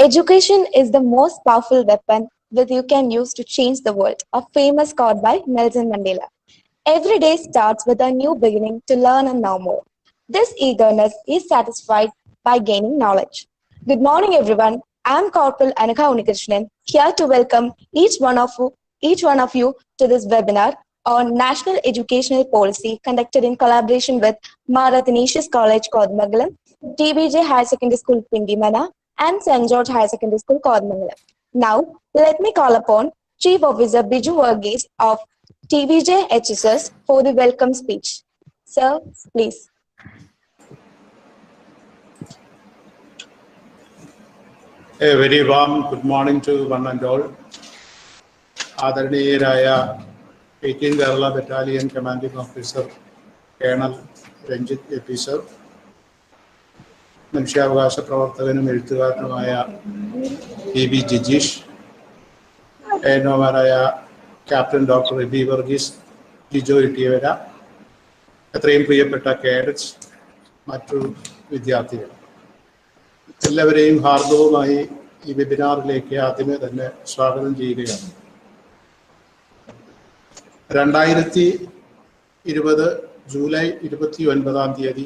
Education is the most powerful weapon that you can use to change the world, a famous quote by Nelson Mandela. Every day starts with a new beginning to learn and know more. This eagerness is satisfied by gaining knowledge. Good morning, everyone. I'm Corporal Anaka Unikrishnan, here to welcome each one of you to this webinar on National Educational Policy conducted in collaboration with Mara Athanasius College, Kodamangala, TBJ Higher Secondary School, Pindimana, and St. George Higher Secondary School, Kodamangala. Now, let me call upon Chief Officer Biju Varghese of TBJ HSS for the welcome speech. Sir, please. A very warm good morning to one and all. ആദരണീയരായ 18 Kerala battalion commanding officer colonel Ranjith P sir, മനുഷ്യാവകാശ പ്രവർത്തകനും എഴുത്തുകാരനുമായ PB Jijeesh, ഏനോമാരായ captain doctor Aby Varghese, Jijo Ittiyavara, എത്രയും പ്രിയപ്പെട്ട cadets, മറ്റു വിദ്യാർത്ഥികൾ, എല്ലാവരെയും ഹാർദവുമായി ഈ വെബിനാറിലേക്ക് ആദ്യമേ തന്നെ സ്വാഗതം ചെയ്യുകയാണ്. 2020 ജൂലൈ 29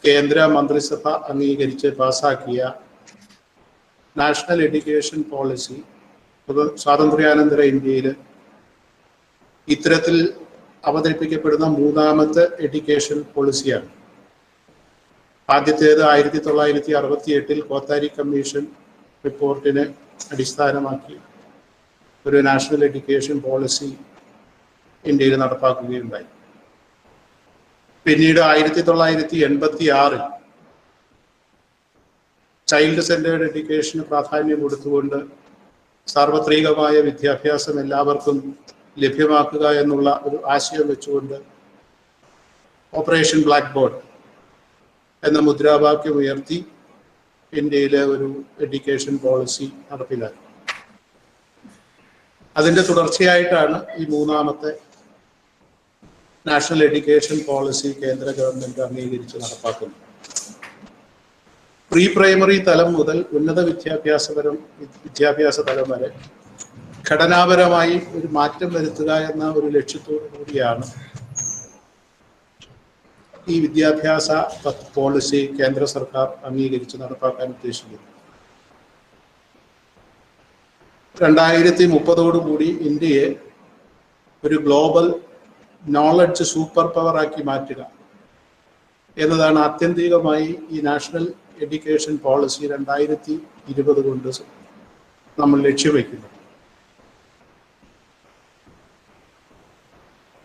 കേന്ദ്ര മന്ത്രിസഭ അംഗീകരിച്ച് പാസാക്കിയ നാഷണൽ എഡ്യൂക്കേഷൻ പോളിസി സ്വാതന്ത്ര്യാനന്തര ഇന്ത്യയിൽ ഇത്തരത്തിൽ അവതരിപ്പിക്കപ്പെടുന്ന മൂന്നാമത്തെ എഡ്യൂക്കേഷൻ പോളിസിയാണ്. ആദ്യത്തേത് 1968 കോത്താരി കമ്മീഷൻ റിപ്പോർട്ടിനെ അടിസ്ഥാനമാക്കി ഒരു നാഷണൽ എഡ്യൂക്കേഷൻ പോളിസി ഇന്ത്യയിൽ നടപ്പാക്കുകയുണ്ടായി. പിന്നീട് 1986 ചൈൽഡ് സെന്റേർഡ് എഡ്യൂക്കേഷന് പ്രാധാന്യം കൊടുത്തുകൊണ്ട് സാർവത്രികമായ വിദ്യാഭ്യാസം എല്ലാവർക്കും ലഭ്യമാക്കുക എന്നുള്ള ഒരു ആശയം വെച്ചുകൊണ്ട് ഓപ്പറേഷൻ ബ്ലാക്ക് ബോർഡ് എന്ന മുദ്രാവാക്യം ഉയർത്തി ഇന്ത്യയിലെ ഒരു എഡ്യൂക്കേഷൻ പോളിസി നടപ്പിലാക്കി. അതിൻ്റെ തുടർച്ചയായിട്ടാണ് ഈ മൂന്നാമത്തെ നാഷണൽ എഡ്യൂക്കേഷൻ പോളിസി കേന്ദ്ര ഗവൺമെന്റ് അംഗീകരിച്ച് നടപ്പാക്കുന്നത്. പ്രീ പ്രൈമറി തലം മുതൽ ഉന്നത വിദ്യാഭ്യാസ തലം വരെ ഘടനാപരമായി ഒരു മാറ്റം വരുത്തുക എന്ന ഒരു ലക്ഷ്യത്തോടു കൂടിയാണ് ഈ വിദ്യാഭ്യാസ പോളിസി കേന്ദ്ര സർക്കാർ അംഗീകരിച്ച് നടപ്പാക്കാൻ ഉദ്ദേശിക്കുന്നത്. 2030 ഇന്ത്യയെ ഒരു ഗ്ലോബൽ നോളജ് സൂപ്പർ പവറാക്കി മാറ്റുക എന്നതാണ് ആത്യന്തികമായി ഈ നാഷണൽ എഡ്യൂക്കേഷൻ പോളിസി 2020 കൊണ്ട് നമ്മൾ ലക്ഷ്യം വയ്ക്കുന്നത്.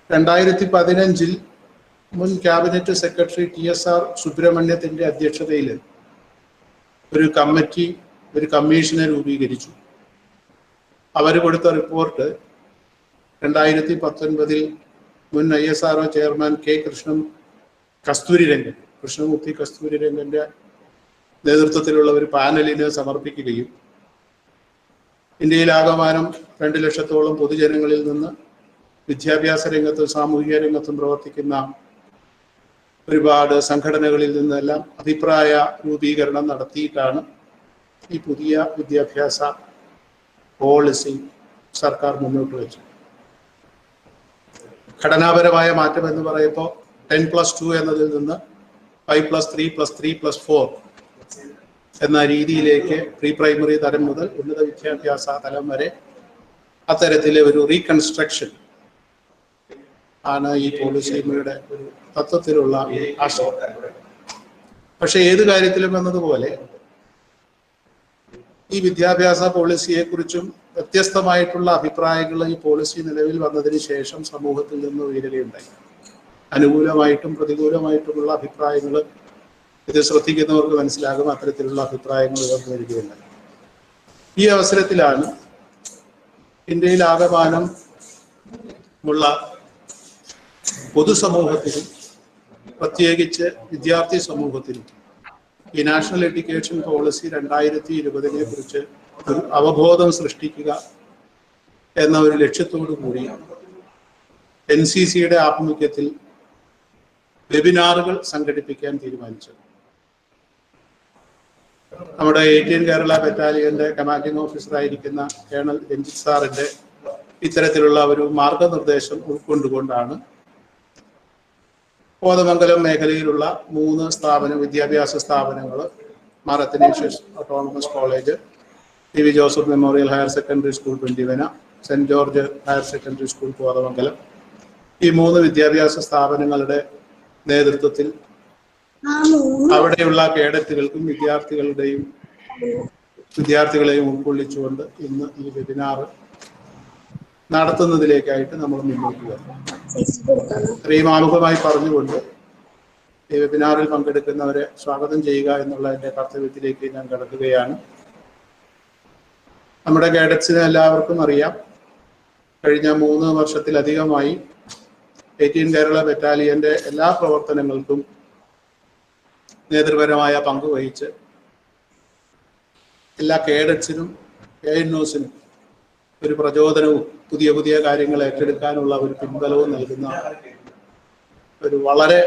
2015 മുൻ ക്യാബിനറ്റ് സെക്രട്ടറി TSR സുബ്രഹ്മണ്യത്തിൻ്റെ അധ്യക്ഷതയിൽ ഒരു കമ്മീഷനെ രൂപീകരിച്ചു. അവർ കൊടുത്ത റിപ്പോർട്ട് 2019 മുൻ ISRO ചെയർമാൻ കൃഷ്ണമൂർത്തി കസ്തൂരിരംഗന്റെ നേതൃത്വത്തിലുള്ള ഒരു പാനലിന് സമർപ്പിക്കുകയും ഇന്ത്യയിലാകമാനം 2 ലക്ഷത്തോളം പൊതുജനങ്ങളിൽ നിന്ന് വിദ്യാഭ്യാസ രംഗത്തും സാമൂഹിക രംഗത്തും പ്രവർത്തിക്കുന്ന ഒരുപാട് സംഘടനകളിൽ നിന്നെല്ലാം അഭിപ്രായ രൂപീകരണം നടത്തിയിട്ടാണ് ഈ പുതിയ വിദ്യാഭ്യാസ പോളിസി സർക്കാർ മുന്നോട്ട് വെച്ചു. ഘടനാപരമായ മാറ്റം എന്ന് പറയുമ്പോൾ 10+2 എന്നതിൽ നിന്ന് 5+3+3+4 എന്ന രീതിയിലേക്ക് പ്രീ പ്രൈമറി തലം മുതൽ ഉന്നത വിദ്യാഭ്യാസ തലം വരെ അത്തരത്തിലെ ഒരു റീകൺസ്ട്രക്ഷൻ ആണ് ഈ പോളിസിയുടെ ഒരു തത്വത്തിലുള്ള ആശയം. പക്ഷെ ഏത് കാര്യത്തിലും എന്നതുപോലെ ഈ വിദ്യാഭ്യാസ പോളിസിയെക്കുറിച്ചും വ്യത്യസ്തമായിട്ടുള്ള അഭിപ്രായങ്ങൾ ഈ പോളിസി നിലവിൽ വന്നതിന് ശേഷം സമൂഹത്തിൽ നിന്ന് ഉയരുകയുണ്ടായി. അനുകൂലമായിട്ടും പ്രതികൂലമായിട്ടുമുള്ള അഭിപ്രായങ്ങൾ ഇത് ശ്രദ്ധിക്കുന്നവർക്ക് മനസ്സിലാകും. അത്തരത്തിലുള്ള അഭിപ്രായങ്ങൾ ഉയർന്നു വരികയുണ്ടായി. ഈ അവസരത്തിലാണ് ഇന്ത്യയിൽ ആകമാനം ഉള്ള പൊതുസമൂഹത്തിനും പ്രത്യേകിച്ച് വിദ്യാർത്ഥി സമൂഹത്തിനും ഈ നാഷണൽ എഡ്യൂക്കേഷൻ പോളിസി 2020 കുറിച്ച് ഒരു അവബോധം സൃഷ്ടിക്കുക എന്ന ഒരു ലക്ഷ്യത്തോടു കൂടി NCCയുടെ ആഭിമുഖ്യത്തിൽ വെബിനാറുകൾ സംഘടിപ്പിക്കാൻ തീരുമാനിച്ചത്. നമ്മുടെ 18 കേരള ബറ്റാലിയന്റെ കമാൻഡിംഗ് ഓഫീസറായിരിക്കുന്ന കേണൽ രഞ്ജിത്ത് സാറിന്റെ ഇത്തരത്തിലുള്ള ഒരു മാർഗനിർദ്ദേശം ഉൾക്കൊണ്ടുകൊണ്ടാണ് കോതമംഗലം മേഖലയിലുള്ള 3 വിദ്യാഭ്യാസ സ്ഥാപനങ്ങൾ, Mar Athanasius autonomous college, T V. Joseph memorial higher secondary school Pindivana, സെന്റ് George higher secondary school Kothamangalam, ഈ 3 വിദ്യാഭ്യാസ സ്ഥാപനങ്ങളുടെ നേതൃത്വത്തിൽ അവിടെയുള്ള കേഡറ്റുകൾക്കും വിദ്യാർത്ഥികളെയും ഉൾക്കൊള്ളിച്ചുകൊണ്ട് ഇന്ന് ഈ വെബിനാർ നടത്തുന്നതിലേക്കായിട്ട് നമ്മൾ മുന്നോട്ട് വരുന്നു. ഇത്രയും ആമുഖമായി പറഞ്ഞുകൊണ്ട് ഈ വെബിനാറിൽ പങ്കെടുക്കുന്നവരെ സ്വാഗതം ചെയ്യുക എന്നുള്ള എൻ്റെ കർത്തവ്യത്തിലേക്ക് ഞാൻ കടക്കുകയാണ്. നമ്മുടെ കേഡറ്റ്സിനെ എല്ലാവർക്കും അറിയാം. കഴിഞ്ഞ 3 വർഷത്തിലധികമായി 18 കേരള ബറ്റാലിയന്റെ എല്ലാ പ്രവർത്തനങ്ങൾക്കും നേതൃപരമായ പങ്ക് വഹിച്ച് എല്ലാ കേഡറ്റ്സിനും ANOസിനും ഒരു പ്രചോദനവും പുതിയ കാര്യങ്ങൾ ഏറ്റെടുക്കാനുള്ള ഒരു പിൻബലവും നൽകുന്ന ഒരു വളരെ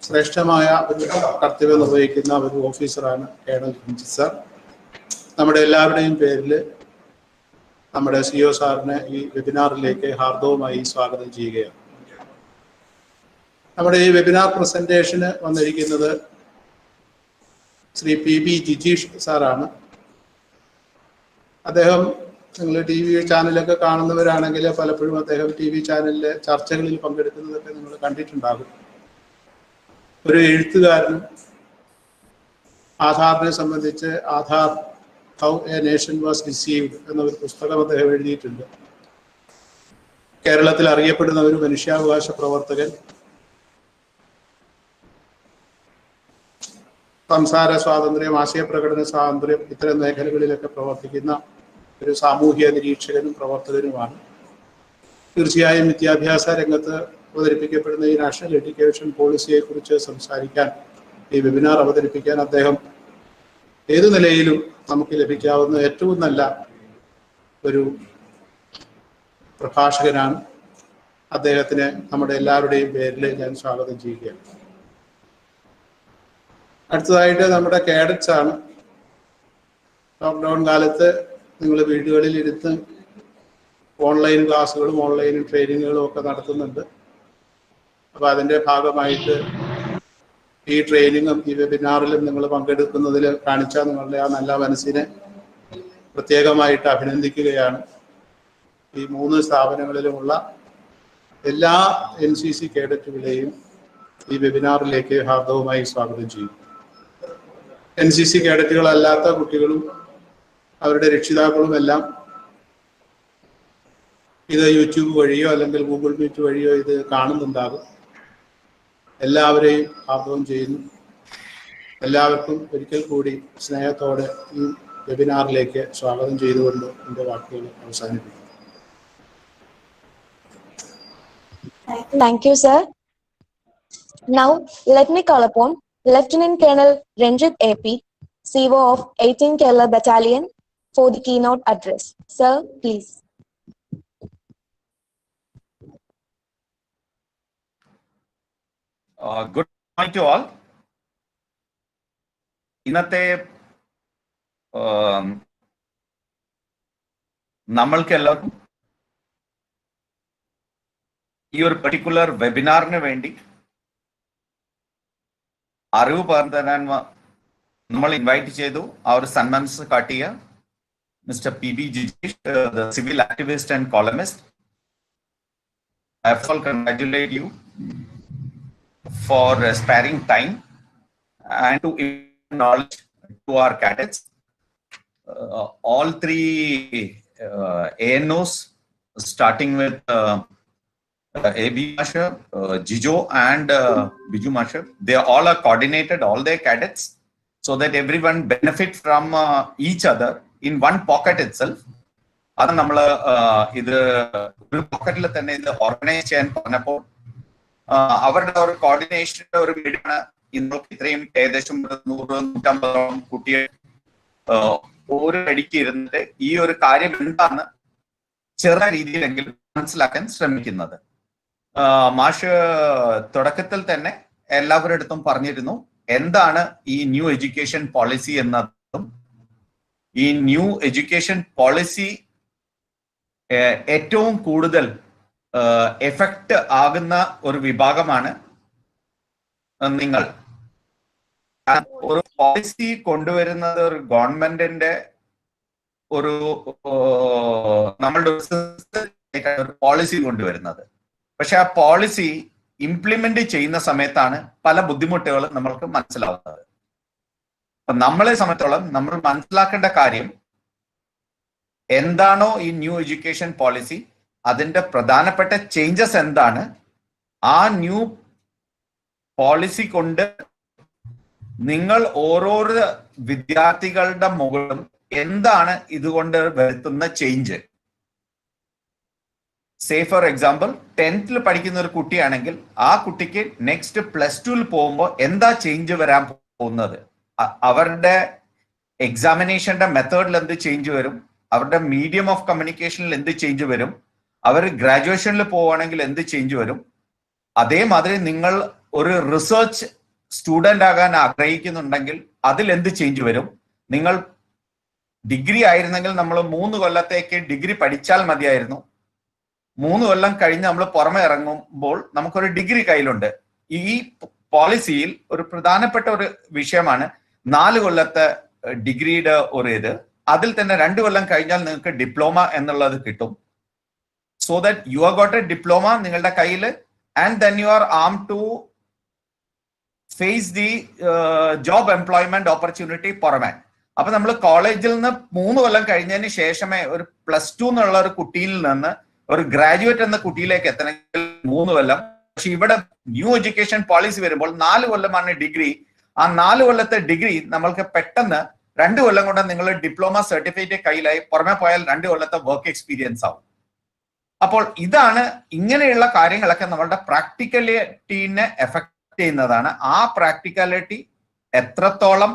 ശ്രേഷ്ഠമായ ഒരു കർത്തവ്യം നിർവഹിക്കുന്ന ഒരു ഓഫീസറാണ് കേണൽ രഞ്ജിത്ത് സാർ. നമ്മുടെ എല്ലാവരുടെയും പേരിൽ നമ്മുടെ CEO സാറിനെ ഈ വെബിനാറിലേക്ക് ഹാർദവുമായി സ്വാഗതം ചെയ്യുകയാണ്. നമ്മുടെ ഈ വെബിനാർ പ്രസന്റേഷന് വന്നിരിക്കുന്നത് ശ്രീ PB ജിജീഷ് സാറാണ്. അദ്ദേഹം, നിങ്ങൾ TV ചാനലൊക്കെ കാണുന്നവരാണെങ്കിൽ പലപ്പോഴും അദ്ദേഹം TV ചാനലിലെ ചർച്ചകളിൽ പങ്കെടുക്കുന്നതൊക്കെ നിങ്ങൾ കണ്ടിട്ടുണ്ടാകും. ഒരു എഴുത്തുകാരനും ആധാറിനെ സംബന്ധിച്ച് Aadhaar how A nation was deceived എന്ന ഒരു പുസ്തകം അദ്ദേഹം എഴുതിയിട്ടുണ്ട്. കേരളത്തിൽ അറിയപ്പെടുന്ന ഒരു മനുഷ്യാവകാശ പ്രവർത്തകൻ, സംസാര സ്വാതന്ത്ര്യം, ആശയപ്രകടന സ്വാതന്ത്ര്യം, ഇത്തരം മേഖലകളിലൊക്കെ പ്രവർത്തിക്കുന്ന ഒരു സാമൂഹ്യ നിരീക്ഷകനും പ്രവർത്തകനുമാണ്. തീർച്ചയായും വിദ്യാഭ്യാസ രംഗത്ത് അവതരിപ്പിക്കപ്പെടുന്ന ഈ നാഷണൽ എഡ്യൂക്കേഷൻ പോളിസിയെ കുറിച്ച് സംസാരിക്കാൻ, ഈ വെബിനാർ അവതരിപ്പിക്കാൻ അദ്ദേഹം ഏതു നിലയിലും നമുക്ക് ലഭിക്കാവുന്ന ഏറ്റവും നല്ല ഒരു പ്രഭാഷകനാണ്. അദ്ദേഹത്തിനെ നമ്മുടെ എല്ലാവരുടെയും പേരിൽ ഞാൻ സ്വാഗതം ചെയ്യുകയാണ്. അടുത്തതായിട്ട് നമ്മുടെ കേഡറ്റ്സ് ആണ്. ലോക്ക്ഡൗൺ കാലത്ത് നിങ്ങൾ വീടുകളിൽ ഇരുന്ന് ഓൺലൈൻ ക്ലാസ്സുകളും ഓൺലൈൻ ട്രെയിനിങ്ങുകളും ഒക്കെ നടത്തുന്നുണ്ട്. അപ്പോൾ അതിൻ്റെ ഭാഗമായിട്ട് ഈ ട്രെയിനിങ്ങും ഈ വെബിനാറിലും നിങ്ങൾ പങ്കെടുക്കുന്നതിൽ കാണിച്ച നിങ്ങളുടെ ആ നല്ല മനസ്സിനെ പ്രത്യേകമായിട്ട് അഭിനന്ദിക്കുകയാണ്. ഈ 3 സ്ഥാപനങ്ങളിലുമുള്ള എല്ലാ NCC കേഡറ്റുകളെയും ഈ വെബിനാറിലേക്ക് ഹാർദവുമായി സ്വാഗതം ചെയ്യും. NCC കേഡറ്റുകളല്ലാത്ത കുട്ടികളും അവരുടെ രക്ഷിതാക്കളും എല്ലാം ഇത് യൂട്യൂബ് വഴിയോ അല്ലെങ്കിൽ ഗൂഗിൾ മീറ്റ് വഴിയോ ഇത് കാണുന്നുണ്ടാകും. എല്ലാവരെയും ഹാർദവം ചെയ്യുന്നു. എല്ലാവർക്കും ഒരിക്കൽ കൂടി സ്നേഹത്തോടെ ഈ വെബിനാറിലേക്ക് സ്വാഗതം ചെയ്തുകൊണ്ട് എൻ്റെ വാക്കുകൾ അവസാനിപ്പിക്കുന്നു. Thank you, sir. Now, let me call upon Lieutenant Colonel Ranjit AP, CO of 18 Kerala Battalion, for the keynote address. Sir, please. Good morning to all. ഇന്നത്തെ നമ്മൾക്ക് എല്ലാവർക്കും ഈ ഒരു പർട്ടിക്കുലർ വെബിനാറിന് വേണ്ടി അറിവ് പകർന്നു തരാൻ നമ്മൾ ഇൻവൈറ്റ് ചെയ്തു. ആ ഒരു സന്മനസ് കാട്ടിയ mister PB Jijeesh, the civil activist and columnist. I first congratulate you for sparing time and to impart knowledge to our cadets. All 3 ANOs, starting with AB Masher, Jijo and Biju Masher, they all are coordinated, all their cadets, so that everyone benefit from each other in one pocket itself. അത് നമ്മൾ ഇത് ഒരു പോക്കറ്റിൽ തന്നെ ഇത് organise ചെയ്യാൻ പറഞ്ഞപ്പോൾ അവരുടെ ഒരു കോർഡിനേഷന്റെ ഒരു മീഡിയാണ് ഇന്നൊക്കെ ഇത്രയും ഏകദേശം 100-150 കുട്ടികൾ ഒരു അടിക്ക് ഇരുന്നിട്ട് ഈ ഒരു കാര്യം എന്താണ് ചെറിയ രീതിയിലെങ്കിലും മനസ്സിലാക്കാൻ ശ്രമിക്കുന്നത്. മാഷ് തുടക്കത്തിൽ തന്നെ എല്ലാവരുടെ അടുത്തും പറഞ്ഞിരുന്നു, എന്താണ് ഈ ന്യൂ എഡ്യൂക്കേഷൻ പോളിസി എന്നതും ഈ ന്യൂ എഡ്യൂക്കേഷൻ പോളിസി ഏറ്റവും കൂടുതൽ എഫക്റ്റ് ആകുന്ന ഒരു വിഭാഗമാണ് നിങ്ങൾ. ഒരു പോളിസി കൊണ്ടുവരുന്നത് ഒരു ഗവൺമെന്റിന്റെ ഒരു നമ്മളുടെ ഒരു പോളിസി കൊണ്ടുവരുന്നത്. പക്ഷെ ആ പോളിസി ഇംപ്ലിമെന്റ് ചെയ്യുന്ന സമയത്താണ് പല ബുദ്ധിമുട്ടുകളും നമ്മൾക്ക് മനസ്സിലാവുന്നത്. അപ്പൊ നമ്മളെ സംബന്ധിച്ചോളം നമ്മൾ മനസ്സിലാക്കേണ്ട കാര്യം എന്താണോ ഈ ന്യൂ എഡ്യൂക്കേഷൻ പോളിസി, അതിന്റെ പ്രധാനപ്പെട്ട ചേഞ്ചസ് എന്താണ്, ആ ന്യൂ പോളിസി കൊണ്ട് നിങ്ങൾ ഓരോരോ വിദ്യാർത്ഥികളുടെ മുകളിലും എന്താണ് ഇതുകൊണ്ട് വരുത്തുന്ന change. Say for example 10th പഠിക്കുന്ന ഒരു കുട്ടിയാണെങ്കിൽ ആ കുട്ടിക്ക് നെക്സ്റ്റ് +2 പോകുമ്പോൾ എന്താ ചേഞ്ച് വരാൻ പോകുന്നത്, അവരുടെ എക്സാമിനേഷന്റെ മെത്തേഡിൽ എന്ത് ചേഞ്ച് വരും, അവരുടെ മീഡിയം ഓഫ് കമ്മ്യൂണിക്കേഷനിൽ എന്ത് ചേഞ്ച് വരും, അവർ ഗ്രാജുവേഷനിൽ പോവുകയാണെങ്കിൽ എന്ത് ചേഞ്ച് വരും. അതേമാതിരി നിങ്ങൾ ഒരു റിസർച്ച് സ്റ്റുഡന്റ് ആകാൻ ആഗ്രഹിക്കുന്നുണ്ടെങ്കിൽ അതിൽ എന്ത് ചേഞ്ച് വരും. നിങ്ങൾ ഡിഗ്രി ആയിരുന്നെങ്കിൽ നമ്മൾ 3 കൊല്ലത്തേക്ക് ഡിഗ്രി പഠിച്ചാൽ മതിയായിരുന്നു. 3 കൊല്ലം കഴിഞ്ഞ് നമ്മൾ പുറമെ ഇറങ്ങുമ്പോൾ നമുക്കൊരു ഡിഗ്രി കയ്യിലുണ്ട്. ഈ പോളിസിയിൽ ഒരു പ്രധാനപ്പെട്ട ഒരു വിഷയമാണ് 4 കൊല്ലത്തെ ഡിഗ്രിയുടെ ഒരു ഇത്. അതിൽ തന്നെ 2 കൊല്ലം കഴിഞ്ഞാൽ നിങ്ങൾക്ക് ഡിപ്ലോമ എന്നുള്ളത് കിട്ടും. So that you are got a diploma നിങ്ങളുടെ കയ്യിൽ, and then you are am to face the job employment opportunity പുറമെ. അപ്പൊ നമ്മൾ കോളേജിൽ നിന്ന് 3 കൊല്ലം കഴിഞ്ഞതിന് ശേഷമേ ഒരു +2 എന്നുള്ള ഒരു കുട്ടിയിൽ നിന്ന് ഒരു ഗ്രാജുവേറ്റ് എന്ന കുട്ടിയിലേക്ക് എത്തണമെങ്കിൽ 3 കൊല്ലം. പക്ഷെ ഇവിടെ ന്യൂ എഡ്യൂക്കേഷൻ പോളിസി വരുമ്പോൾ 4 കൊല്ലമാണ് ഡിഗ്രി. ആ 4 കൊല്ലത്തെ ഡിഗ്രി നമ്മൾക്ക് പെട്ടെന്ന് 2 കൊല്ലം കൊണ്ട് നിങ്ങൾ ഡിപ്ലോമ സർട്ടിഫിക്കറ്റ് കയ്യിലായി, പുറമെ പോയാൽ 2 കൊല്ലത്തെ വർക്ക് എക്സ്പീരിയൻസ് ആവും. അപ്പോൾ ഇതാണ്, ഇങ്ങനെയുള്ള കാര്യങ്ങളൊക്കെ നമ്മളുടെ പ്രാക്ടിക്കലിറ്റീനെ എഫക്ട് ചെയ്യുന്നതാണ്. ആ പ്രാക്ടിക്കാലിറ്റി എത്രത്തോളം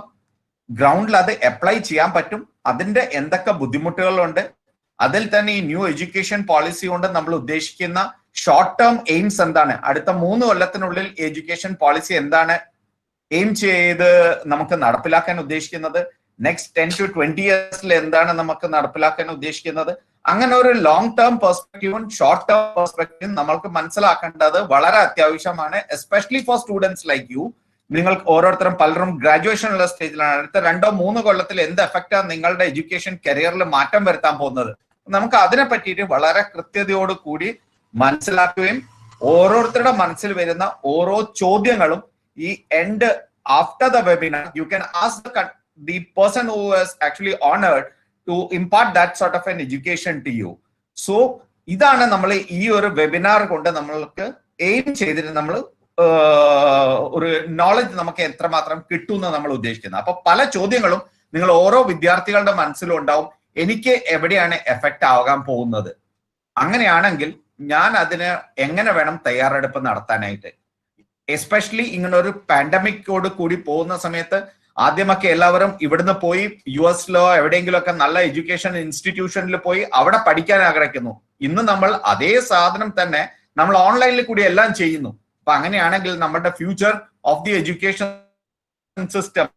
ഗ്രൗണ്ടിൽ അത് അപ്ലൈ ചെയ്യാൻ പറ്റും, അതിന്റെ എന്തൊക്കെ ബുദ്ധിമുട്ടുകളുണ്ട്, അതിൽ തന്നെ ഈ ന്യൂ എഡ്യൂക്കേഷൻ പോളിസി കൊണ്ട് നമ്മൾ ഉദ്ദേശിക്കുന്ന ഷോർട്ട് ടേം എയിംസ് എന്താണ്, അടുത്ത 3 കൊല്ലത്തിനുള്ളിൽ എഡ്യൂക്കേഷൻ പോളിസി എന്താണ് എയിം ചെയ്ത് നമുക്ക് നടപ്പിലാക്കാൻ ഉദ്ദേശിക്കുന്നത്, നെക്സ്റ്റ് 10 to 20 ഇയേഴ്സിൽ എന്താണ് നമുക്ക് നടപ്പിലാക്കാൻ ഉദ്ദേശിക്കുന്നത്. അങ്ങനെ ഒരു ലോങ് ടേം പെർസ്പെക്റ്റീവും ഷോർട്ട് ടേം പെർസ്പെക്റ്റീവും നമ്മൾക്ക് മനസ്സിലാക്കേണ്ടത് വളരെ അത്യാവശ്യമാണ്. Especially for students like you. നിങ്ങൾ ഓരോരുത്തരും പലരും ഗ്രാജുവേഷൻ ഉള്ള സ്റ്റേജിലാണ്. അടുത്ത 2-3 കൊല്ലത്തിൽ എന്ത് എഫക്റ്റാണ് നിങ്ങളുടെ എഡ്യൂക്കേഷൻ കരിയറിൽ മാറ്റം വരുത്താൻ പോകുന്നത്, നമുക്ക് അതിനെ പറ്റിയിട്ട് വളരെ കൃത്യതയോട് കൂടി മനസ്സിലാക്കുകയും ഓരോരുത്തരുടെ മനസ്സിൽ വരുന്ന ഓരോ ചോദ്യങ്ങളും ഈ end after the webinar you can ask the person who was actually honored to impart that sort of an education to you. So ഇതാണ് നമ്മൾ ഈ ഒരു വെബിനാർ കൊണ്ട് നമ്മൾക്ക് എയിം ചെയ്തിട്ട് നമ്മൾ ഒരു നോളജ് നമുക്ക് എത്രമാത്രം കിട്ടുമെന്ന് നമ്മൾ ഉദ്ദേശിക്കുന്നത്. അപ്പൊ പല ചോദ്യങ്ങളും നിങ്ങൾ ഓരോ വിദ്യാർത്ഥികളുടെ മനസ്സിലും ഉണ്ടാവും, എനിക്ക് എവിടെയാണ് എഫക്റ്റ് ആകാൻ പോകുന്നത്, അങ്ങനെയാണെങ്കിൽ ഞാൻ അതിന് എങ്ങനെ വേണം തയ്യാറെടുപ്പ് നടത്താനായിട്ട്. എസ്പെഷ്യലി ഇങ്ങനെ ഒരു പാൻഡമിക്കോട് കൂടി പോകുന്ന സമയത്ത് ആദ്യമൊക്കെ എല്ലാവരും ഇവിടുന്ന് പോയി US-ലോ എവിടെയെങ്കിലും ഒക്കെ നല്ല എഡ്യൂക്കേഷൻ ഇൻസ്റ്റിറ്റ്യൂഷനിൽ പോയി അവിടെ പഠിക്കാൻ ആഗ്രഹിക്കുന്നു. ഇന്ന് നമ്മൾ അതേ സാധനം തന്നെ നമ്മൾ ഓൺലൈനിൽ കൂടി എല്ലാം ചെയ്യുന്നു. അപ്പൊ അങ്ങനെയാണെങ്കിൽ നമ്മുടെ future of the education system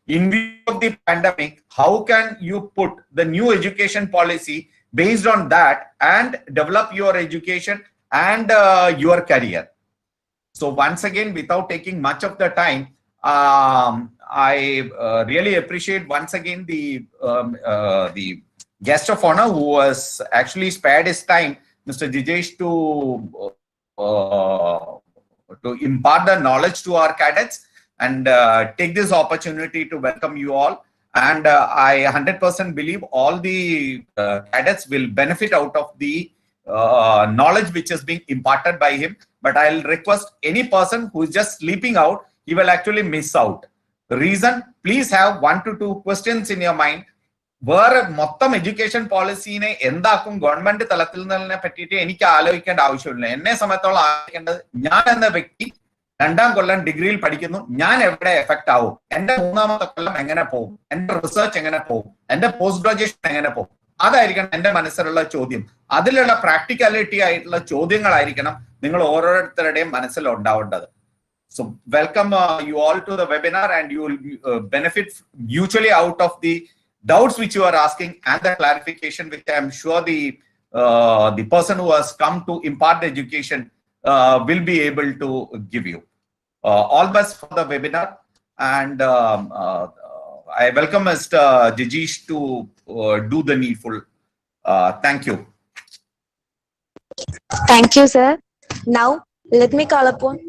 in view of the pandemic, how can you put the new education policy based on that and develop your education and your career? So once again, without taking much of the time, I really appreciate once again the guest of honor who was actually spared his time, Mr. Jijesh, to impart the knowledge to our cadets and take this opportunity to welcome you all. And I 100% believe all the cadets will benefit out of the knowledge which is being imparted by him. But I'll request any person who is just sleeping out, he will actually miss out. The reason, please have 1 to 2 questions in your mind. വേറെ മൊത്തം education പോളിസിനെ എന്താക്കും government തലത്തിൽ നിന്നെ പറ്റിയിട്ട് എനിക്ക് ആലോചിക്കേണ്ട ആവശ്യമില്ല. എന്നെ സമയത്തോളം ആലോചിക്കേണ്ടത്, ഞാൻ എന്ന വ്യക്തി 2ാം കൊല്ലം ഡിഗ്രിയിൽ പഠിക്കുന്നു, ഞാൻ എവിടെ എഫക്ട് ആവും, എന്റെ 3ാമത്തെ കൊല്ലം എങ്ങനെ പോകും, എന്റെ റിസർച്ച് എങ്ങനെ പോകും, എന്റെ പോസ്റ്റ് ഗ്രാജുവേഷൻ എങ്ങനെ പോകും, അതായിരിക്കണം എന്റെ മനസ്സിലുള്ള ചോദ്യം. അതിലുള്ള പ്രാക്ടിക്കാലിറ്റി ആയിട്ടുള്ള ചോദ്യങ്ങളായിരിക്കണം നിങ്ങൾ ഓരോരുത്തരുടെയും മനസ്സിൽ ഉണ്ടാവേണ്ടത്. So welcome you all to the webinar, and you will benefit mutually out of the doubts which you are asking and the clarification which I am sure the person who has come to impart the education will be able to give you. All the best for the webinar, and I welcome Mr. Jijesh to do the needful. Thank you. Thank you, sir. Now, let me call upon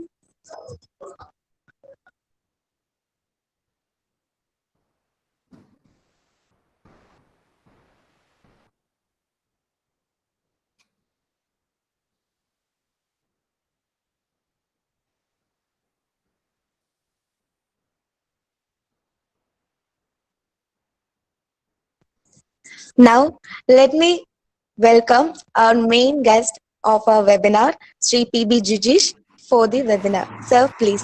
Now, let me welcome our main guest of our webinar, Sri PB Jijesh, for the webinar. Sir, please.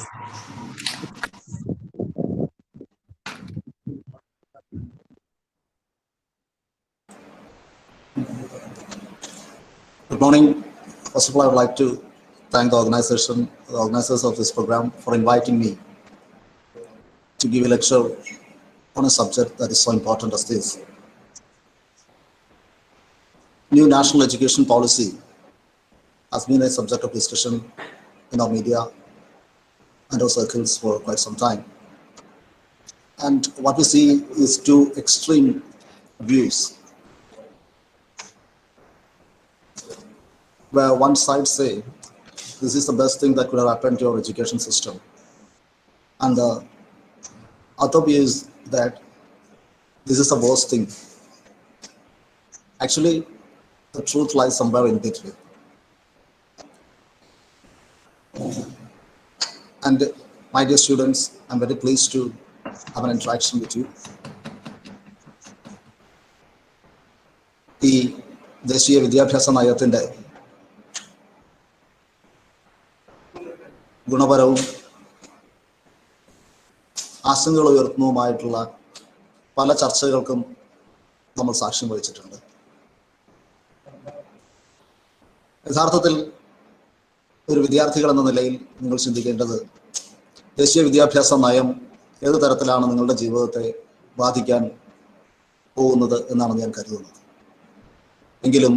Good morning. First of all, I would like to thank the organizers of this program for inviting me to give a lecture on a subject that is so important as this. New national education policy has been a subject of discussion in our media and our circles for quite some time. And what we see is two extreme views, where one side say this is the best thing that could have happened to our education system, and the other view is that this is the worst thing. Actually, the truth lies somewhere in between. And my dear students, I'm very pleased to have an interaction with you. ഈ ദേശീയ വിദ്യാഭ്യാസ നയത്തിൻ്റെ ഗുണപരവും ആശങ്കകൾ ഉയർത്തുന്നതുമായിട്ടുള്ള പല ചർച്ചകൾക്കും നമ്മൾ സാക്ഷ്യം വഹിച്ചിട്ടുണ്ട്. യഥാർത്ഥത്തിൽ ഒരു വിദ്യാർത്ഥികൾ എന്ന നിലയിൽ നിങ്ങൾ ചിന്തിക്കേണ്ടത് ദേശീയ വിദ്യാഭ്യാസ നയം ഏത് തരത്തിലാണ് നിങ്ങളുടെ ജീവിതത്തെ ബാധിക്കാൻ പോകുന്നത് എന്നാണ് ഞാൻ കരുതുന്നത്. എങ്കിലും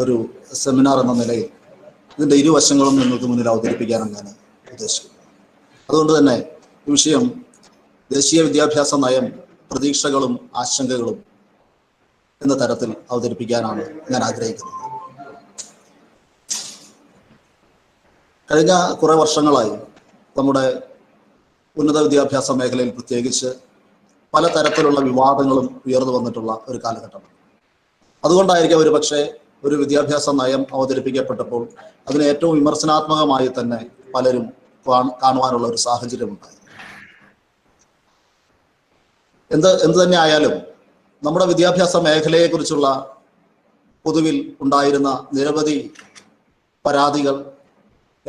ഒരു സെമിനാർ എന്ന നിലയിൽ ഇതിൻ്റെ ഇരുവശങ്ങളും നിങ്ങൾക്ക് മുന്നിൽ അവതരിപ്പിക്കാനാണ് ഞാൻ ഉദ്ദേശിക്കുന്നത്. അതുകൊണ്ട് തന്നെ ഈ വിഷയം ദേശീയ വിദ്യാഭ്യാസ നയം പ്രതീക്ഷകളും ആശങ്കകളും എന്ന തരത്തിൽ അവതരിപ്പിക്കാനാണ് ഞാൻ ആഗ്രഹിക്കുന്നത്. കഴിഞ്ഞ കുറേ വർഷങ്ങളായി നമ്മുടെ ഉന്നത വിദ്യാഭ്യാസ മേഖലയിൽ പ്രത്യേകിച്ച് പലതരത്തിലുള്ള വിവാദങ്ങളും ഉയർന്നു വന്നിട്ടുള്ള ഒരു കാലഘട്ടമാണ്. അതുകൊണ്ടായിരിക്കും ഒരു പക്ഷേ ഒരു വിദ്യാഭ്യാസ നയം അവതരിപ്പിക്കപ്പെട്ടപ്പോൾ അതിനെ ഏറ്റവും വിമർശനാത്മകമായി തന്നെ പലരും കാണുവാനുള്ള ഒരു സാഹചര്യമുണ്ടായി. എന്ത് തന്നെ ആയാലും നമ്മുടെ വിദ്യാഭ്യാസ മേഖലയെക്കുറിച്ചുള്ള പൊതുവിൽ ഉണ്ടായിരുന്ന നിരവധി പരാതികൾ,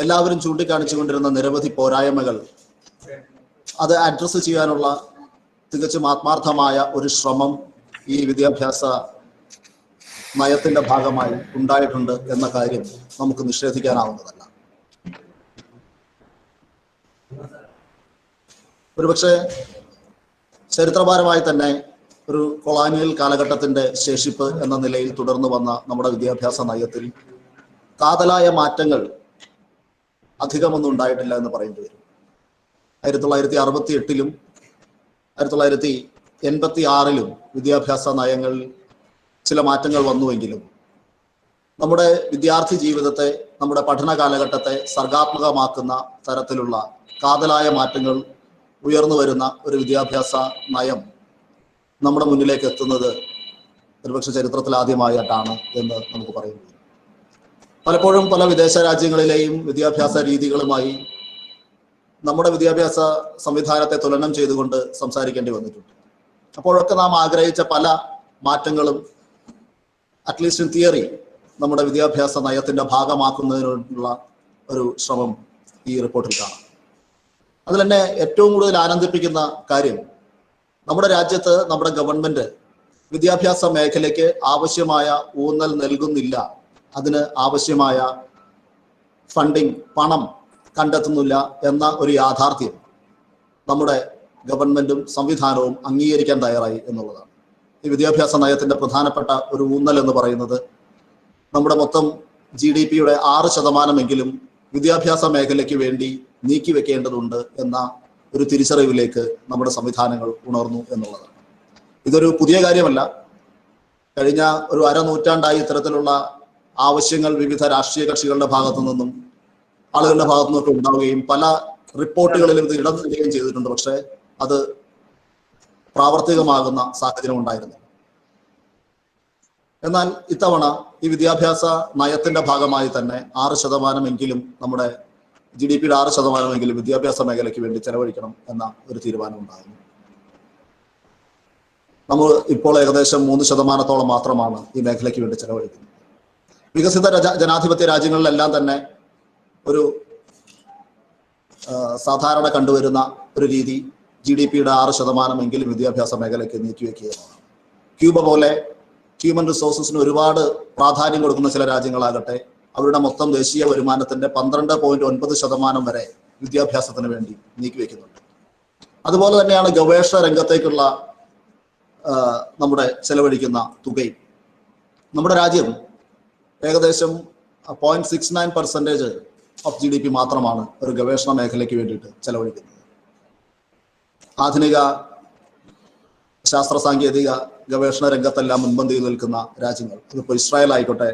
എല്ലാവരും ചൂണ്ടിക്കാണിച്ചുകൊണ്ടിരുന്ന നിരവധി പോരായ്മകൾ, അത് അഡ്രസ്സ് ചെയ്യാനുള്ള തികച്ചും ആത്മാർത്ഥമായ ഒരു ശ്രമം ഈ വിദ്യാഭ്യാസ നയത്തിന്റെ ഭാഗമായി ഉണ്ടായിട്ടുണ്ട് എന്ന കാര്യം നമുക്ക് നിഷേധിക്കാനാവുന്നതല്ല. ഒരുപക്ഷെ ചരിത്രപരമായി തന്നെ ഒരു കൊളോണിയൽ കാലഘട്ടത്തിന്റെ ശേഷിപ്പ് എന്ന നിലയിൽ തുടർന്നു വന്ന നമ്മുടെ വിദ്യാഭ്യാസ നയത്തിൽ കാതലായ മാറ്റങ്ങൾ അധികമൊന്നും ഉണ്ടായിട്ടില്ല എന്ന് പറയേണ്ടി വരും. 1968-ലും 1986-ലും വിദ്യാഭ്യാസ നയങ്ങളിൽ ചില മാറ്റങ്ങൾ വന്നുവെങ്കിലും നമ്മുടെ വിദ്യാർത്ഥി ജീവിതത്തെ, നമ്മുടെ പഠന കാലഘട്ടത്തെ സർഗാത്മകമാക്കുന്ന തരത്തിലുള്ള കാതലായ മാറ്റങ്ങൾ ഉയർന്നു വരുന്ന ഒരു വിദ്യാഭ്യാസ നയം നമ്മുടെ മുന്നിലേക്ക് എത്തുന്നത് ഒരുപക്ഷെ ചരിത്രത്തിൽ ആദ്യമായിട്ടാണ് എന്ന് നമുക്ക് പറയുന്നു. പലപ്പോഴും പല വിദേശ രാജ്യങ്ങളിലെയും വിദ്യാഭ്യാസ രീതികളുമായി നമ്മുടെ വിദ്യാഭ്യാസ സംവിധാനത്തെ തുലനം ചെയ്തുകൊണ്ട് സംസാരിക്കേണ്ടി വന്നിട്ടുണ്ട്. അപ്പോഴൊക്കെ നാം ആഗ്രഹിച്ച പല മാറ്റങ്ങളും അറ്റ്ലീസ്റ്റ് ഇൻ തിയറി നമ്മുടെ വിദ്യാഭ്യാസ നയത്തിന്റെ ഭാഗമാക്കുന്നതിനുള്ള ഒരു ശ്രമം ഈ റിപ്പോർട്ടിൽ കാണാം. അതിൽ തന്നെ ഏറ്റവും കൂടുതൽ ആനന്ദിപ്പിക്കുന്ന കാര്യം, നമ്മുടെ രാജ്യത്ത് നമ്മുടെ ഗവൺമെന്റ് വിദ്യാഭ്യാസ മേഖലയ്ക്ക് ആവശ്യമായ ഊന്നൽ നൽകുന്നില്ല, അതിന് ആവശ്യമായ ഫണ്ടിങ്, പണം കണ്ടെത്തുന്നില്ല എന്ന ഒരു യാഥാർത്ഥ്യം നമ്മുടെ ഗവൺമെന്റും സംവിധാനവും അംഗീകരിക്കാൻ തയ്യാറായി എന്നുള്ളതാണ്. ഈ വിദ്യാഭ്യാസ നയത്തിന്റെ പ്രധാനപ്പെട്ട ഒരു ഊന്നൽ എന്ന് പറയുന്നത് നമ്മുടെ മൊത്തം GDP-യുടെ 6% വിദ്യാഭ്യാസ മേഖലയ്ക്ക് വേണ്ടി നീക്കിവെക്കേണ്ടതുണ്ട് എന്ന ഒരു തിരിച്ചറിവിലേക്ക് നമ്മുടെ സംവിധാനങ്ങൾ ഉണർന്നു എന്നുള്ളതാണ്. ഇതൊരു പുതിയ കാര്യമല്ല. കഴിഞ്ഞ ഒരു അരനൂറ്റാണ്ടായി ഇത്തരത്തിലുള്ള ആവശ്യങ്ങൾ വിവിധ രാഷ്ട്രീയ കക്ഷികളുടെ ഭാഗത്തു നിന്നും ആളുകളുടെ ഭാഗത്തു നിന്നൊക്കെ ഉണ്ടാവുകയും പല റിപ്പോർട്ടുകളിലും ഇത് ഇടം നേടുകയും ചെയ്തിട്ടുണ്ട്. പക്ഷേ അത് പ്രാവർത്തികമാകുന്ന സാഹചര്യം ഉണ്ടായിരുന്നു. എന്നാൽ ഇത്തവണ ഈ വിദ്യാഭ്യാസ നയത്തിന്റെ ഭാഗമായി തന്നെ 6% നമ്മുടെ GDP-യുടെ 6% വിദ്യാഭ്യാസ മേഖലയ്ക്ക് വേണ്ടി ചെലവഴിക്കണം എന്ന ഒരു തീരുമാനം ഉണ്ടായിരുന്നു. നമ്മൾ ഇപ്പോൾ ഏകദേശം 3% മാത്രമാണ് ഈ മേഖലയ്ക്ക് വേണ്ടി ചെലവഴിക്കുന്നത്. വികസിത ജനാധിപത്യ രാജ്യങ്ങളിലെല്ലാം തന്നെ ഒരു സാധാരണ കണ്ടുവരുന്ന ഒരു രീതി GDP-യുടെ 6% വിദ്യാഭ്യാസ മേഖലയ്ക്ക് നീക്കിവെക്കുകയാണ്. ക്യൂബ പോലെ ഹ്യൂമൻ റിസോഴ്സസിന് ഒരുപാട് പ്രാധാന്യം കൊടുക്കുന്ന ചില രാജ്യങ്ങളാകട്ടെ അവരുടെ മൊത്തം ദേശീയ വരുമാനത്തിന്റെ 12.9% വരെ വിദ്യാഭ്യാസത്തിന് വേണ്ടി നീക്കിവെക്കുന്നുണ്ട്. അതുപോലെ തന്നെയാണ് ഗവേഷണ രംഗത്തേക്കുള്ള നമ്മുടെ ചെലവഴിക്കുന്ന തുകയും. നമ്മുടെ രാജ്യം ഏകദേശം 0.69% ഓഫ് GDP മാത്രമാണ് ഒരു ഗവേഷണ മേഖലയ്ക്ക് വേണ്ടിയിട്ട് ചെലവഴിക്കുന്നത്. ആധുനിക ശാസ്ത്ര സാങ്കേതിക ഗവേഷണ രംഗത്തെല്ലാം മുൻപന്തിയിൽ നിൽക്കുന്ന രാജ്യങ്ങൾ, ഇതിപ്പോൾ ഇസ്രായേൽ ആയിക്കോട്ടെ,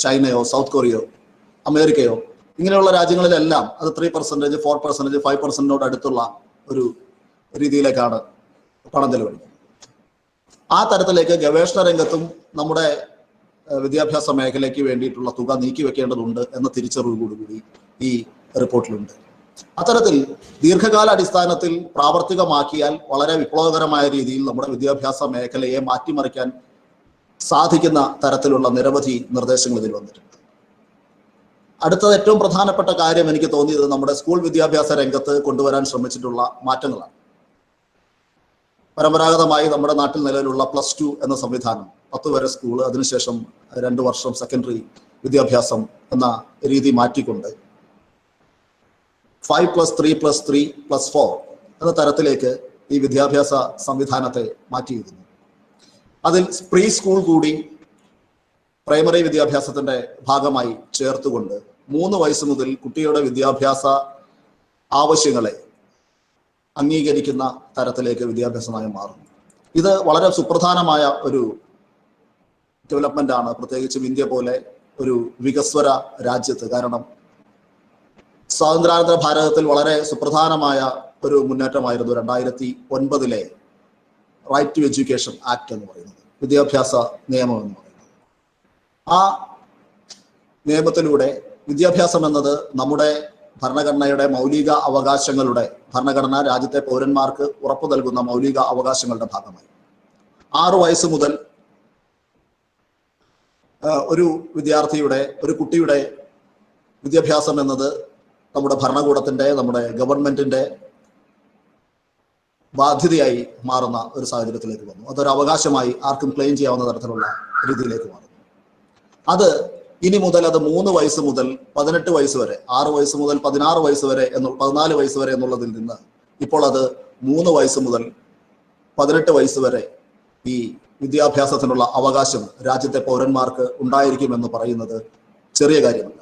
ചൈനയോ സൗത്ത് കൊറിയയോ അമേരിക്കയോ, ഇങ്ങനെയുള്ള രാജ്യങ്ങളിലെല്ലാം അത് 3%, 4%, 5% അടുത്തുള്ള ഒരു രീതിയിലേക്കാണ് പണം ചെലവഴിക്കുന്നത്. ആ തരത്തിലേക്ക് ഗവേഷണ രംഗത്തും നമ്മുടെ വിദ്യാഭ്യാസ മേഖലയ്ക്ക് വേണ്ടിയിട്ടുള്ള തുക നീക്കിവെക്കേണ്ടതുണ്ട് എന്ന തിരിച്ചറിവോടുകൂടി ഈ റിപ്പോർട്ടിലുണ്ട്. അത്തരത്തിൽ ദീർഘകാല അടിസ്ഥാനത്തിൽ പ്രാവർത്തികമാക്കിയാൽ വളരെ വിപ്ലവകരമായ രീതിയിൽ നമ്മുടെ വിദ്യാഭ്യാസ മേഖലയെ മാറ്റിമറിക്കാൻ സാധിക്കുന്ന തരത്തിലുള്ള നിരവധി നിർദ്ദേശങ്ങൾ ഇതിൽ വന്നിട്ടുണ്ട്. അടുത്തത് ഏറ്റവും പ്രധാനപ്പെട്ട കാര്യം എനിക്ക് തോന്നിയത് നമ്മുടെ സ്കൂൾ വിദ്യാഭ്യാസ രംഗത്ത് കൊണ്ടുവരാൻ ശ്രമിച്ചിട്ടുള്ള മാറ്റങ്ങളാണ്. പരമ്പരാഗതമായി നമ്മുടെ നാട്ടിൽ നിലവിലുള്ള +2 എന്ന സംവിധാനം, 10 വരെ സ്കൂൾ, അതിനുശേഷം 2 വർഷം സെക്കൻഡറി വിദ്യാഭ്യാസം എന്ന രീതി മാറ്റിക്കൊണ്ട് 5+3+3+4 എന്ന തരത്തിലേക്ക് ഈ വിദ്യാഭ്യാസ സംവിധാനത്തെ മാറ്റിയിരുന്നു. അതിൽ പ്രീ സ്കൂൾ കൂടി പ്രൈമറി വിദ്യാഭ്യാസത്തിന്റെ ഭാഗമായി ചേർത്തുകൊണ്ട് 3 വയസ്സ് മുതൽ കുട്ടിയുടെ വിദ്യാഭ്യാസ ആവശ്യങ്ങളെ അംഗീകരിക്കുന്ന തരത്തിലേക്ക് വിദ്യാഭ്യാസ നയം മാറുന്നു. ഇത് വളരെ സുപ്രധാനമായ ഒരു ഡെവലപ്മെന്റ് ആണ്, പ്രത്യേകിച്ചും ഇന്ത്യ പോലെ ഒരു വികസ്വര രാജ്യത്ത്. കാരണം സ്വാതന്ത്ര്യാനന്തര ഭാരതത്തിൽ വളരെ സുപ്രധാനമായ ഒരു മുന്നേറ്റമായിരുന്നു 2009 റൈറ്റ് ടു എഡ്യൂക്കേഷൻ ആക്ട് എന്ന് പറയുന്നത്, വിദ്യാഭ്യാസ നിയമം എന്ന് പറയുന്നത്. ആ നിയമത്തിലൂടെ വിദ്യാഭ്യാസം എന്നത് നമ്മുടെ ഭരണഘടനയുടെ മൗലിക അവകാശങ്ങളുടെ, ഭരണഘടന രാജ്യത്തെ പൗരന്മാർക്ക് ഉറപ്പു നൽകുന്ന മൗലിക അവകാശങ്ങളുടെ ഭാഗമായി 6 വയസ്സ് മുതൽ ഒരു വിദ്യാർത്ഥിയുടെ, ഒരു കുട്ടിയുടെ വിദ്യാഭ്യാസം എന്നത് നമ്മുടെ ഭരണകൂടത്തിന്റെ, നമ്മുടെ ഗവൺമെന്റിന്റെ ബാധ്യതയായി മാറുന്ന ഒരു സാഹചര്യത്തിലേക്ക് വന്നു. അതൊരു അവകാശമായി ആർക്കും ക്ലെയിം ചെയ്യാവുന്ന തരത്തിലുള്ള രീതിയിലേക്ക് മാറുന്നു. അത് ഇനി മുതൽ അത് 3 വയസ്സ് മുതൽ 18 വയസ്സ് വരെ, 6 വയസ്സ് മുതൽ 16 വയസ്സ് വരെ, 14 വയസ്സ് വരെ എന്നുള്ളതിൽ നിന്ന് ഇപ്പോൾ അത് 3 വയസ്സ് മുതൽ 18 വയസ്സ് വരെ ഈ വിദ്യാഭ്യാസത്തിനുള്ള അവകാശം രാജ്യത്തെ പൗരന്മാർക്ക് ഉണ്ടായിരിക്കുമെന്ന് പറയുന്നത് ചെറിയ കാര്യമല്ല.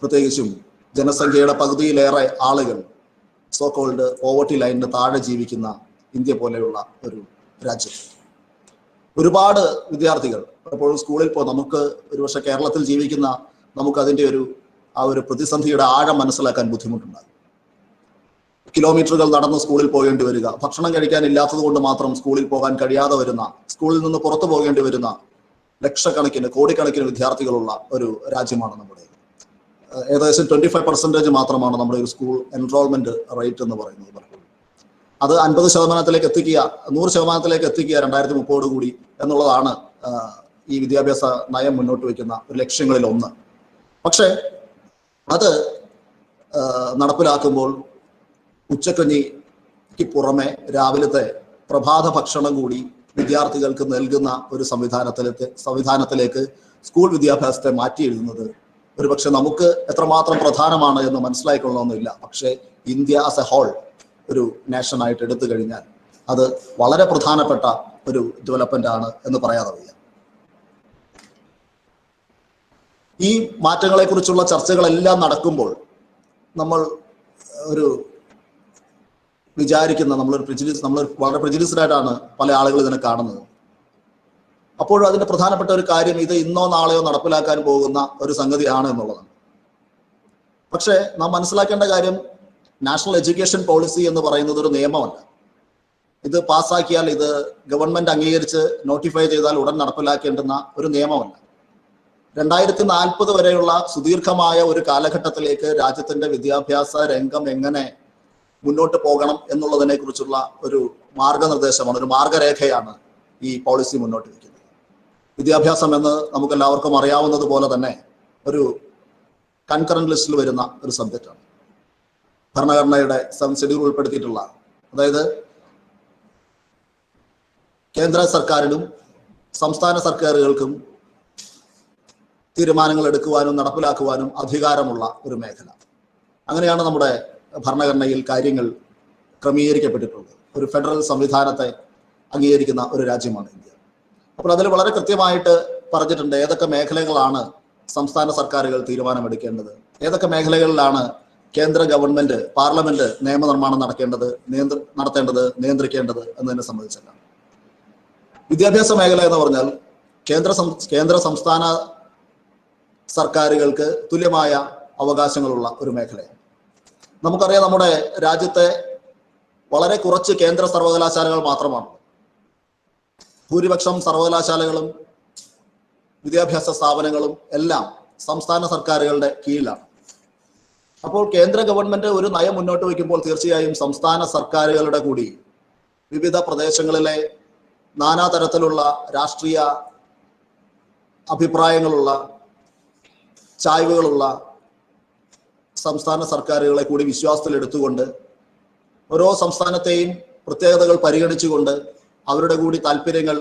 പ്രത്യേകിച്ചും ജനസംഖ്യയുടെ പകുതിയിലേറെ ആളുകൾ സോകോൾഡ് പോവർട്ടി ലൈനിന് താഴെ ജീവിക്കുന്ന ഇന്ത്യ പോലെയുള്ള ഒരു രാജ്യം. ഒരുപാട് വിദ്യാർത്ഥികൾ എപ്പോഴും സ്കൂളിൽ നമുക്ക് ഒരുപക്ഷെ കേരളത്തിൽ ജീവിക്കുന്ന നമുക്ക് അതിൻ്റെ ആ ഒരു പ്രതിസന്ധിയുടെ ആഴം മനസ്സിലാക്കാൻ ബുദ്ധിമുട്ടുണ്ടാകും. കിലോമീറ്ററുകൾ നടന്ന് സ്കൂളിൽ പോകേണ്ടി വരിക, ഭക്ഷണം കഴിക്കാനില്ലാത്തത് കൊണ്ട് മാത്രം സ്കൂളിൽ പോകാൻ കഴിയാതെ വരുന്ന, സ്കൂളിൽ നിന്ന് പുറത്തു പോകേണ്ടി വരുന്ന ലക്ഷക്കണക്കിന്, കോടിക്കണക്കിന് വിദ്യാർത്ഥികളുള്ള ഒരു രാജ്യമാണ് നമ്മുടെ. ഏകദേശം 25% മാത്രമാണ് നമ്മുടെ ഒരു സ്കൂൾ എൻറോൾമെന്റ് റേറ്റ് എന്ന് പറയുന്നത്. അത് 50% എത്തിക്കുക, 100% എത്തിക്കുക 2030 കൂടി എന്നുള്ളതാണ് ഈ വിദ്യാഭ്യാസ നയം മുന്നോട്ട് വയ്ക്കുന്ന ഒരു ലക്ഷ്യങ്ങളിൽ ഒന്ന്. പക്ഷേ അത് നടപ്പിലാക്കുമ്പോൾ ഉച്ചക്കഞ്ഞിക്ക് പുറമെ രാവിലത്തെ പ്രഭാത ഭക്ഷണം കൂടി വിദ്യാർത്ഥികൾക്ക് നൽകുന്ന ഒരു സംവിധാനത്തിലേക്ക് സ്കൂൾ വിദ്യാഭ്യാസത്തെ മാറ്റി എഴുതുന്നത് ഒരുപക്ഷെ നമുക്ക് എത്രമാത്രം പ്രധാനമാണ് എന്ന് മനസ്സിലായിക്കൊള്ളണമെന്നില്ല. പക്ഷേ ഇന്ത്യ ആസ് എ ഹോൾ ഒരു നാഷനായിട്ട് എടുത്തു കഴിഞ്ഞാൽ അത് വളരെ പ്രധാനപ്പെട്ട ഒരു ഡെവലപ്മെന്റ് ആണ് എന്ന് പറയാതെ വയ്യ. ഈ മാറ്റങ്ങളെക്കുറിച്ചുള്ള ചർച്ചകളെല്ലാം നടക്കുമ്പോൾ നമ്മൾ ഒരു വിചാരിക്കുന്ന നമ്മൾ വളരെ പ്രിജുഡിസ്ഡ് ആയിട്ടാണ് പല ആളുകൾ ഇതിനെ കാണുന്നത്. അപ്പോഴും അതിന്റെ പ്രധാനപ്പെട്ട ഒരു കാര്യം ഇത് ഇന്നോ നാളെയോ നടപ്പിലാക്കാൻ പോകുന്ന ഒരു സംഗതിയാണ് എന്നുള്ളതാണ്. പക്ഷേ നാം മനസ്സിലാക്കേണ്ട കാര്യം നാഷണൽ എഡ്യൂക്കേഷൻ പോളിസി എന്ന് പറയുന്നത് ഒരു നിയമമല്ല. ഇത് പാസ്സാക്കിയാൽ, ഇത് ഗവൺമെന്റ് അംഗീകരിച്ച് നോട്ടിഫൈ ചെയ്താൽ ഉടൻ നടപ്പിലാക്കേണ്ടുന്ന ഒരു നിയമമല്ല. 2040 വരെയുള്ള സുദീർഘമായ ഒരു കാലഘട്ടത്തിലേക്ക് രാജ്യത്തിന്റെ വിദ്യാഭ്യാസ രംഗം എങ്ങനെ മുന്നോട്ട് പോകണം എന്നുള്ളതിനെ കുറിച്ചുള്ള ഒരു മാർഗനിർദ്ദേശമാണ്, ഒരു മാർഗരേഖയാണ് ഈ പോളിസി മുന്നോട്ട് വയ്ക്കുന്നത്. വിദ്യാഭ്യാസം എന്ന് നമുക്ക് എല്ലാവർക്കും അറിയാവുന്നത് പോലെ തന്നെ ഒരു കൺകറന്റ് ലിസ്റ്റിൽ വരുന്ന ഒരു സബ്ജക്റ്റാണ്. ഭരണഘടനയുടെ 7th ഷെഡ്യൂൾ ഉൾപ്പെടുത്തിയിട്ടുള്ള, അതായത് കേന്ദ്ര സർക്കാരിനും സംസ്ഥാന സർക്കാരുകൾക്കും തീരുമാനങ്ങൾ എടുക്കുവാനും നടപ്പിലാക്കുവാനും അധികാരമുള്ള ഒരു മേഖല. അങ്ങനെയാണ് നമ്മുടെ ഭരണഘടനയിൽ കാര്യങ്ങൾ ക്രമീകരിക്കപ്പെട്ടിട്ടുള്ളത്. ഒരു ഫെഡറൽ സംവിധാനത്തെ അംഗീകരിക്കുന്ന ഒരു രാജ്യമാണ് ഇന്ത്യ. അപ്പോൾ അതിൽ വളരെ കൃത്യമായിട്ട് പറഞ്ഞിട്ടുണ്ട് ഏതൊക്കെ മേഖലകളാണ് സംസ്ഥാന സർക്കാരുകൾ തീരുമാനമെടുക്കേണ്ടത്, ഏതൊക്കെ മേഖലകളിലാണ് കേന്ദ്ര ഗവൺമെന്റ്, പാർലമെന്റ് നിയമനിർമ്മാണം നടത്തേണ്ടത്, നിയന്ത്രിക്കേണ്ടത് എന്നതിനെ സംബന്ധിച്ചല്ല. വിദ്യാഭ്യാസ മേഖല എന്ന് പറഞ്ഞാൽ കേന്ദ്ര സംസ്ഥാന സർക്കാരുകൾക്ക് തുല്യമായ അവകാശങ്ങളുള്ള ഒരു മേഖലയാണ്. നമുക്കറിയാം, നമ്മുടെ രാജ്യത്തെ വളരെ കുറച്ച് കേന്ദ്ര സർവകലാശാലകൾ മാത്രമാണ്. ഭൂരിപക്ഷം സർവകലാശാലകളും വിദ്യാഭ്യാസ സ്ഥാപനങ്ങളും എല്ലാം സംസ്ഥാന സർക്കാരുകളുടെ കീഴിലാണ്. അപ്പോൾ കേന്ദ്ര ഗവൺമെന്റ് ഒരു നയം മുന്നോട്ട് വയ്ക്കുമ്പോൾ തീർച്ചയായും സംസ്ഥാന സർക്കാരുകളുടെ കൂടി വിവിധ പ്രദേശങ്ങളിലെ നാനാതരത്തിലുള്ള രാഷ്ട്രീയ അഭിപ്രായങ്ങളുള്ള, ചായ്വുകളുള്ള സംസ്ഥാന സർക്കാരുകളെ കൂടി വിശ്വാസത്തിലെടുത്തുകൊണ്ട് ഓരോ സംസ്ഥാനത്തെയും പ്രത്യേകതകൾ പരിഗണിച്ചുകൊണ്ട് അവരുടെ കൂടി താല്പര്യങ്ങൾ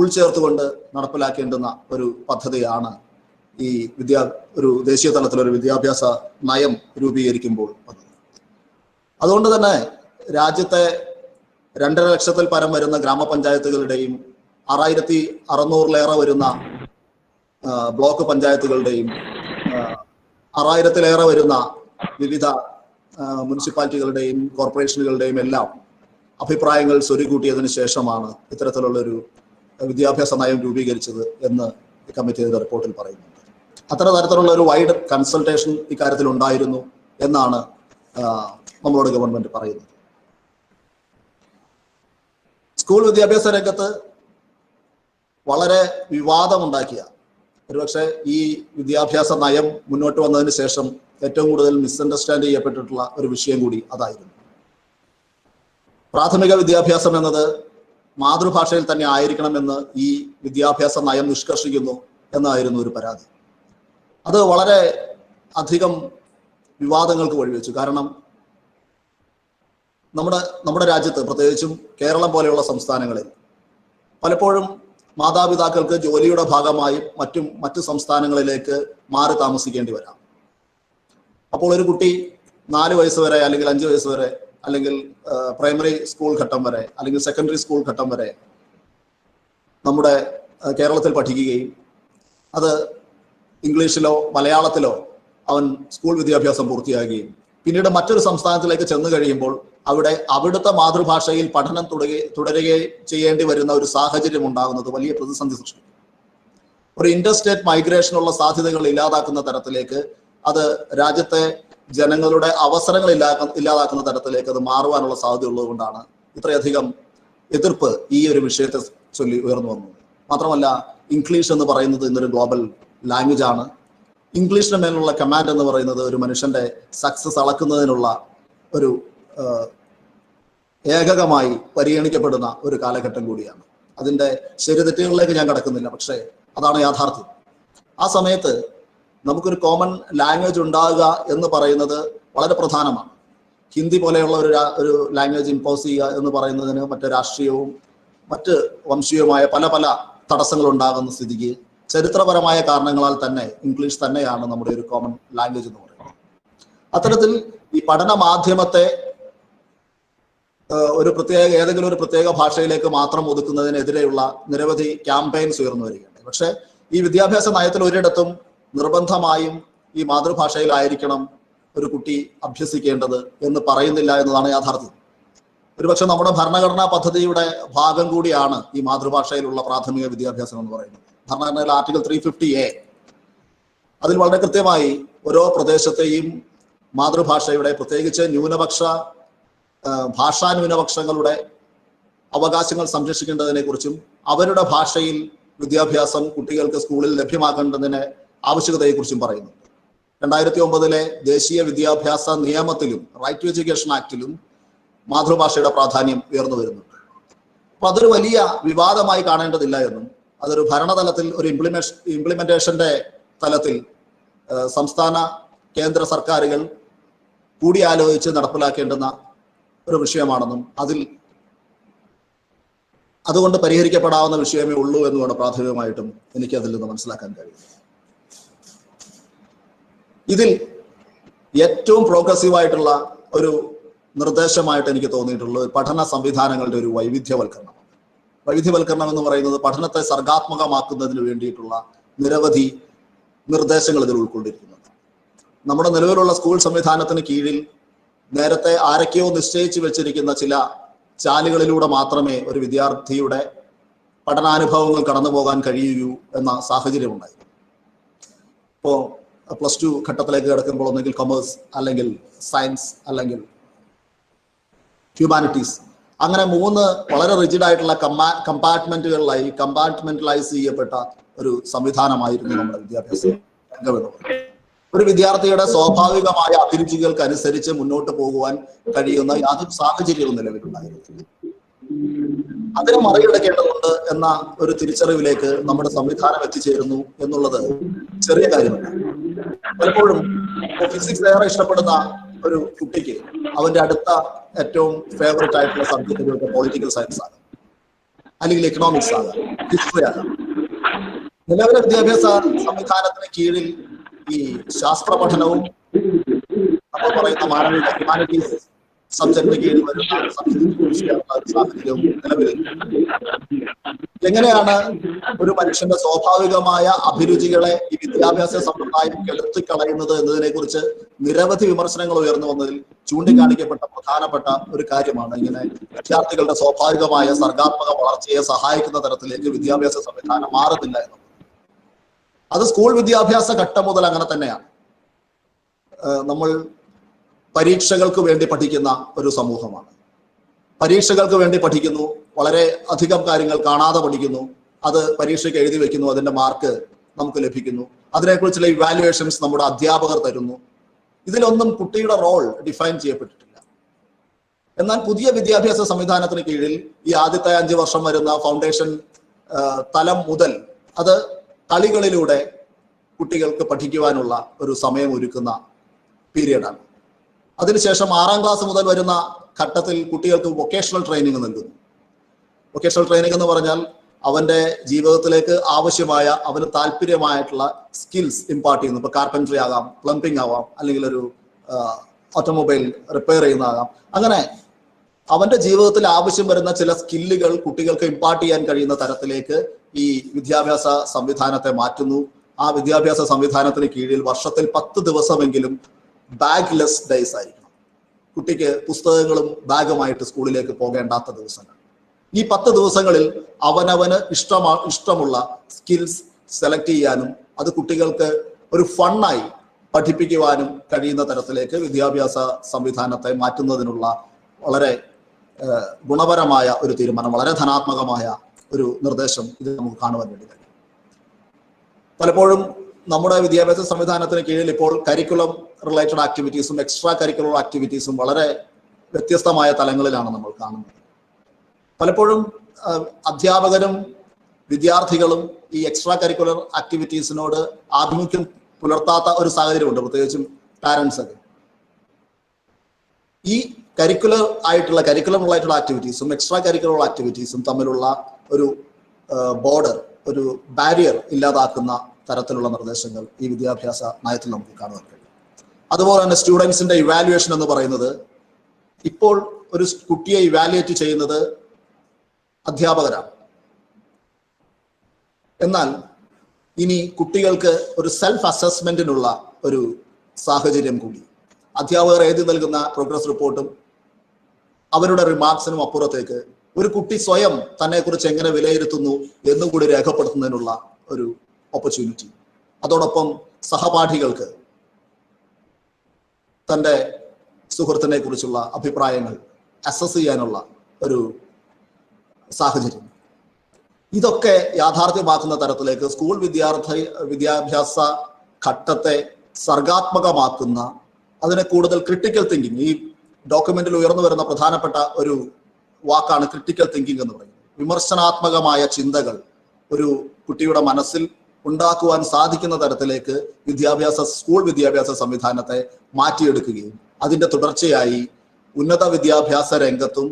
ഉൾച്ചേർത്തുകൊണ്ട് നടപ്പിലാക്കേണ്ടുന്ന ഒരു പദ്ധതിയാണ് ഈ ഒരു ദേശീയ തലത്തിലൊരു വിദ്യാഭ്യാസ നയം രൂപീകരിക്കുമ്പോൾ. അതുകൊണ്ട് തന്നെ രാജ്യത്തെ 2.5 ലക്ഷത്തിൽ പരം വരുന്ന ഗ്രാമപഞ്ചായത്തുകളുടെയും 6600-ലേറെ വരുന്ന ബ്ലോക്ക് പഞ്ചായത്തുകളുടെയും 6000-ലേറെ വരുന്ന വിവിധ മുനിസിപ്പാലിറ്റികളുടെയും കോർപ്പറേഷനുകളുടെയും എല്ലാം അഭിപ്രായങ്ങൾ സ്വരുകൂട്ടിയതിനു ശേഷമാണ് ഇത്തരത്തിലുള്ളൊരു വിദ്യാഭ്യാസ നയം രൂപീകരിച്ചത് എന്ന് കമ്മിറ്റിയുടെ റിപ്പോർട്ടിൽ പറയുന്നുണ്ട്. തരത്തിലുള്ള ഒരു വൈഡ് കൺസൾട്ടേഷൻ ഇക്കാര്യത്തിൽ ഉണ്ടായിരുന്നു എന്നാണ് നമ്മളോട് ഗവൺമെന്റ് പറയുന്നത്. സ്കൂൾ വിദ്യാഭ്യാസ രംഗത്ത് വളരെ വിവാദമുണ്ടാക്കിയ, ഒരുപക്ഷെ ഈ വിദ്യാഭ്യാസ നയം മുന്നോട്ട് വന്നതിന് ശേഷം ഏറ്റവും കൂടുതൽ മിസ്അണ്ടർസ്റ്റാൻഡ് ചെയ്യപ്പെട്ടിട്ടുള്ള ഒരു വിഷയം കൂടി അതായിരുന്നു. പ്രാഥമിക വിദ്യാഭ്യാസം എന്നത് മാതൃഭാഷയിൽ തന്നെ ആയിരിക്കണമെന്ന് ഈ വിദ്യാഭ്യാസ നയം നിഷ്കർഷിക്കുന്നു എന്നായിരുന്നു ഒരു പരാതി. അത് വളരെ അധികം വിവാദങ്ങൾക്ക് വഴിവെച്ചു. കാരണം നമ്മുടെ രാജ്യത്ത്, പ്രത്യേകിച്ചും കേരളം പോലെയുള്ള സംസ്ഥാനങ്ങളിൽ പലപ്പോഴും മാതാപിതാക്കൾക്ക് ജോലിയുടെ ഭാഗമായി മറ്റു സംസ്ഥാനങ്ങളിലേക്ക് മാറി താമസിക്കേണ്ടി വരാം. അപ്പോൾ ഒരു കുട്ടി 4 വയസ്സ് വരെ, അല്ലെങ്കിൽ 5 വയസ്സ് വരെ, അല്ലെങ്കിൽ പ്രൈമറി സ്കൂൾ ഘട്ടം വരെ, അല്ലെങ്കിൽ സെക്കൻഡറി സ്കൂൾ ഘട്ടം വരെ നമ്മുടെ കേരളത്തിൽ പഠിക്കുകയും അത് ഇംഗ്ലീഷിലോ മലയാളത്തിലോ അവൻ സ്കൂൾ വിദ്യാഭ്യാസം പൂർത്തിയാക്കുകയും പിന്നീട് മറ്റൊരു സംസ്ഥാനത്തിലേക്ക് ചെന്ന് കഴിയുമ്പോൾ അവിടുത്തെ മാതൃഭാഷയിൽ പഠനം തുടരുകയും ചെയ്യേണ്ടി വരുന്ന ഒരു സാഹചര്യം ഉണ്ടാകുന്നത് വലിയ പ്രതിസന്ധി സൃഷ്ടിക്കും. ഒരു ഇന്റർസ്റ്റേറ്റ് മൈഗ്രേഷനുള്ള സാധ്യതകൾ ഇല്ലാതാക്കുന്ന തരത്തിലേക്ക്, അത് രാജ്യത്തെ ജനങ്ങളുടെ അവസരങ്ങൾ ഇല്ലാതാക്കുന്ന തരത്തിലേക്ക് അത് മാറുവാനുള്ള സാധ്യത ഉള്ളതുകൊണ്ടാണ് ഇത്രയധികം എതിർപ്പ് ഈ ഒരു വിഷയത്തെ ചൊല്ലി ഉയർന്നു വന്നത്. മാത്രമല്ല, ഇംഗ്ലീഷ് എന്ന് പറയുന്നത് ഇന്നൊരു ഗ്ലോബൽ ലാംഗ്വേജ് ആണ്. ഇംഗ്ലീഷിന് മേലുള്ള കമാൻഡ് എന്ന് പറയുന്നത് ഒരു മനുഷ്യന്റെ സക്സസ് അളക്കുന്നതിനുള്ള ഒരു ഏകകമായി പരിഗണിക്കപ്പെടുന്ന ഒരു കാലഘട്ടം കൂടിയാണ്. അതിന്റെ ശരിതെറ്റുകളിലേക്ക് ഞാൻ കടക്കുന്നില്ല, പക്ഷേ അതാണ് യാഥാർത്ഥ്യം. ആ സമയത്ത് നമുക്കൊരു കോമൺ ലാംഗ്വേജ് ഉണ്ടാകുക എന്ന് പറയുന്നത് വളരെ പ്രധാനമാണ്. ഹിന്ദി പോലെയുള്ള ഒരു ലാംഗ്വേജ് ഇമ്പോസ് ചെയ്യുക എന്ന് പറയുന്നതിന് മറ്റ് രാഷ്ട്രീയവും മറ്റ് വംശീയവുമായ പല തടസ്സങ്ങൾ ഉണ്ടാകുന്ന സ്ഥിതിക്ക് ചരിത്രപരമായ കാരണങ്ങളാൽ തന്നെ ഇംഗ്ലീഷ് തന്നെയാണ് നമ്മുടെ ഒരു കോമൺ ലാംഗ്വേജ് എന്ന് പറയുന്നത്. അത്തരത്തിൽ ഈ പഠന മാധ്യമത്തെ ഏതെങ്കിലും ഒരു പ്രത്യേക ഭാഷയിലേക്ക് മാത്രം ഒതുക്കുന്നതിനെതിരെയുള്ള നിരവധി ക്യാമ്പയിൻസ് ഉയർന്നു വരികയാണ്. പക്ഷെ ഈ വിദ്യാഭ്യാസ നയത്തിൽ ഒരിടത്തും നിർബന്ധമായും ഈ മാതൃഭാഷയിലായിരിക്കണം ഒരു കുട്ടി അഭ്യസിക്കേണ്ടത് എന്ന് പറയുന്നില്ല എന്നതാണ് യാഥാർത്ഥ്യം. ഒരുപക്ഷെ നമ്മുടെ ഭരണഘടനാ പദ്ധതിയുടെ ഭാഗം കൂടിയാണ് ഈ മാതൃഭാഷയിലുള്ള പ്രാഥമിക വിദ്യാഭ്യാസം എന്ന് പറയുന്നത്. ഭരണഘടനയിലെ ആർട്ടിക്കിൾ 350A അതിൽ വളരെ കൃത്യമായി ഓരോ പ്രദേശത്തെയും മാതൃഭാഷയുടെ, പ്രത്യേകിച്ച് ഭാഷാ ന്യൂനപക്ഷങ്ങളുടെ അവകാശങ്ങൾ സംരക്ഷിക്കേണ്ടതിനെ കുറിച്ചും അവരുടെ ഭാഷയിൽ വിദ്യാഭ്യാസം കുട്ടികൾക്ക് സ്കൂളിൽ ലഭ്യമാക്കേണ്ടതിന് ആവശ്യകതയെക്കുറിച്ചും പറയുന്നു. 2009 ദേശീയ വിദ്യാഭ്യാസ നിയമത്തിലും റൈറ്റ് ടു എഡ്യൂക്കേഷൻ ആക്ടിലും മാതൃഭാഷയുടെ പ്രാധാന്യം ഉയർന്നു വരുന്നുണ്ട്. അപ്പൊ അതൊരു വലിയ വിവാദമായി കാണേണ്ടതില്ല എന്നും അതൊരു ഭരണതലത്തിൽ ഒരു ഇംപ്ലിമെന്റേഷന്റെ തലത്തിൽ സംസ്ഥാന കേന്ദ്ര സർക്കാരുകൾ കൂടിയാലോചിച്ച് നടപ്പിലാക്കേണ്ടുന്ന ഒരു വിഷയമാണെന്നും അതുകൊണ്ട് പരിഹരിക്കപ്പെടാവുന്ന വിഷയമേ ഉള്ളൂ എന്നുമാണ് പ്രാഥമികമായിട്ടും എനിക്ക് അതിൽ നിന്ന് മനസ്സിലാക്കാൻ കഴിയുന്നത്. ഇതിൽ ഏറ്റവും പ്രോഗ്രസീവായിട്ടുള്ള ഒരു നിർദ്ദേശമായിട്ട് എനിക്ക് തോന്നിയിട്ടുള്ളത് പഠന സംവിധാനങ്ങളുടെ ഒരു വൈവിധ്യവൽക്കരണം. വൈവിധ്യവൽക്കരണം എന്ന് പറയുന്നത് പഠനത്തെ സർഗാത്മകമാക്കുന്നതിന് വേണ്ടിയിട്ടുള്ള നിരവധി നിർദ്ദേശങ്ങൾ ഇതിൽ ഉൾക്കൊണ്ടിരിക്കുന്നുണ്ട്. നമ്മുടെ നിലവിലുള്ള സ്കൂൾ സംവിധാനത്തിന് കീഴിൽ നേരത്തെ ആരൊക്കെയോ നിശ്ചയിച്ചു വെച്ചിരിക്കുന്ന ചില ചാലുകളിലൂടെ മാത്രമേ ഒരു വിദ്യാർത്ഥിയുടെ പഠനാനുഭവങ്ങൾ കടന്നു പോകാൻ കഴിയൂ എന്ന സാഹചര്യം ഉണ്ടായിരുന്നു. ഇപ്പോൾ +2 ഘട്ടത്തിലേക്ക് കിടക്കുമ്പോൾ ഒന്നെങ്കിൽ കൊമേഴ്സ്, അല്ലെങ്കിൽ സയൻസ്, അല്ലെങ്കിൽ ഹ്യൂമാനിറ്റീസ്, അങ്ങനെ 3 വളരെ റിജിഡ് ആയിട്ടുള്ള കമ്പാർട്ട്മെന്റലൈസ് ചെയ്യപ്പെട്ട ഒരു സംവിധാനമായിരുന്നു നമ്മുടെ വിദ്യാഭ്യാസ രംഗം എന്ന് പറയുന്നത്. ഒരു വിദ്യാർത്ഥിയുടെ സ്വാഭാവികമായ അഭിരുചികൾക്ക് അനുസരിച്ച് മുന്നോട്ട് പോകുവാൻ കഴിയുന്ന യാതൊരു സാഹചര്യവും നിലവിലുണ്ടായിരുന്നു. അതിനെ മറികടക്കേണ്ടതുണ്ട് എന്ന ഒരു തിരിച്ചറിവിലേക്ക് നമ്മുടെ സംവിധാനം എത്തിച്ചേരുന്നു എന്നുള്ളത് ചെറിയ കാര്യമല്ല. പലപ്പോഴും ഫിസിക്സ് ഏറെ ഇഷ്ടപ്പെടുന്ന ഒരു കുട്ടിക്ക് അവന്റെ അടുത്ത ഏറ്റവും ഫേവറേറ്റ് ആയിട്ടുള്ള സബ്ജക്റ്റുകൾക്ക് പൊളിറ്റിക്കൽ സയൻസ് ആകാം, അല്ലെങ്കിൽ എക്കണോമിക്സ് ആകാം, ഹിസ്റ്ററി ആകാം. നിലവിലെ വിദ്യാഭ്യാസ സംവിധാനത്തിന് കീഴിൽ ഈ ശാസ്ത്ര പഠനവും നമ്മൾ പറയുന്ന മാനവിക ഹ്യൂമാനിറ്റീസ് സബ്ജക്റ്റിന് കീഴിൽ വരുന്ന സാഹചര്യവും നിലവിൽ എങ്ങനെയാണ് ഒരു മനുഷ്യന്റെ സ്വാഭാവികമായ അഭിരുചികളെ ഈ വിദ്യാഭ്യാസ സമ്പ്രദായം കെടുത്തിക്കളയുന്നത് എന്നതിനെ കുറിച്ച് നിരവധി വിമർശനങ്ങൾ ഉയർന്നു വന്നതിൽ ചൂണ്ടിക്കാണിക്കപ്പെട്ട പ്രധാനപ്പെട്ട ഒരു കാര്യമാണ് ഇങ്ങനെ വിദ്യാർത്ഥികളുടെ സ്വാഭാവികമായ സർഗാത്മക വളർച്ചയെ സഹായിക്കുന്ന തരത്തിലേക്ക് വിദ്യാഭ്യാസ സംവിധാനം മാറുന്നില്ല എന്നുള്ളത്. അത് സ്കൂൾ വിദ്യാഭ്യാസ ഘട്ടം മുതൽ അങ്ങനെ തന്നെയാണ്. നമ്മൾ പരീക്ഷകൾക്ക് വേണ്ടി പഠിക്കുന്ന ഒരു സമൂഹമാണ്. പരീക്ഷകൾക്ക് വേണ്ടി പഠിക്കുന്നു, വളരെ അധികം കാര്യങ്ങൾ കാണാതെ പഠിക്കുന്നു, അത് പരീക്ഷയ്ക്ക് എഴുതി വെക്കുന്നു, അതിന്റെ മാർക്ക് നമുക്ക് ലഭിക്കുന്നു, അതിനെക്കുറിച്ചുള്ള ഇവാലുവേഷൻസ് നമ്മുടെ അധ്യാപകർ തരുന്നു. ഇതിലൊന്നും കുട്ടിയുടെ റോൾ ഡിഫൈൻ ചെയ്യപ്പെട്ടിട്ടില്ല. എന്നാൽ പുതിയ വിദ്യാഭ്യാസ സംവിധാനത്തിന് കീഴിൽ ഈ ആദ്യത്തെ 5 വർഷം വരുന്ന ഫൗണ്ടേഷൻ തലം മുതൽ അത് കളികളിലൂടെ കുട്ടികൾക്ക് പഠിക്കുവാനുള്ള ഒരു സമയം ഒരുക്കുന്ന പീരിയഡാണ്. അതിനുശേഷം 6ാം ക്ലാസ് മുതൽ വരുന്ന ഘട്ടത്തിൽ കുട്ടികൾക്ക് വൊക്കേഷണൽ ട്രെയിനിങ് നൽകുന്നു. വൊക്കേഷണൽ ട്രെയിനിങ് എന്ന് പറഞ്ഞാൽ അവന്റെ ജീവിതത്തിലേക്ക് ആവശ്യമായ, അവന് താല്പര്യമായിട്ടുള്ള സ്കിൽസ് ഇമ്പാർട്ട് ചെയ്യുന്നു. ഇപ്പൊ കാർപ്പൻട്രി ആകാം, പ്ലംബിംഗ് ആവാം, അല്ലെങ്കിൽ ഒരു ഓട്ടോമൊബൈൽ റിപ്പയർ ചെയ്യുന്നതാകാം. അങ്ങനെ അവന്റെ ജീവിതത്തിൽ ആവശ്യം വരുന്ന ചില സ്കില്ലുകൾ കുട്ടികൾക്ക് ഇമ്പാർട്ട് ചെയ്യാൻ കഴിയുന്ന തരത്തിലേക്ക് ഈ വിദ്യാഭ്യാസ സംവിധാനത്തെ മാറ്റുന്നു. ആ വിദ്യാഭ്യാസ സംവിധാനത്തിന് കീഴിൽ വർഷത്തിൽ 10 ദിവസമെങ്കിലും ബാഗ്ലെസ് ഡേയ്സ് ആയിരിക്കണം. കുട്ടിക്ക് പുസ്തകങ്ങളും ബാഗുമായിട്ട് സ്കൂളിലേക്ക് പോകേണ്ടാത്ത ദിവസങ്ങൾ. ഈ 10 ദിവസങ്ങളിൽ അവനവന് ഇഷ്ടമുള്ള സ്കിൽസ് സെലക്ട് ചെയ്യാനും അത് കുട്ടികൾക്ക് ഒരു ഫണ്ണായി പഠിപ്പിക്കുവാനും കഴിയുന്ന തരത്തിലേക്ക് വിദ്യാഭ്യാസ സംവിധാനത്തെ മാറ്റുന്നതിനുള്ള വളരെ ഗുണപരമായ ഒരു തീരുമാനം, വളരെ ധനാത്മകമായ ഒരു നിർദ്ദേശം ഇത് നമുക്ക് കാണുവാൻ വേണ്ടി കഴിയും. പലപ്പോഴും നമ്മുടെ വിദ്യാഭ്യാസ സംവിധാനത്തിന് കീഴിൽ ഇപ്പോൾ കരിക്കുലം റിലേറ്റഡ് ആക്ടിവിറ്റീസും എക്സ്ട്രാ കരിക്കുലർ ആക്ടിവിറ്റീസും വളരെ വ്യത്യസ്തമായ തലങ്ങളിലാണ് നമ്മൾ കാണുന്നത്. പലപ്പോഴും അധ്യാപകരും വിദ്യാർത്ഥികളും ഈ എക്സ്ട്രാ കരിക്കുലർ ആക്ടിവിറ്റീസിനോട് ആഭിമുഖ്യം പുലർത്താത്ത ഒരു സാഹചര്യമുണ്ട്, പ്രത്യേകിച്ചും പാരൻസ് ഒക്കെ. ഈ കരിക്കുലർ റിലേറ്റഡ് ആക്ടിവിറ്റീസും എക്സ്ട്രാ കരിക്കുലർ ആക്ടിവിറ്റീസും തമ്മിലുള്ള ഒരു ബോർഡർ, ഒരു ബാരിയർ ഇല്ലാതാക്കുന്ന തരത്തിലുള്ള നിർദ്ദേശങ്ങൾ ഈ വിദ്യാഭ്യാസ നയത്തിൽ നമുക്ക് കാണാൻ കഴിയും. അതുപോലെ തന്നെ സ്റ്റുഡൻസിന്റെ ഇവാലുവേഷൻ എന്ന് പറയുന്നത്, ഇപ്പോൾ ഒരു കുട്ടിയെ ഇവാലുവേറ്റ് ചെയ്യുന്നത് അധ്യാപകരാണ്. എന്നാൽ ഇനി കുട്ടികൾക്ക് ഒരു സെൽഫ് അസസ്മെന്റിനുള്ള ഒരു സാഹചര്യം കൂടി, അധ്യാപകർ എഴുതി നൽകുന്ന പ്രോഗ്രസ് റിപ്പോർട്ടും അവരുടെ റിമാർക്സിനും അപ്പുറത്തേക്ക് ഒരു കുട്ടി സ്വയം തന്നെ കുറിച്ച് എങ്ങനെ വിലയിരുത്തുന്നു എന്നുകൂടി രേഖപ്പെടുത്തുന്നതിനുള്ള ഒരു ഓപ്പർച്യൂണിറ്റി. അതോടൊപ്പം സഹപാഠികൾക്ക് തൻ്റെ സുഹൃത്തിനെ കുറിച്ചുള്ള അഭിപ്രായങ്ങൾ അസസ് ചെയ്യാനുള്ള ഒരു സാഹചര്യം. ഇതൊക്കെ യാഥാർത്ഥ്യമാക്കുന്ന തരത്തിലേക്ക് സ്കൂൾ വിദ്യാഭ്യാസ ഘട്ടത്തെ സർഗാത്മകമാക്കുന്ന, അതിനെ കൂടുതൽ ക്രിട്ടിക്കൽ തിങ്കിങ്, ഈ ഡോക്യുമെന്റിൽ ഉയർന്നു വരുന്ന പ്രധാനപ്പെട്ട ഒരു വാക്കാണ് ക്രിട്ടിക്കൽ തിങ്കിങ് എന്ന് പറയുന്നത്. വിമർശനാത്മകമായ ചിന്തകൾ ഒരു കുട്ടിയുടെ മനസ്സിൽ ഉണ്ടാക്കുവാൻ സാധിക്കുന്ന തരത്തിലേക്ക് സ്കൂൾ വിദ്യാഭ്യാസ സംവിധാനത്തെ മാറ്റിയെടുക്കുകയും അതിന്റെ തുടർച്ചയായി ഉന്നത വിദ്യാഭ്യാസ രംഗത്തും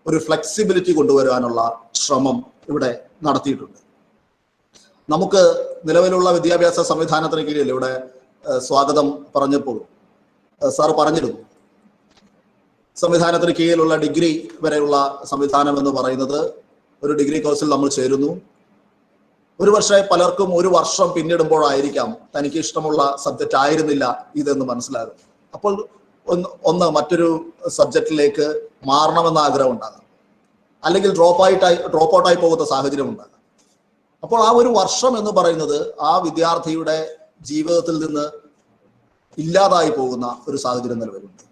ഒരു ഫ്ലെക്സിബിലിറ്റി കൊണ്ടുവരാനുള്ള ശ്രമം ഇവിടെ നടത്തിയിട്ടുണ്ട്. നമുക്ക് നിലവിലുള്ള വിദ്യാഭ്യാസ സംവിധാനത്തിന് കീഴിൽ ഇവിടെ സ്വാഗതം പറഞ്ഞപ്പോൾ സാർ പറഞ്ഞിരുന്നു, സംവിധാനത്തിന് കീഴിലുള്ള ഡിഗ്രി വരെയുള്ള സംവിധാനം എന്ന് പറയുന്നത്, ഒരു ഡിഗ്രി കോഴ്സിൽ നമ്മൾ ചേരുന്നു, ഒരു പക്ഷേ പലർക്കും ഒരു വർഷം പിന്നിടുമ്പോഴായിരിക്കാം തനിക്ക് ഇഷ്ടമുള്ള സബ്ജക്റ്റ് ആയിരുന്നില്ല ഇതെന്ന് മനസ്സിലാകും. അപ്പോൾ ഒന്ന് മറ്റൊരു സബ്ജക്റ്റിലേക്ക് മാറണമെന്ന ആഗ്രഹം ഉണ്ടാകാം, അല്ലെങ്കിൽ ഡ്രോപ്പ് ഔട്ടായി പോകുന്ന സാഹചര്യം ഉണ്ടാകാം. അപ്പോൾ ആ ഒരു വർഷം എന്ന് പറയുന്നത് ആ വിദ്യാർത്ഥിയുടെ ജീവിതത്തിൽ നിന്ന് ഇല്ലാതായി പോകുന്ന ഒരു സാഹചര്യം നിലവിലുണ്ട്.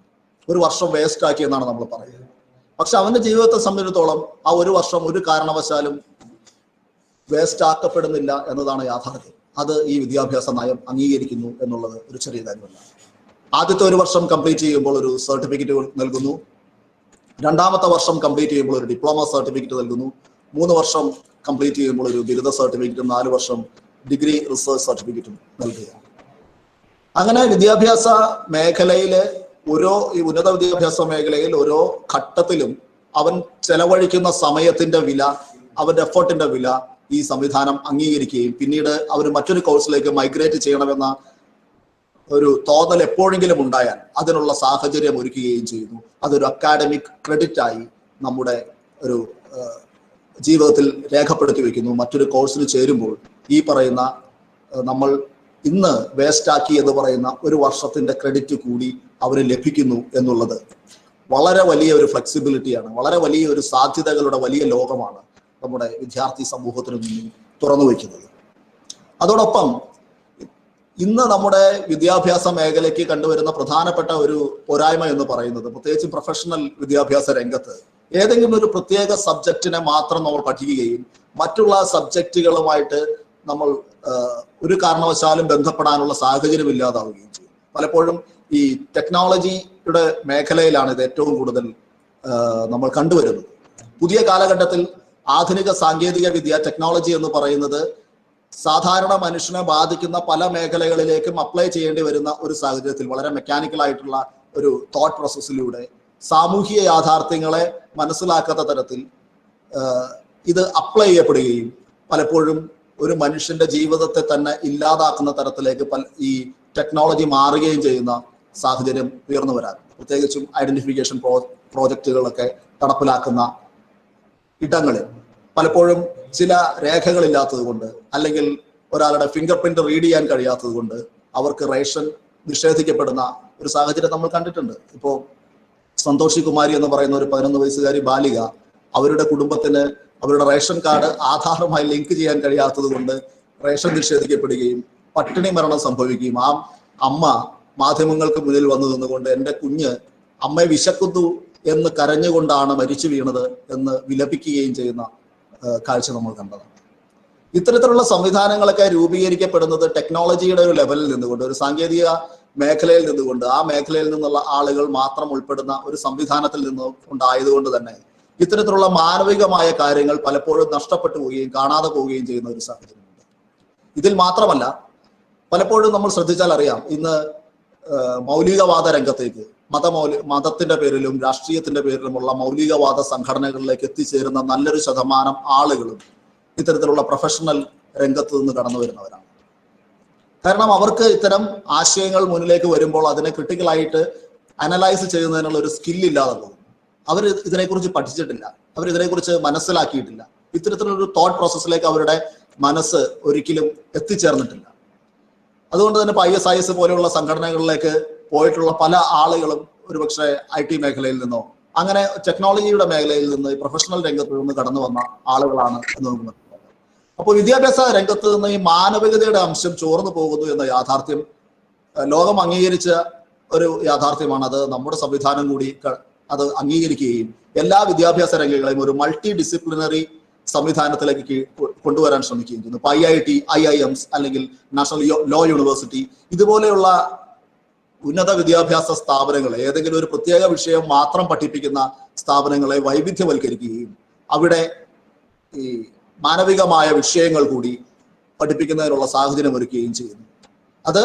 ഒരു വർഷം വേസ്റ്റ് ആക്കി എന്നാണ് നമ്മൾ പറയുന്നത്. പക്ഷെ അവന്റെ ജീവിതത്തെ സംബന്ധിച്ചിടത്തോളം ആ ഒരു വർഷം ഒരു കാരണവശാലും വേസ്റ്റ് ആക്കപ്പെടുന്നില്ല എന്നതാണ് യാഥാർത്ഥ്യം. അത് ഈ വിദ്യാഭ്യാസ നയം അംഗീകരിക്കുന്നു എന്നുള്ളത് ഒരു ചെറിയ കാര്യമല്ല. ആദ്യത്തെ ഒരു വർഷം കംപ്ലീറ്റ് ചെയ്യുമ്പോൾ ഒരു സർട്ടിഫിക്കറ്റ് നൽകുന്നു, രണ്ടാമത്തെ വർഷം കംപ്ലീറ്റ് ചെയ്യുമ്പോൾ ഒരു ഡിപ്ലോമ സർട്ടിഫിക്കറ്റ് നൽകുന്നു, 3 വർഷം കംപ്ലീറ്റ് ചെയ്യുമ്പോൾ ഒരു ബിരുദ സർട്ടിഫിക്കറ്റും 4 വർഷം ഡിഗ്രി റിസർച്ച് സർട്ടിഫിക്കറ്റും നൽകുക. അങ്ങനെ വിദ്യാഭ്യാസ മേഖലയിലെ ഈ ഉന്നത വിദ്യാഭ്യാസ മേഖലയിൽ ഓരോ ഘട്ടത്തിലും അവൻ ചെലവഴിക്കുന്ന സമയത്തിന്റെ വില, അവന്റെ എഫേർട്ടിന്റെ വില ഈ സംവിധാനം അംഗീകരിക്കുകയും പിന്നീട് അവർ മറ്റൊരു കോഴ്സിലേക്ക് മൈഗ്രേറ്റ് ചെയ്യണമെന്ന ഒരു തോന്നൽ എപ്പോഴെങ്കിലും ഉണ്ടായാൽ അതിനുള്ള സാഹചര്യം ഒരുക്കുകയും ചെയ്യുന്നു. അതൊരു അക്കാഡമിക് ക്രെഡിറ്റ് ആയി നമ്മുടെ ഒരു ജീവിതത്തിൽ രേഖപ്പെടുത്തി വെക്കുന്നു. മറ്റൊരു കോഴ്സിന് ചേരുമ്പോൾ ഈ പറയുന്ന നമ്മൾ ഇന്ന് വേസ്റ്റ് ആക്കി എന്ന് പറയുന്ന ഒരു വർഷത്തിന്റെ ക്രെഡിറ്റ് കൂടി അവന് ലഭിക്കുന്നു എന്നുള്ളത് വളരെ വലിയ ഒരു ഫ്ലെക്സിബിലിറ്റിയാണ്, വളരെ വലിയ ഒരു സാധ്യതകളുടെ വലിയ ലോകമാണ് നമ്മുടെ വിദ്യാർത്ഥി സമൂഹത്തിന് മുന്നിൽ തുറന്നു വയ്ക്കുന്നത്. അതോടൊപ്പം ഇന്ന് നമ്മുടെ വിദ്യാഭ്യാസ മേഖലയ്ക്ക് കണ്ടുവരുന്ന പ്രധാനപ്പെട്ട ഒരു പോരായ്മ എന്ന് പറയുന്നത്, പ്രത്യേകിച്ച് പ്രൊഫഷണൽ വിദ്യാഭ്യാസ രംഗത്ത് ഏതെങ്കിലും ഒരു പ്രത്യേക സബ്ജക്റ്റിനെ മാത്രം നമ്മൾ പഠിക്കുകയും മറ്റുള്ള സബ്ജക്റ്റുകളുമായിട്ട് നമ്മൾ ഒരു കാരണവശാലും ബന്ധപ്പെടാനുള്ള സാഹചര്യം ഇല്ലാതാവുകയും ചെയ്യും. പലപ്പോഴും ഈ ടെക്നോളജിയുടെ മേഖലയിലാണ് ഇത് ഏറ്റവും കൂടുതൽ നമ്മൾ കണ്ടുവരുന്നത്. പുതിയ കാലഘട്ടത്തിൽ ആധുനിക സാങ്കേതിക വിദ്യ, ടെക്നോളജി എന്ന് പറയുന്നത് സാധാരണ മനുഷ്യനെ ബാധിക്കുന്ന പല മേഖലകളിലേക്കും അപ്ലൈ ചെയ്യേണ്ടി വരുന്ന ഒരു സാഹചര്യത്തിൽ വളരെ മെക്കാനിക്കൽ ആയിട്ടുള്ള ഒരു തോട്ട് പ്രോസസ്സിലൂടെ സാമൂഹിക യാഥാർത്ഥ്യങ്ങളെ മനസ്സിലാക്കാത്ത തരത്തിൽ ഇത് അപ്ലൈ ചെയ്യപ്പെടുകയും പലപ്പോഴും ഒരു മനുഷ്യന്റെ ജീവിതത്തെ തന്നെ ഇല്ലാതാക്കുന്ന തരത്തിലേക്ക് ഈ ടെക്നോളജി മാറുകയും ചെയ്യുന്ന സാഹചര്യം ഉയർന്നു വരാൻ, പ്രത്യേകിച്ചും ഐഡന്റിഫിക്കേഷൻ പ്രോജക്റ്റുകളൊക്കെ നടപ്പിലാക്കുന്ന ഇടങ്ങളിൽ പലപ്പോഴും ചില രേഖകളില്ലാത്തത് കൊണ്ട് അല്ലെങ്കിൽ ഒരാളുടെ ഫിംഗർ പ്രിന്റ് റീഡ് ചെയ്യാൻ കഴിയാത്തത് കൊണ്ട് അവർക്ക് റേഷൻ നിഷേധിക്കപ്പെടുന്ന ഒരു സാഹചര്യം നമ്മൾ കണ്ടിട്ടുണ്ട്. ഇപ്പോൾ സന്തോഷി കുമാരി എന്ന് പറയുന്ന ഒരു 11 വയസ്സുകാരി ബാലിക, അവരുടെ കുടുംബത്തിന് അവരുടെ റേഷൻ കാർഡ് ആധാറുമായി ലിങ്ക് ചെയ്യാൻ കഴിയാത്തത് കൊണ്ട് റേഷൻ നിഷേധിക്കപ്പെടുകയും പട്ടിണി മരണം സംഭവിക്കുകയും ആ അമ്മ മാധ്യമങ്ങൾക്ക് മുന്നിൽ വന്നു നിന്നുകൊണ്ട് എൻ്റെ കുഞ്ഞ് അമ്മയെ വിശക്കുന്നു എന്ന് കരഞ്ഞുകൊണ്ടാണ് മരിച്ചു വീണത് എന്ന് വിലപിക്കുകയും ചെയ്യുന്ന കാഴ്ച നമ്മൾ കണ്ടതാണ്. ഇത്തരത്തിലുള്ള സംവിധാനങ്ങളൊക്കെ രൂപീകരിക്കപ്പെടുന്നത് ടെക്നോളജിയുടെ ഒരു ലെവലിൽ നിന്നുകൊണ്ട്, ഒരു സാങ്കേതിക മേഖലയിൽ നിന്നുകൊണ്ട്, ആ മേഖലയിൽ നിന്നുള്ള ആളുകൾ മാത്രം ഉൾപ്പെടുന്ന ഒരു സംവിധാനത്തിൽ നിന്ന് ഉണ്ടായതുകൊണ്ട് തന്നെ ഇത്തരത്തിലുള്ള മാനവികമായ കാര്യങ്ങൾ പലപ്പോഴും നഷ്ടപ്പെട്ടു പോവുകയും കാണാതെ പോവുകയും ചെയ്യുന്ന ഒരു സാഹചര്യമുണ്ട്. ഇതിൽ മാത്രമല്ല, പലപ്പോഴും നമ്മൾ ശ്രദ്ധിച്ചാൽ അറിയാം, ഇന്ന് മൗലികവാദ രംഗത്തേക്ക് മതത്തിന്റെ പേരിലും രാഷ്ട്രീയത്തിന്റെ പേരിലുമുള്ള മൗലികവാദ സംഘടനകളിലേക്ക് എത്തിച്ചേരുന്ന നല്ലൊരു ശതമാനം ആളുകളും ഇത്തരത്തിലുള്ള പ്രൊഫഷണൽ രംഗത്ത് നിന്ന് കടന്നു വരുന്നവരാണ്. കാരണം അവർക്ക് ഇത്തരം ആശയങ്ങൾ മുന്നിലേക്ക് വരുമ്പോൾ അതിനെ ക്രിട്ടിക്കലായിട്ട് അനലൈസ് ചെയ്യുന്നതിനുള്ള ഒരു സ്കില്ലില്ലാതെ പോകും. അവർ ഇതിനെക്കുറിച്ച് പഠിച്ചിട്ടില്ല, അവർ ഇതിനെക്കുറിച്ച് മനസ്സിലാക്കിയിട്ടില്ല. ഇത്തരത്തിലൊരു തോട്ട് പ്രോസസ്സിലേക്ക് അവരുടെ മനസ്സ് ഒരിക്കലും എത്തിച്ചേർന്നിട്ടില്ല. അതുകൊണ്ട് തന്നെ ISIS പോലെയുള്ള സംഘടനകളിലേക്ക് പോയിട്ടുള്ള പല ആളുകളും ഒരുപക്ഷെ IT മേഖലയിൽ നിന്നോ അങ്ങനെ ടെക്നോളജിയുടെ മേഖലയിൽ നിന്ന് പ്രൊഫഷണൽ രംഗത്ത് നിന്ന് കടന്നു വന്ന ആളുകളാണ് എന്ന് നമുക്ക് മനസ്സിലാക്കാം. അപ്പോൾ വിദ്യാഭ്യാസ രംഗത്ത് നിന്ന് ഈ മാനവികതയുടെ അംശം ചോർന്നു പോകുന്നു എന്ന യാഥാർത്ഥ്യം ലോകം അംഗീകരിച്ച ഒരു യാഥാർത്ഥ്യമാണ്. അത് നമ്മുടെ സംവിധാനം കൂടി അത് അംഗീകരിക്കുകയും എല്ലാ വിദ്യാഭ്യാസ രംഗങ്ങളെയും ഒരു മൾട്ടി ഡിസിപ്ലിനറി സംവിധാനത്തിലേക്ക് കൊണ്ടുവരാൻ ശ്രമിക്കുകയും ചെയ്യുന്നു. ഇപ്പോൾ IIT, IIMs അല്ലെങ്കിൽ നാഷണൽ ലോ യൂണിവേഴ്സിറ്റി ഇതുപോലെയുള്ള ഉന്നത വിദ്യാഭ്യാസ സ്ഥാപനങ്ങളെ, ഏതെങ്കിലും ഒരു പ്രത്യേക വിഷയം മാത്രം പഠിപ്പിക്കുന്ന സ്ഥാപനങ്ങളെ വൈവിധ്യവൽക്കരിക്കുകയും അവിടെ ഈ മാനവികമായ വിഷയങ്ങൾ കൂടി പഠിപ്പിക്കുന്നതിനുള്ള സാഹചര്യം ഒരുക്കുകയും ചെയ്യുന്നു. അത്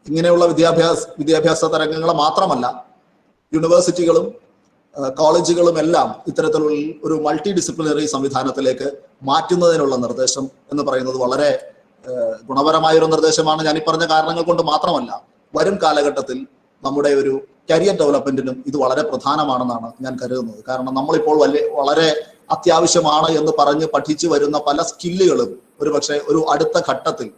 ഇങ്ങനെയുള്ള വിദ്യാഭ്യാസ തരംഗങ്ങളെ മാത്രമല്ല, യൂണിവേഴ്സിറ്റികളും കോളേജുകളും എല്ലാം ഇത്തരത്തിലുള്ള ഒരു മൾട്ടി ഡിസിപ്ലിനറി സംവിധാനത്തിലേക്ക് മാറ്റുന്നതിനുള്ള നിർദ്ദേശം എന്ന് പറയുന്നത് വളരെ ഗുണപരമായൊരു നിർദ്ദേശമാണ്. ഞാൻ ഈ പറഞ്ഞ കാരണങ്ങൾ കൊണ്ട് മാത്രമല്ല, വരും കാലഘട്ടത്തിൽ നമ്മുടെ ഒരു കരിയർ ഡെവലപ്മെന്റിനും ഇത് വളരെ പ്രധാനമാണെന്നാണ് ഞാൻ കരുതുന്നത്. കാരണം നമ്മളിപ്പോൾ വളരെ അത്യാവശ്യമാണ് എന്ന് പറഞ്ഞ് പഠിച്ചു വരുന്ന പല സ്കില്ലുകളും ഒരുപക്ഷെ ഒരു അടുത്ത ഘട്ടത്തിൽ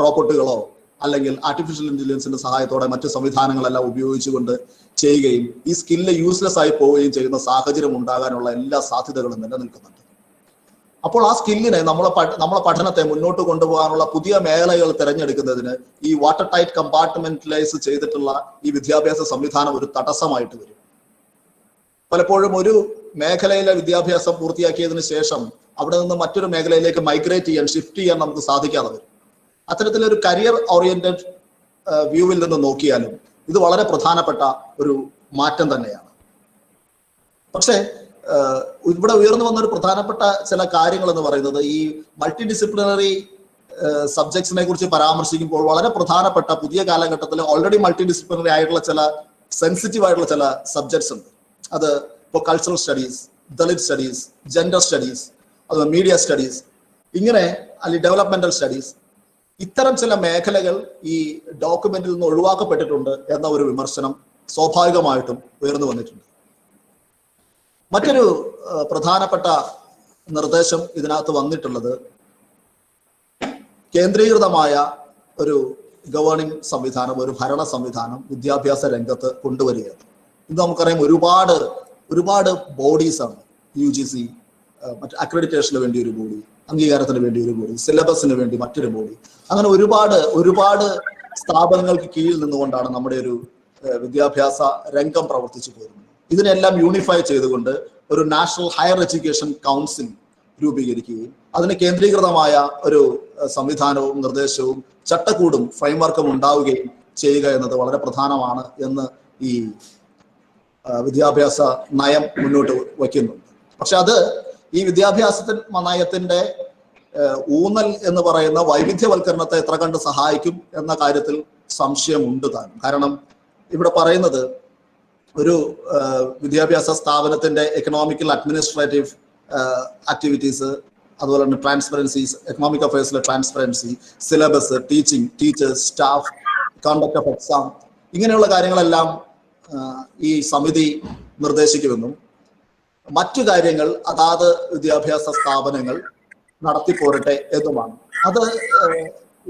റോബോട്ടുകളോ അല്ലെങ്കിൽ ആർട്ടിഫിഷ്യൽ ഇന്റലിജൻസിന്റെ സഹായത്തോടെ മറ്റു സംവിധാനങ്ങളെല്ലാം ഉപയോഗിച്ചുകൊണ്ട് ചെയ്യുകയും ഈ സ്കില്ല് യൂസ്ലെസ് ആയി പോവുകയും ചെയ്യുന്ന സാഹചര്യം ഉണ്ടാകാനുള്ള എല്ലാ സാധ്യതകളും നിലനിൽക്കുന്നുണ്ട്. അപ്പോൾ ആ സ്കില്ലിനെ നമ്മളെ പഠനത്തെ മുന്നോട്ട് കൊണ്ടുപോകാനുള്ള പുതിയ മേഖലകൾ തിരഞ്ഞെടുക്കുന്നതിന് ഈ വാട്ടർ ടൈറ്റ് കമ്പാർട്ട്മെന്റലൈസ് ചെയ്തിട്ടുള്ള ഈ വിദ്യാഭ്യാസ സംവിധാനം ഒരു തടസ്സമായിട്ട് വരും. പലപ്പോഴും ഒരു മേഖലയിലെ വിദ്യാഭ്യാസം പൂർത്തിയാക്കിയതിനു ശേഷം അവിടെ നിന്ന് മറ്റൊരു മേഖലയിലേക്ക് മൈഗ്രേറ്റ് ചെയ്യാൻ, ഷിഫ്റ്റ് ചെയ്യാൻ നമുക്ക് സാധിക്കാതെ വരും. അത്തരത്തിലൊരു കരിയർ ഓറിയന്റഡ് വ്യൂവിൽ നിന്ന് നോക്കിയാലും ഇത് വളരെ പ്രധാനപ്പെട്ട ഒരു മാറ്റം തന്നെയാണ്. പക്ഷേ ഇവിടെ ഉയർന്നു വന്ന ഒരു പ്രധാനപ്പെട്ട ചില കാര്യങ്ങൾ എന്ന് പറയുന്നത് ഈ മൾട്ടി ഡിസിപ്ലിനറി സബ്ജക്ട്സിനെ കുറിച്ച് പരാമർശിക്കുമ്പോൾ വളരെ പ്രധാനപ്പെട്ട പുതിയ കാലഘട്ടത്തിൽ ഓൾറെഡി മൾട്ടി ഡിസിപ്ലിനറി ആയിട്ടുള്ള ചില സെൻസിറ്റീവ് ആയിട്ടുള്ള ചില സബ്ജക്ട്സ് ഉണ്ട്. അത് ഇപ്പോൾ cultural studies, Dalit studies, gender studies, അത് മീഡിയ സ്റ്റഡീസ്, ഇങ്ങനെ അല്ലെങ്കിൽ ഡെവലപ്മെന്റൽ സ്റ്റഡീസ്, ഇത്തരം ചില മേഖലകൾ ഈ ഡോക്യുമെന്റിൽ നിന്ന് ഒഴിവാക്കപ്പെട്ടിട്ടുണ്ട് എന്ന ഒരു വിമർശനം സ്വാഭാവികമായിട്ടും ഉയർന്നു വന്നിട്ടുണ്ട്. മറ്റൊരു പ്രധാനപ്പെട്ട നിർദ്ദേശം ഇതിനകത്ത് വന്നിട്ടുള്ളത് കേന്ദ്രീകൃതമായ ഒരു ഗവേണിംഗ് സംവിധാനം, ഒരു ഭരണ സംവിധാനം വിദ്യാഭ്യാസ രംഗത്ത് കൊണ്ടുവരികയാണ്. ഇത് നമുക്കറിയാം, ഒരുപാട് ബോഡീസ് ആണ്. UGC, മറ്റ് അക്രഡിറ്റേഷന് വേണ്ടി ഒരു ബോഡി, അംഗീകാരത്തിന് വേണ്ടി ഒരു ബോഡി, സിലബസിന് വേണ്ടി മറ്റൊരു ബോഡി, അങ്ങനെ ഒരുപാട് സ്ഥാപനങ്ങൾക്ക് കീഴിൽ നിന്നുകൊണ്ടാണ് നമ്മുടെ ഒരു വിദ്യാഭ്യാസ രംഗം പ്രവർത്തിച്ചു പോരുന്നത്. ഇതിനെല്ലാം യൂണിഫൈ ചെയ്തുകൊണ്ട് ഒരു നാഷണൽ ഹയർ എഡ്യൂക്കേഷൻ കൗൺസിൽ രൂപീകരിക്കുകയും അതിന് കേന്ദ്രീകൃതമായ ഒരു സംവിധാനവും നിർദ്ദേശവും ചട്ടക്കൂടും ഫ്രെയിംവർക്കും ഉണ്ടാവുകയും ചെയ്യുക എന്നത് വളരെ പ്രധാനമാണ് എന്ന് ഈ വിദ്യാഭ്യാസ നയം മുന്നോട്ട് വയ്ക്കുന്നുണ്ട്. പക്ഷെ അത് ഈ വിദ്യാഭ്യാസ നയത്തിന്റെ ഊന്നൽ എന്ന് പറയുന്ന വൈവിധ്യവൽക്കരണത്തെ എത്ര കണ്ട് സഹായിക്കും എന്ന കാര്യത്തിൽ സംശയമുണ്ട് താൻ. കാരണം ഇവിടെ പറയുന്നത് ഒരു വിദ്യാഭ്യാസ സ്ഥാപനത്തിന്റെ എക്കണോമിക്കൽ അഡ്മിനിസ്ട്രേറ്റീവ് ആക്ടിവിറ്റീസ്, അതുപോലെ തന്നെ ട്രാൻസ്പെറൻസീസ്, എക്കണോമിക് അഫയേഴ്സിലെ transparency, syllabus, teachers, staff, conduct of exam, ഇങ്ങനെയുള്ള കാര്യങ്ങളെല്ലാം ഈ സമിതി നിർദ്ദേശിക്കുമെന്നും മറ്റു കാര്യങ്ങൾ അതാത് വിദ്യാഭ്യാസ സ്ഥാപനങ്ങൾ നടത്തിപ്പോരട്ടെ എന്നുമാണ്. അത്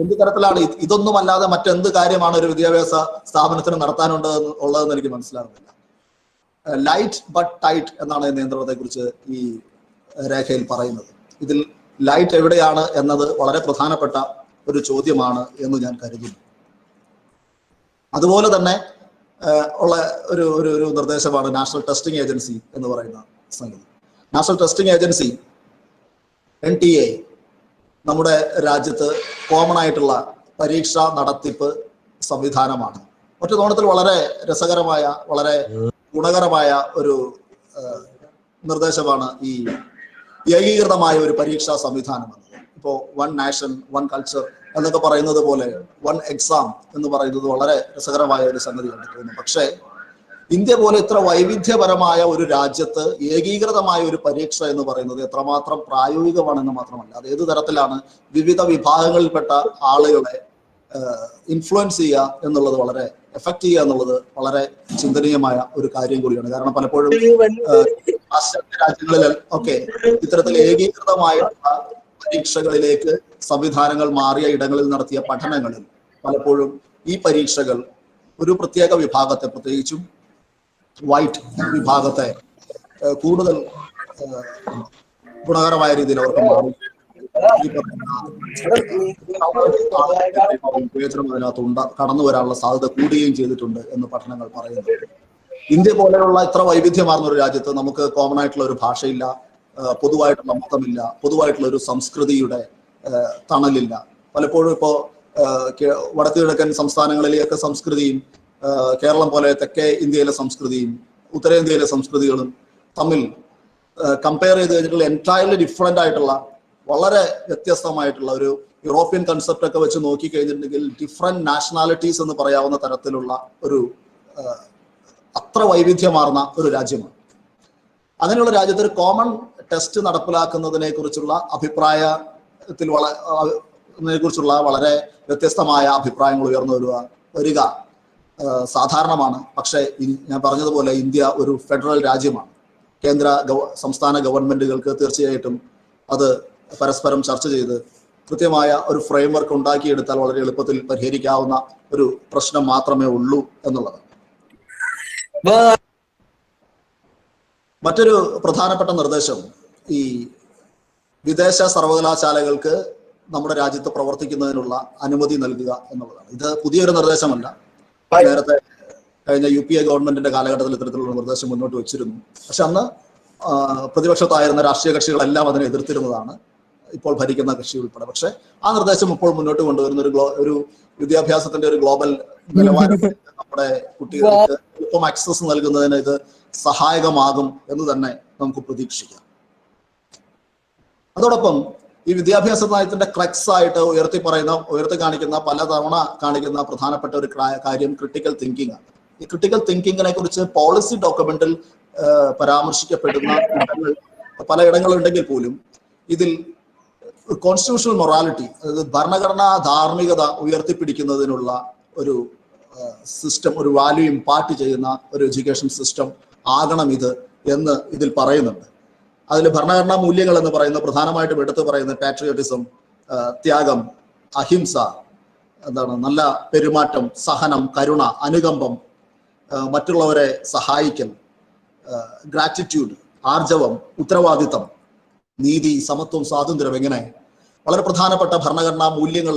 എന്ത് തരത്തിലാണ്? ഇതൊന്നുമല്ലാതെ മറ്റെന്ത് കാര്യമാണ് ഒരു വിദ്യാഭ്യാസ സ്ഥാപനത്തിന് ഉള്ളതെന്ന് എനിക്ക് മനസ്സിലാകുന്നില്ല. ലൈറ്റ് ബട്ട് ടൈറ്റ് എന്നാണ് നിയന്ത്രണത്തെ കുറിച്ച് ഈ രേഖയിൽ പറയുന്നത്. ഇതിൽ ലൈറ്റ് എവിടെയാണ് എന്നത് വളരെ പ്രധാനപ്പെട്ട ഒരു ചോദ്യമാണ് എന്ന് ഞാൻ കരുതുന്നു. അതുപോലെ തന്നെ ഉള്ള ഒരു നിർദ്ദേശമാണ് നാഷണൽ ടെസ്റ്റിംഗ് ഏജൻസി എന്ന് പറയുന്ന സംഗതി. നാഷണൽ ടെസ്റ്റിംഗ് ഏജൻസി NTA നമ്മുടെ രാജ്യത്ത് കോമൺ ആയിട്ടുള്ള പരീക്ഷാ നടത്തിപ്പ് സംവിധാനമാണ്. ഒറ്റ തോണത്തിൽ വളരെ രസകരമായ, വളരെ ഗുണകരമായ ഒരു നിർദ്ദേശമാണ് ഈ ഏകീകൃതമായ ഒരു പരീക്ഷാ സംവിധാനം എന്നത്. ഇപ്പോൾ 1 നാഷൻ 1 കൾച്ചർ എന്നൊക്കെ പറയുന്നത് പോലെ 1 എക്സാം എന്ന് പറയുന്നത് വളരെ രസകരമായ ഒരു സംഗതിയാണ് തോന്നുന്നു. പക്ഷേ ഇന്ത്യ പോലെ ഇത്ര വൈവിധ്യപരമായ ഒരു രാജ്യത്ത് ഏകീകൃതമായ ഒരു പരീക്ഷ എന്ന് പറയുന്നത് എത്രമാത്രം പ്രായോഗികമാണെന്ന് മാത്രമല്ല, അത് ഏതു തരത്തിലാണ് വിവിധ വിഭാഗങ്ങളിൽപ്പെട്ട ആളുകളെ ഇൻഫ്ലുവൻസ് ചെയ്യുക എന്നുള്ളത്, വളരെ എഫക്ട് ചെയ്യുക എന്നുള്ളത് വളരെ ചിന്തനീയമായ ഒരു കാര്യം കൂടിയാണ്. കാരണം പലപ്പോഴും പാശ്ചാത്യ രാജ്യങ്ങളിൽ ഒക്കെ ഇത്തരത്തിൽ ഏകീകൃതമായിട്ടുള്ള പരീക്ഷകളിലേക്ക് സംവിധാനങ്ങൾ മാറിയ ഇടങ്ങളിൽ നടത്തിയ പഠനങ്ങളിൽ പലപ്പോഴും ഈ പരീക്ഷകൾ ഒരു പ്രത്യേക വിഭാഗത്തെ, പ്രത്യേകിച്ചും വൈറ്റ് വിഭാഗത്തെ കൂടുതൽ ഗുണകരമായ രീതിയിൽ അവർക്ക് മാറി വിവേചനം അതിനകത്ത് കടന്നു വരാനുള്ള സാധ്യത കൂടുകയും ചെയ്തിട്ടുണ്ട് എന്ന് പഠനങ്ങൾ പറയുന്നു. ഇന്ത്യ പോലെയുള്ള ഇത്ര വൈവിധ്യമാർന്ന ഒരു രാജ്യത്ത് നമുക്ക് കോമൺ ആയിട്ടുള്ള ഒരു ഭാഷയില്ല, പൊതുവായിട്ടുള്ള മതമില്ല, പൊതുവായിട്ടുള്ള ഒരു സംസ്കൃതിയുടെ തണലില്ല. പലപ്പോഴും ഇപ്പോ വടക്കു കിഴക്കൻ സംസ്ഥാനങ്ങളിലെയൊക്കെ സംസ്കൃതിയും കേരളം പോലെ തെക്കേ ഇന്ത്യയിലെ സംസ്കൃതിയും ഉത്തരേന്ത്യയിലെ സംസ്കൃതികളും തമ്മിൽ കമ്പയർ ചെയ്ത് കഴിഞ്ഞിട്ടുള്ള എൻറ്റയർലി ഡിഫറെന്റ് ആയിട്ടുള്ള, വളരെ വ്യത്യസ്തമായിട്ടുള്ള ഒരു യൂറോപ്യൻ കൺസെപ്റ്റ് ഒക്കെ വെച്ച് നോക്കി കഴിഞ്ഞിട്ടുണ്ടെങ്കിൽ ഡിഫറെന്റ് നാഷണാലിറ്റീസ് എന്ന് പറയാവുന്ന തരത്തിലുള്ള ഒരു അത്ര വൈവിധ്യമാർന്ന ഒരു രാജ്യമാണ്. അങ്ങനെയുള്ള രാജ്യത്ത് ഒരു കോമൺ ടെസ്റ്റ് നടപ്പിലാക്കുന്നതിനെ കുറിച്ചുള്ള കുറിച്ചുള്ള വളരെ വ്യത്യസ്തമായ അഭിപ്രായങ്ങൾ ഉയർന്നു വരിക സാധാരണമാണ്. പക്ഷേ ഞാൻ പറഞ്ഞതുപോലെ ഇന്ത്യ ഒരു ഫെഡറൽ രാജ്യമാണ്. സംസ്ഥാന ഗവൺമെന്റുകൾക്ക് തീർച്ചയായിട്ടും അത് പരസ്പരം ചർച്ച ചെയ്ത് കൃത്യമായ ഒരു ഫ്രെയിംവർക്ക് ഉണ്ടാക്കിയെടുത്താൽ വളരെ എളുപ്പത്തിൽ പരിഹരിക്കാവുന്ന ഒരു പ്രശ്നം മാത്രമേ ഉള്ളൂ എന്നുള്ളത്. മറ്റൊരു പ്രധാനപ്പെട്ട നിർദ്ദേശം ഈ വിദേശ സർവകലാശാലകൾക്ക് നമ്മുടെ രാജ്യത്ത് പ്രവർത്തിക്കുന്നതിനുള്ള അനുമതി നൽകുക എന്നുള്ളതാണ്. ഇത് പുതിയൊരു നിർദ്ദേശമല്ല. നേരത്തെ കഴിഞ്ഞ UPA ഗവൺമെന്റിന്റെ കാലഘട്ടത്തിൽ ഇത്തരത്തിലുള്ള നിർദ്ദേശം മുന്നോട്ട് വെച്ചിരുന്നു. പക്ഷെ അന്ന് പ്രതിപക്ഷത്തായിരുന്ന രാഷ്ട്രീയ കക്ഷികളെല്ലാം അതിനെ എതിർത്തിരുന്നതാണ്, ഇപ്പോൾ ഭരിക്കുന്ന കക്ഷി ഉൾപ്പെടെ. പക്ഷെ ആ നിർദ്ദേശം ഇപ്പോൾ മുന്നോട്ട് കൊണ്ടുവരുന്ന ഒരു വിദ്യാഭ്യാസത്തിന്റെ ഒരു ഗ്ലോബൽ നിലവാരത്തിൽ നമ്മുടെ കുട്ടികൾക്ക് എളുപ്പം ആക്സസ് നൽകുന്നതിന് ഇത് സഹായകമാകും എന്ന് തന്നെ നമുക്ക് പ്രതീക്ഷിക്കാം. അതോടൊപ്പം ഈ വിദ്യാഭ്യാസ നയത്തിന്റെ ക്രക്സ് ആയിട്ട് ഉയർത്തി കാണിക്കുന്ന പലതവണ കാണിക്കുന്ന പ്രധാനപ്പെട്ട ഒരു കാര്യം ക്രിട്ടിക്കൽ തിങ്കിങ് ആണ്. ഈ ക്രിട്ടിക്കൽ തിങ്കിങ്ങിനെ കുറിച്ച് പോളിസി ഡോക്യുമെന്റിൽ പരാമർശിക്കപ്പെടുന്ന പല ഇടങ്ങളുണ്ടെങ്കിൽ പോലും ഇതിൽ കോൺസ്റ്റിറ്റ്യൂഷണൽ മൊറാലിറ്റി, അതായത് ഭരണഘടനാ ധാർമ്മികത ഉയർത്തിപ്പിടിക്കുന്നതിനുള്ള ഒരു സിസ്റ്റം, ഒരു വാല്യൂ ഇമ്പാർട്ട് ചെയ്യുന്ന ഒരു എഡ്യൂക്കേഷൻ സിസ്റ്റം ആകണം ഇത് എന്ന് ഇതിൽ പറയുന്നുണ്ട്. അതിൽ ഭരണഘടനാ മൂല്യങ്ങൾ എന്ന് പറയുന്ന പ്രധാനമായിട്ടും എടുത്തു പറയുന്ന പാട്രിയോട്ടിസം, ത്യാഗം, അഹിംസ, നല്ല പെരുമാറ്റം, സഹനം, കരുണ, അനുകമ്പം, മറ്റുള്ളവരെ സഹായിക്കൽ, ഗ്രാറ്റിറ്റ്യൂഡ്, ആർജവം, ഉത്തരവാദിത്തം, നീതി, സമത്വം, സ്വാതന്ത്ര്യം, എങ്ങനെ വളരെ പ്രധാനപ്പെട്ട ഭരണഘടനാ മൂല്യങ്ങൾ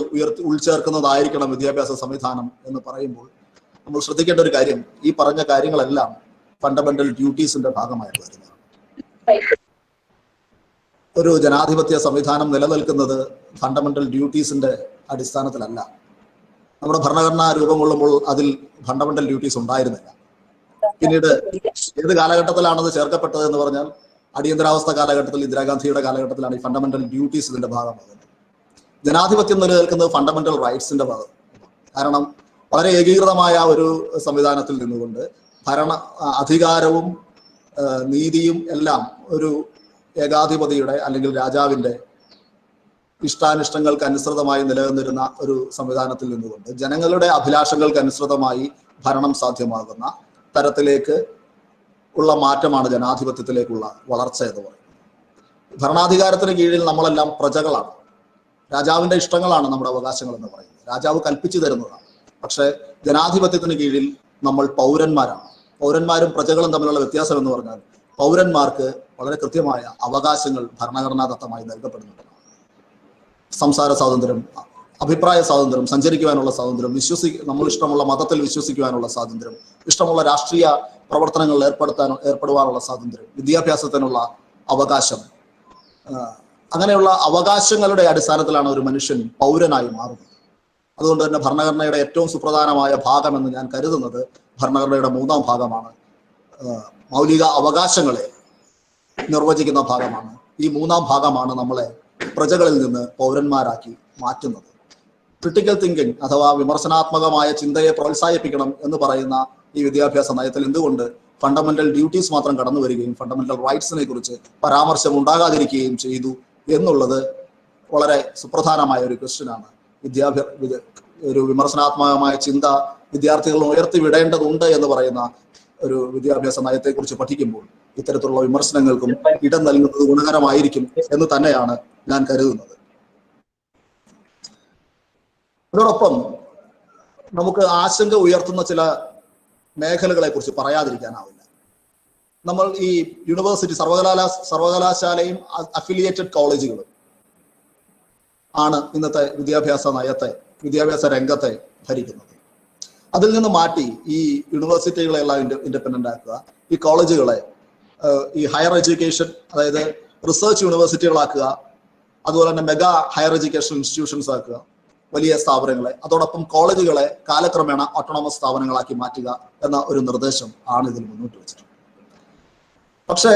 ഉൾച്ചേർക്കുന്നതായിരിക്കണം വിദ്യാഭ്യാസ സംവിധാനം എന്ന് പറയുമ്പോൾ നമ്മൾ ശ്രദ്ധിക്കേണ്ട ഒരു കാര്യം, ഈ പറഞ്ഞ കാര്യങ്ങളെല്ലാം ഫണ്ടമെന്റൽ ഡ്യൂട്ടീസിന്റെ ഭാഗമായിട്ട് വരുന്നതാണ്. ഒരു ജനാധിപത്യ സംവിധാനം നിലനിൽക്കുന്നത് ഫണ്ടമെന്റൽ ഡ്യൂട്ടീസിന്റെ അടിസ്ഥാനത്തിലല്ല. നമ്മുടെ ഭരണഘടന രൂപം കൊള്ളുമ്പോൾ അതിൽ ഫണ്ടമെന്റൽ ഡ്യൂട്ടീസ് ഉണ്ടായിരുന്നില്ല. പിന്നീട് ഏത് കാലഘട്ടത്തിലാണത് ചേർക്കപ്പെട്ടത് എന്ന് പറഞ്ഞാൽ അടിയന്തരാവസ്ഥ കാലഘട്ടത്തിൽ, ഇന്ദിരാഗാന്ധിയുടെ കാലഘട്ടത്തിലാണ് ഈ ഫണ്ടമെന്റൽ ഡ്യൂട്ടീസ് ഇതിന്റെ ഭാഗമാകുന്നത്. ജനാധിപത്യം നിലനിൽക്കുന്നത് ഫണ്ടമെന്റൽ റൈറ്റ്സിന്റെ ഭാഗം. കാരണം വളരെ ഏകീകൃതമായ ഒരു സംവിധാനത്തിൽ നിന്നുകൊണ്ട് അധികാരവും നീതിയും എല്ലാം ഒരു ഏകാധിപതിയുടെ അല്ലെങ്കിൽ രാജാവിന്റെ ഇഷ്ടാനിഷ്ടങ്ങൾക്ക് അനുസൃതമായി നിലനിന്നിരുന്ന ഒരു സംവിധാനത്തിൽ നിന്നുകൊണ്ട് ജനങ്ങളുടെ അഭിലാഷങ്ങൾക്ക് അനുസൃതമായി ഭരണം സാധ്യമാകുന്ന തരത്തിലേക്ക് ഉള്ള മാറ്റമാണ് ജനാധിപത്യത്തിലേക്കുള്ള വളർച്ച എന്ന് പറയുന്നത്. ഭരണാധികാരത്തിന് കീഴിൽ നമ്മളെല്ലാം പ്രജകളാണ്. രാജാവിന്റെ ഇഷ്ടങ്ങളാണ് നമ്മുടെ അവകാശങ്ങൾ എന്ന് പറയുന്നത്. രാജാവ് കൽപ്പിച്ചു തരുന്നതാണ്. പക്ഷെ ജനാധിപത്യത്തിന് കീഴിൽ നമ്മൾ പൗരന്മാരാണ്. പൗരന്മാരും പ്രജകളും തമ്മിലുള്ള വ്യത്യാസം എന്ന് പറഞ്ഞാൽ പൗരന്മാർക്ക് വളരെ കൃത്യമായ അവകാശങ്ങൾ ഭരണഘടനാദത്തമായി നൽകപ്പെടുന്നുണ്ട്. സംസാര സ്വാതന്ത്ര്യം, അഭിപ്രായ സ്വാതന്ത്ര്യം, സഞ്ചരിക്കുവാനുള്ള സ്വാതന്ത്ര്യം, നമ്മൾ ഇഷ്ടമുള്ള മതത്തിൽ വിശ്വസിക്കുവാനുള്ള സ്വാതന്ത്ര്യം, ഇഷ്ടമുള്ള രാഷ്ട്രീയ പ്രവർത്തനങ്ങളിൽ ഏർപ്പെടുവാനുള്ള സ്വാതന്ത്ര്യം, വിദ്യാഭ്യാസത്തിനുള്ള അവകാശം, അങ്ങനെയുള്ള അവകാശങ്ങളുടെ അടിസ്ഥാനത്തിലാണ് ഒരു മനുഷ്യൻ പൗരനായി മാറുന്നത്. അതുകൊണ്ട് തന്നെ ഭരണഘടനയുടെ ഏറ്റവും സുപ്രധാനമായ ഭാഗമെന്ന് ഞാൻ കരുതുന്നത് ഭരണഘടനയുടെ 3-ാം ഭാഗമാണ്. മൗലിക അവകാശങ്ങളെ നിർവചിക്കുന്ന ഭാഗമാണ്. ഈ 3-ാം ഭാഗമാണ് നമ്മളെ പ്രജകളിൽ നിന്ന് പൗരന്മാരാക്കി മാറ്റുന്നത്. ക്രിട്ടിക്കൽ തിങ്കിങ് അഥവാ വിമർശനാത്മകമായ ചിന്തയെ പ്രോത്സാഹിപ്പിക്കണം എന്ന് പറയുന്ന ഈ വിദ്യാഭ്യാസ നയത്തിൽ എന്തുകൊണ്ട് ഫണ്ടമെന്റൽ ഡ്യൂട്ടീസ് മാത്രം കടന്നു വരികയും ഫണ്ടമെന്റൽ റൈറ്റ്സിനെ കുറിച്ച് പരാമർശം ഉണ്ടാകാതിരിക്കുകയും ചെയ്തു എന്നുള്ളത് വളരെ സുപ്രധാനമായ ഒരു ക്വസ്റ്റ്യനാണ്. ഒരു വിമർശനാത്മകമായ ചിന്ത വിദ്യാർത്ഥികൾ ഉയർത്തിവിടേണ്ടതുണ്ട് എന്ന് പറയുന്ന ഒരു വിദ്യാഭ്യാസ നയത്തെക്കുറിച്ച് പഠിക്കുമ്പോൾ ഇത്തരത്തിലുള്ള വിമർശനങ്ങൾക്കും ഇടം നൽകുന്നത് ഗുണകരമായിരിക്കും എന്ന് തന്നെയാണ് ഞാൻ കരുതുന്നത്. അതോടൊപ്പം നമുക്ക് ആശങ്ക ഉയർത്തുന്ന ചില മേഖലകളെ കുറിച്ച് പറയാതിരിക്കാനാവില്ല. നമ്മൾ ഈ യൂണിവേഴ്സിറ്റി സർവകലാശാലയും അഫിലിയേറ്റഡ് കോളേജുകളും ആണ് ഇന്നത്തെ വിദ്യാഭ്യാസ രംഗത്തെ ഭരിക്കുന്നത്. അതിൽ നിന്ന് മാറ്റി ഈ യൂണിവേഴ്സിറ്റികളെല്ലാം ഇൻഡിപെൻഡന്റ് ആക്കുക, ഈ കോളേജുകളെ ഈ ഹയർ എഡ്യൂക്കേഷൻ, അതായത് റിസർച്ച് യൂണിവേഴ്സിറ്റികളാക്കുക, അതുപോലെ തന്നെ മെഗാ ഹയർ എഡ്യൂക്കേഷൻ ഇൻസ്റ്റിറ്റ്യൂഷൻസ് ആക്കുക വലിയ സ്ഥാപനങ്ങളെ, അതോടൊപ്പം കോളേജുകളെ കാലക്രമേണ ഓട്ടോണമസ് സ്ഥാപനങ്ങളാക്കി മാറ്റുക എന്ന ഒരു നിർദ്ദേശം ആണ് ഇതിൽ മുന്നോട്ട് വെച്ചിട്ടുള്ളത്. പക്ഷേ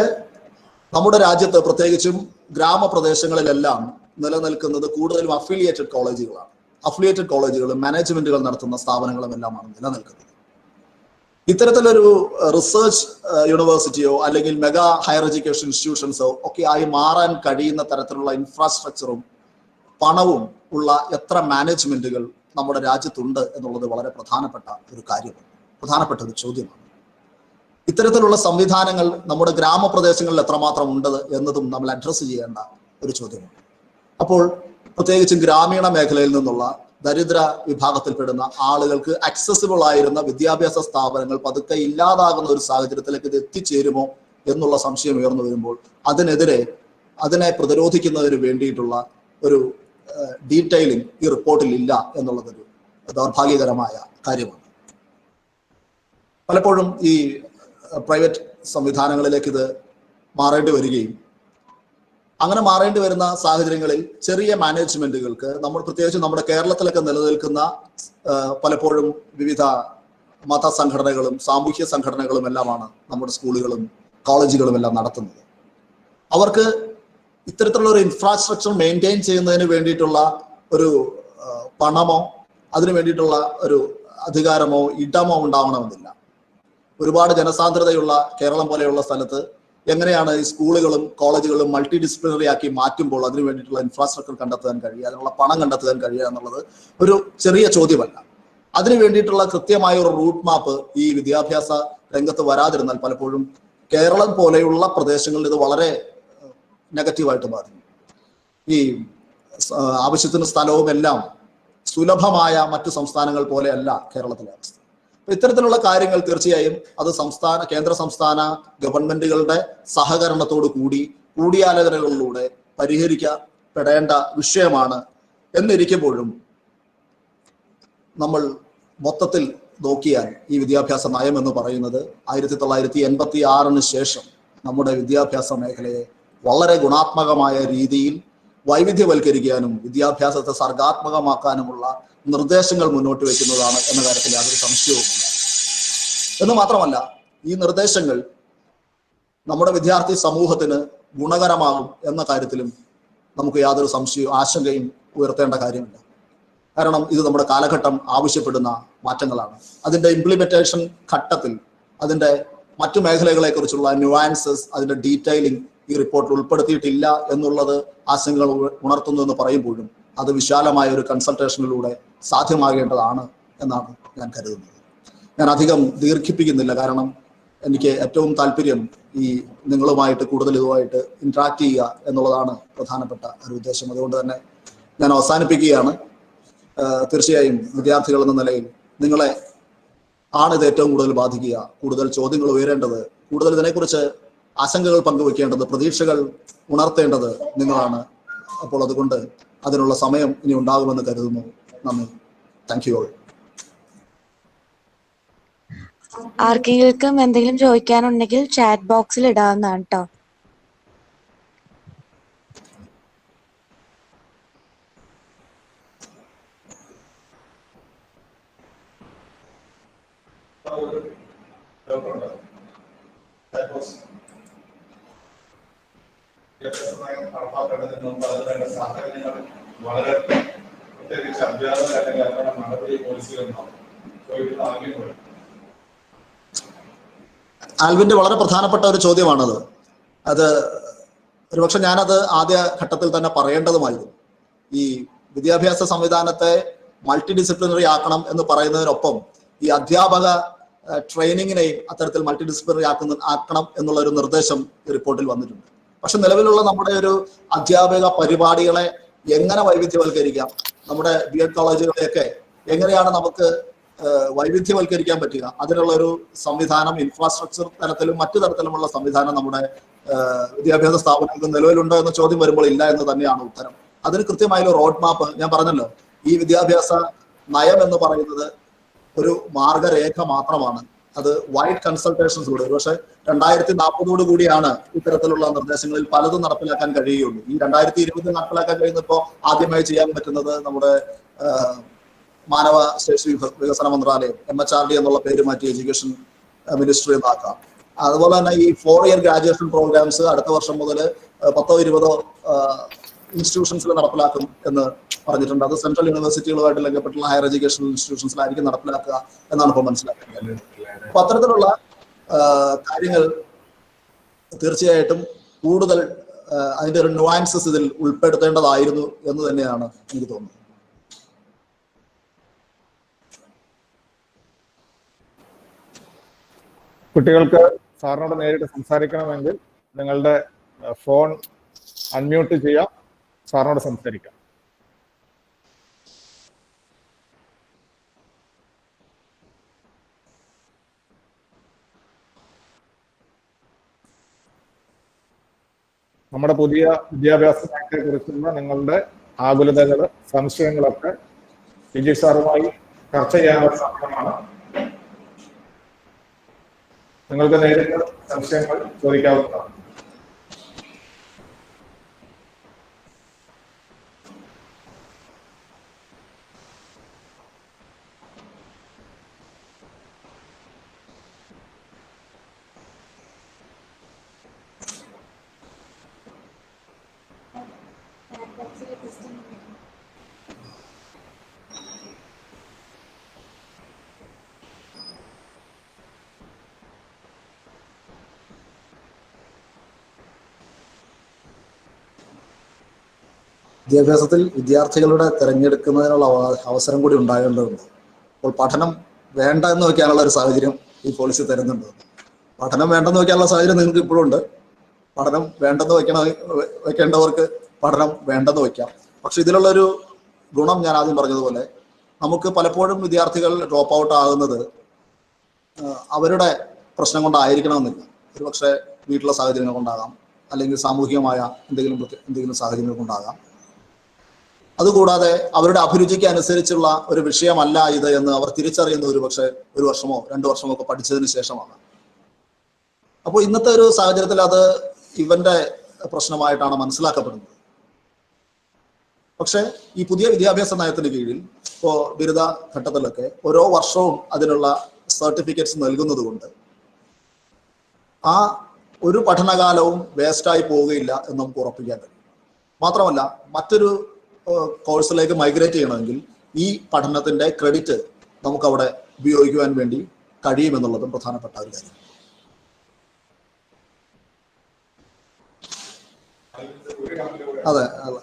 നമ്മുടെ രാജ്യത്ത് പ്രത്യേകിച്ചും ഗ്രാമപ്രദേശങ്ങളിലെല്ലാം നിലനിൽക്കുന്നത് കൂടുതലും അഫിലിയേറ്റഡ് കോളേജുകളാണ്. അഫിലിയേറ്റഡ് കോളേജുകളും മാനേജ്മെന്റുകൾ നടത്തുന്ന സ്ഥാപനങ്ങളും എല്ലാമാണ് നിലനിൽക്കുന്നത്. ഇത്തരത്തിലൊരു റിസർച്ച് യൂണിവേഴ്സിറ്റിയോ അല്ലെങ്കിൽ മെഗാ ഹയർ എഡ്യൂക്കേഷൻ ഇൻസ്റ്റിറ്റ്യൂഷൻസോ ഒക്കെ ആയി മാറാൻ കഴിയുന്ന തരത്തിലുള്ള ഇൻഫ്രാസ്ട്രക്ചറും പണവും ഉള്ള എത്ര മാനേജ്മെന്റുകൾ നമ്മുടെ രാജ്യത്തുണ്ട് എന്നുള്ളത് വളരെ പ്രധാനപ്പെട്ട ഒരു കാര്യമാണ്, പ്രധാനപ്പെട്ട ഒരു ചോദ്യമാണ്. ഇത്തരത്തിലുള്ള സംവിധാനങ്ങൾ നമ്മുടെ ഗ്രാമപ്രദേശങ്ങളിൽ എത്രമാത്രം ഉണ്ട് എന്നതും നമ്മൾ അഡ്രസ്സ് ചെയ്യേണ്ട ഒരു ചോദ്യമാണ്. അപ്പോൾ പ്രത്യേകിച്ചും ഗ്രാമീണ മേഖലയിൽ നിന്നുള്ള ദരിദ്ര വിഭാഗത്തിൽപ്പെടുന്ന ആളുകൾക്ക് അക്സസിബിൾ ആയിരുന്ന വിദ്യാഭ്യാസ സ്ഥാപനങ്ങൾ പതുക്കെ ഇല്ലാതാകുന്ന ഒരു സാഹചര്യത്തിലേക്ക് ഇത് എത്തിച്ചേരുമോ എന്നുള്ള സംശയം ഉയർന്നു വരുമ്പോൾ അതിനെ പ്രതിരോധിക്കുന്നതിന് വേണ്ടിയിട്ടുള്ള ഒരു ഡീറ്റെയിലിംഗ് ഈ റിപ്പോർട്ടിൽ ഇല്ല എന്നുള്ളതൊരു ദൗർഭാഗ്യകരമായ കാര്യമാണ്. പലപ്പോഴും ഈ പ്രൈവറ്റ് സംവിധാനങ്ങളിലേക്ക് ഇത് മാറേണ്ടി വരികയും അങ്ങനെ മാറേണ്ടി വരുന്ന സാഹചര്യങ്ങളിൽ ചെറിയ മാനേജ്മെന്റുകൾക്ക് പ്രത്യേകിച്ച് നമ്മുടെ കേരളത്തിലൊക്കെ നിലനിൽക്കുന്ന പലപ്പോഴും വിവിധ മത സംഘടനകളും സാമൂഹ്യ സംഘടനകളും എല്ലാമാണ് നമ്മുടെ സ്കൂളുകളും കോളേജുകളും എല്ലാം നടത്തുന്നത്. അവർക്ക് ഇത്തരത്തിലുള്ള ഒരു ഇൻഫ്രാസ്ട്രക്ചർ മെയിൻറ്റെയിൻ ചെയ്യുന്നതിന് വേണ്ടിയിട്ടുള്ള ഒരു പണമോ അതിനു വേണ്ടിയിട്ടുള്ള ഒരു അധികാരമോ ഇടമോ ഉണ്ടാവണമെന്നില്ല. ഒരുപാട് ജനസാന്ദ്രതയുള്ള കേരളം പോലെയുള്ള സ്ഥലത്ത് എങ്ങനെയാണ് ഈ സ്കൂളുകളും കോളേജുകളും മൾട്ടി ഡിസിപ്ലിനറി ആക്കി മാറ്റുമ്പോൾ അതിനു വേണ്ടിയിട്ടുള്ള ഇൻഫ്രാസ്ട്രക്ചർ കണ്ടെത്താൻ കഴിയുക, അതിനുള്ള പണം കണ്ടെത്താൻ കഴിയുക എന്നുള്ളത് ഒരു ചെറിയ ചോദ്യമല്ല. അതിനു വേണ്ടിയിട്ടുള്ള കൃത്യമായ ഒരു റൂട്ട് മാപ്പ് ഈ വിദ്യാഭ്യാസ രംഗത്ത് വരാതിരുന്നാൽ പലപ്പോഴും കേരളം പോലെയുള്ള പ്രദേശങ്ങളിൽ ഇത് വളരെ നെഗറ്റീവായിട്ട് ബാധിക്കും. ഈ ആവശ്യത്തിന് സ്ഥലവും എല്ലാം സുലഭമായ മറ്റു സംസ്ഥാനങ്ങൾ പോലെയല്ല കേരളത്തിലെ അവസ്ഥ. ഇത്തരത്തിലുള്ള കാര്യങ്ങൾ തീർച്ചയായും അത് കേന്ദ്ര സംസ്ഥാന ഗവൺമെന്റുകളുടെ സഹകരണത്തോടു കൂടി കൂടിയാലോചനകളിലൂടെ പരിഹരിക്കപ്പെടേണ്ട വിഷയമാണ്. എന്നിരിക്കുമ്പോഴും നമ്മൾ മൊത്തത്തിൽ നോക്കിയാൽ ഈ വിദ്യാഭ്യാസ നയം എന്ന് പറയുന്നത് 1986 ശേഷം നമ്മുടെ വിദ്യാഭ്യാസ മേഖലയെ വളരെ ഗുണാത്മകമായ രീതിയിൽ വൈവിധ്യവൽക്കരിക്കാനും വിദ്യാഭ്യാസത്തെ സർഗാത്മകമാക്കാനുമുള്ള നിർദ്ദേശങ്ങൾ മുന്നോട്ട് വയ്ക്കുന്നതാണ് എന്ന കാര്യത്തിൽ യാതൊരു സംശയവുമില്ല. എന്ന് മാത്രമല്ല, ഈ നിർദ്ദേശങ്ങൾ നമ്മുടെ വിദ്യാർത്ഥി സമൂഹത്തിന് ഗുണകരമാകും എന്ന കാര്യത്തിലും നമുക്ക് യാതൊരു ആശങ്കയും ഉയർത്തേണ്ട കാര്യമില്ല. കാരണം ഇത് നമ്മുടെ കാലഘട്ടം ആവശ്യപ്പെടുന്ന മാറ്റങ്ങളാണ്. അതിൻ്റെ ഇംപ്ലിമെന്റേഷൻ ഘട്ടത്തിൽ അതിൻ്റെ മറ്റു മേഖലകളെ കുറിച്ചുള്ള ന്യൂആൻസസ്, അതിൻ്റെ ഡീറ്റെയിലിംഗ് ഈ റിപ്പോർട്ടിൽ ഉൾപ്പെടുത്തിയിട്ടില്ല എന്നുള്ളത് ആശങ്കകൾ ഉണർത്തുന്നു എന്ന് പറയുമ്പോഴും അത് വിശാലമായ ഒരു കൺസൾട്ടേഷനിലൂടെ സാധ്യമാകേണ്ടതാണ് എന്നാണ് ഞാൻ കരുതുന്നത്. ഞാൻ അധികം ദീർഘിപ്പിക്കുന്നില്ല, കാരണം എനിക്ക് ഏറ്റവും താല്പര്യം ഈ നിങ്ങളുമായിട്ട് കൂടുതൽ ഇതുമായിട്ട് ഇന്ററാക്ട് ചെയ്യുക എന്നുള്ളതാണ് പ്രധാനപ്പെട്ട ഒരു ഉദ്ദേശം. അതുകൊണ്ട് തന്നെ ഞാൻ അവസാനിപ്പിക്കുകയാണ്. തീർച്ചയായും വിദ്യാർത്ഥികൾ എന്ന നിലയിൽ നിങ്ങളെ ഇത് ഏറ്റവും കൂടുതൽ ബാധിക്കുക, കൂടുതൽ ചോദ്യങ്ങൾ ഉയരേണ്ടത്, കൂടുതൽ ഇതിനെക്കുറിച്ച് ആശങ്കകൾ പങ്കുവെക്കേണ്ടത്, പ്രതീക്ഷകൾ ഉണർത്തേണ്ടത് നിങ്ങളാണ്. അപ്പോൾ അതുകൊണ്ട് അതിനുള്ള സമയം ഇനി ഉണ്ടാകുമെന്ന് കരുതുന്നു. നന്ദി. Thank you all. ആർക്കെങ്കിലും എന്തെങ്കിലും ചോദിക്കാനുണ്ടെങ്കിൽ ചാറ്റ് ബോക്സിൽ ഇടാവുന്നതാണ് കേട്ടോ. വളരെ പ്രത്യേകിച്ച് അഭ്യാസ അല്ലെങ്കിൽ നടപടി പോളിസികളുണ്ടാവും. ആൽവിന്റെ വളരെ പ്രധാനപ്പെട്ട ഒരു ചോദ്യമാണത്. അത് ഒരുപക്ഷെ ഞാനത് ആദ്യ ഘട്ടത്തിൽ തന്നെ പറയേണ്ടതുമായിരുന്നു. ഈ വിദ്യാഭ്യാസ സംവിധാനത്തെ മൾട്ടി ഡിസിപ്ലിനറി ആക്കണം എന്ന് പറയുന്നതിനൊപ്പം ഈ അധ്യാപക ട്രെയിനിങ്ങിനെയും അത്തരത്തിൽ മൾട്ടി ഡിസിപ്ലിനറി ആക്കണം എന്നുള്ള ഒരു നിർദ്ദേശം ഈ റിപ്പോർട്ടിൽ വന്നിട്ടുണ്ട്. പക്ഷെ നിലവിലുള്ള നമ്മുടെ ഒരു അധ്യാപക പരിപാടികളെ എങ്ങനെ വൈവിധ്യവൽക്കരിക്കാം, നമ്മുടെ BEd കോളേജുകളെയൊക്കെ എങ്ങനെയാണ് നമുക്ക് വൈവിധ്യവൽക്കരിക്കാൻ പറ്റുക, അതിനുള്ള ഒരു സംവിധാനം ഇൻഫ്രാസ്ട്രക്ചർ തലത്തിലും മറ്റു തരത്തിലുമുള്ള സംവിധാനം നമ്മുടെ വിദ്യാഭ്യാസ സ്ഥാപനങ്ങൾക്ക് നിലവിലുണ്ടോ എന്ന ചോദ്യം വരുമ്പോൾ ഇല്ല എന്ന് തന്നെയാണ് ഉത്തരം. അതിന് കൃത്യമായ ഒരു റോഡ് മാപ്പ് ഞാൻ പറഞ്ഞല്ലോ. ഈ വിദ്യാഭ്യാസ നയം എന്ന് പറയുന്നത് ഒരു മാർഗരേഖ മാത്രമാണ്. അത് വൈഡ് കൺസൾട്ടേഷൻസിലൂടെ ഒരുപക്ഷെ 2040 കൂടിയാണ് ഇത്തരത്തിലുള്ള നിർദ്ദേശങ്ങളിൽ പലതും നടപ്പിലാക്കാൻ കഴിയുകയുള്ളൂ. ഈ 2020 നടപ്പിലാക്കാൻ കഴിയുന്നപ്പോൾ ആദ്യമായി ചെയ്യാൻ പറ്റുന്നത് നമ്മുടെ മാനവ ശേഷി വികസന മന്ത്രാലയം MHRD എന്നുള്ള പേര് മാറ്റി എഡ്യൂക്കേഷൻ മിനിസ്ട്രി എന്നാക്കാം. അതുപോലെ തന്നെ ഈ 4-year ഗ്രാജുവേഷൻ പ്രോഗ്രാംസ് അടുത്ത വർഷം മുതൽ 10-20 ഇൻസ്റ്റിറ്റ്യൂഷൻസിൽ നടപ്പിലാക്കും എന്ന് പറഞ്ഞിട്ടുണ്ട്. അത് സെൻട്രൽ യൂണിവേഴ്സിറ്റികളുമായിട്ട് ബന്ധപ്പെട്ടുള്ള ഹയർ എഡ്യൂക്കേഷൻ ഇൻസ്റ്റിറ്റ്യൂഷൻസിലായിരിക്കും നടപ്പിലാക്കുക എന്നാണ് ഇപ്പോൾ മനസ്സിലാക്കുന്നത്. അപ്പൊ അത്തരത്തിലുള്ള കാര്യങ്ങൾ തീർച്ചയായിട്ടും കൂടുതൽ അതിന്റെ ഒരു നുവാൻസസ് ഇതിൽ ഉൾപ്പെടുത്തേണ്ടതായിരുന്നു എന്ന് തന്നെയാണ് എനിക്ക് തോന്നുന്നത്. കുട്ടികൾക്ക് സാറിനോട് നേരിട്ട് സംസാരിക്കണമെങ്കിൽ നിങ്ങളുടെ ഫോൺ അൺമ്യൂട്ട് ചെയ്യാം, സാറിനോട് സംസാരിക്കാം. നമ്മുടെ പുതിയ വിദ്യാഭ്യാസ നയത്തെ കുറിച്ചുള്ള നിങ്ങളുടെ ആകുലതകൾ, സംശയങ്ങളൊക്കെ വിജയ് സാറുമായി ചർച്ച ചെയ്യാനുള്ള സമയമാണ്. നിങ്ങൾക്ക് നേരിട്ട് സംശയങ്ങൾ ചോദിക്കാവുന്നതാണ്. വിദ്യാഭ്യാസത്തിൽ വിദ്യാർത്ഥികളുടെ തിരഞ്ഞെടുക്കുന്നതിനുള്ള അവസരം കൂടി ഉണ്ടാകേണ്ടതുണ്ട്. അപ്പോൾ പഠനം വേണ്ട എന്ന് വയ്ക്കാനുള്ള ഒരു സാഹചര്യം ഈ പോളിസി തരുന്നുണ്ട്. പഠനം വേണ്ടെന്ന് വയ്ക്കാനുള്ള സാഹചര്യം നിങ്ങൾക്ക് ഇപ്പോഴും ഉണ്ട്. പഠനം വേണ്ടെന്ന് വെക്കേണ്ടവർക്ക് പഠനം വേണ്ടെന്ന് വയ്ക്കാം. പക്ഷെ ഇതിലുള്ളൊരു ഗുണം ഞാൻ ആദ്യം പറഞ്ഞതുപോലെ നമുക്ക് പലപ്പോഴും വിദ്യാർത്ഥികൾ ഡ്രോപ്പ് ഔട്ട് ആകുന്നത് അവരുടെ പ്രശ്നം കൊണ്ടായിരിക്കണമെന്നില്ല. ഒരു പക്ഷേ വീട്ടിലെ സാഹചര്യങ്ങൾ കൊണ്ടാകാം, അല്ലെങ്കിൽ സാമൂഹികമായ എന്തെങ്കിലും സാഹചര്യങ്ങൾ കൊണ്ടാകാം. അതുകൂടാതെ അവരുടെ അഭിരുചിക്ക് അനുസരിച്ചുള്ള ഒരു വിഷയമല്ല ഇത് എന്ന് അവർ തിരിച്ചറിയുന്ന ഒരു പക്ഷേ 1 വർഷമോ 2 വർഷമോ ഒക്കെ പഠിച്ചതിന് ശേഷമാണ്. അപ്പോൾ ഇന്നത്തെ ഒരു സാഹചര്യത്തിൽ അത് ഇവന്റെ പ്രശ്നമായിട്ടാണ് മനസ്സിലാക്കപ്പെടുന്നത്. പക്ഷെ ഈ പുതിയ വിദ്യാഭ്യാസ നയത്തിന് കീഴിൽ ഇപ്പോൾ ബിരുദ ഘട്ടത്തിലൊക്കെ ഓരോ വർഷവും അതിനുള്ള സർട്ടിഫിക്കറ്റ്സ് നൽകുന്നത് കൊണ്ട് ആ ഒരു പഠനകാലവും വേസ്റ്റായി പോവുകയില്ല എന്ന് നമുക്ക് ഉറപ്പിക്കാൻ കഴിയും. മാത്രമല്ല മറ്റൊരു കോഴ്സിലേക്ക് മൈഗ്രേറ്റ് ചെയ്യണമെങ്കിൽ ഈ പഠനത്തിന്റെ ക്രെഡിറ്റ് നമുക്ക് അവിടെ ഉപയോഗിക്കുവാൻ വേണ്ടി കഴിയുമെന്നുള്ളതും പ്രധാനപ്പെട്ട ഒരു കാര്യം. അതെ അതെ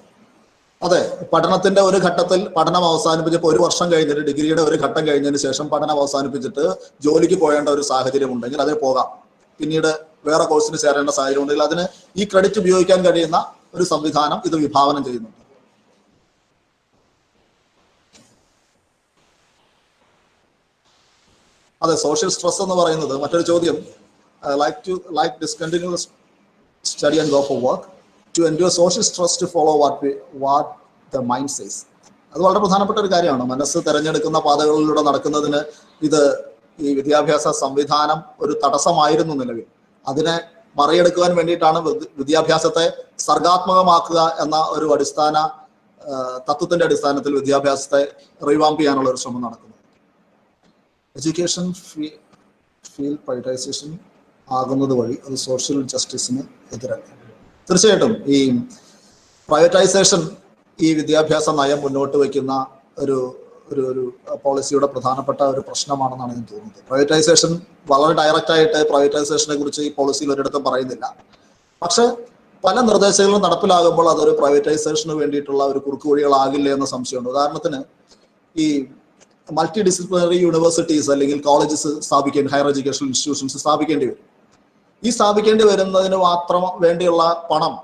അതെ പഠനത്തിന്റെ ഒരു ഘട്ടത്തിൽ പഠനം അവസാനിപ്പിച്ചപ്പോൾ 1 വർഷം കഴിഞ്ഞിട്ട് ഡിഗ്രിയുടെ ഒരു ഘട്ടം കഴിഞ്ഞതിന് ശേഷം പഠനം അവസാനിപ്പിച്ചിട്ട് ജോലിക്ക് പോകേണ്ട ഒരു സാഹചര്യം ഉണ്ടെങ്കിൽ അതിന് പോകാം. പിന്നീട് വേറെ കോഴ്സിന് ചേരേണ്ട സാഹചര്യം ഉണ്ടെങ്കിൽ അതിന് ഈ ക്രെഡിറ്റ് ഉപയോഗിക്കാൻ കഴിയുന്ന ഒരു സംവിധാനം ഇത് വിഭാവനം ചെയ്യുന്നുണ്ട്. അതെ, സോഷ്യൽ സ്ട്രെസ് എന്ന് പറയുന്നത് മറ്റൊരു ചോദ്യം. Like discontinues study and go for work to endure social stress to follow what the mind says. അത് വളരെ പ്രധാനപ്പെട്ട ഒരു കാര്യമാണ്. മനസ്സ് തിരഞ്ഞെടുക്കുന്ന പാതകളിലൂടെ നടക്കുന്നതിന് ഇത് ഈ വിദ്യാഭ്യാസ സംവിധാനം ഒരു തടസ്സമായിരുന്നു നിലവിൽ. അതിനെ മറികടക്കുവാൻ വേണ്ടിയിട്ടാണ് വിദ്യാഭ്യാസത്തെ സർഗാത്മകമാക്കുക എന്ന ഒരു അടിസ്ഥാന തത്വത്തിന്റെ അടിസ്ഥാനത്തിൽ വിദ്യാഭ്യാസത്തെ റിവാമ്പ് ചെയ്യാനുള്ള ഒരു ശ്രമം നടക്കുന്നത്. എഡ്യൂക്കേഷൻ ഫീൽഡ് പ്രൈവറ്റൈസേഷൻ ആകുന്നത് വഴി അത് സോഷ്യൽ ജസ്റ്റിസിന് എതിരല്ല. തീർച്ചയായിട്ടും ഈ പ്രൈവറ്റൈസേഷൻ ഈ വിദ്യാഭ്യാസ നയം മുന്നോട്ട് വയ്ക്കുന്ന ഒരു ഒരു പോളിസിയുടെ പ്രധാനപ്പെട്ട ഒരു പ്രശ്നമാണെന്നാണ് എനിക്ക് തോന്നുന്നത്. പ്രൈവറ്റൈസേഷൻ വളരെ ഡയറക്റ്റ് ആയിട്ട് പ്രൈവറ്റൈസേഷനെ കുറിച്ച് ഈ പോളിസിയിൽ ഒരിടത്തും പറയുന്നില്ല. പക്ഷെ പല നിർദ്ദേശങ്ങളും നടപ്പിലാകുമ്പോൾ അതൊരു പ്രൈവറ്റൈസേഷന് വേണ്ടിയിട്ടുള്ള ഒരു കുറുക്കുവഴികളാകില്ല എന്ന സംശയമുണ്ട്. ഉദാഹരണത്തിന് ഈ മൾട്ടി ഡിസിപ്ലിനറി യൂണിവേഴ്സിറ്റീസ് അല്ലെങ്കിൽ കോളേജസ് സ്ഥാപിക്കേണ്ടി, ഹയർ എഡ്യൂക്കേഷൻ ഇൻസ്റ്റിറ്റ്യൂഷൻസ് സ്ഥാപിക്കേണ്ടി വരും. ഈ സ്ഥാപിക്കേണ്ടി വരുന്നതിന് മാത്രം വേണ്ടിയുള്ള പണം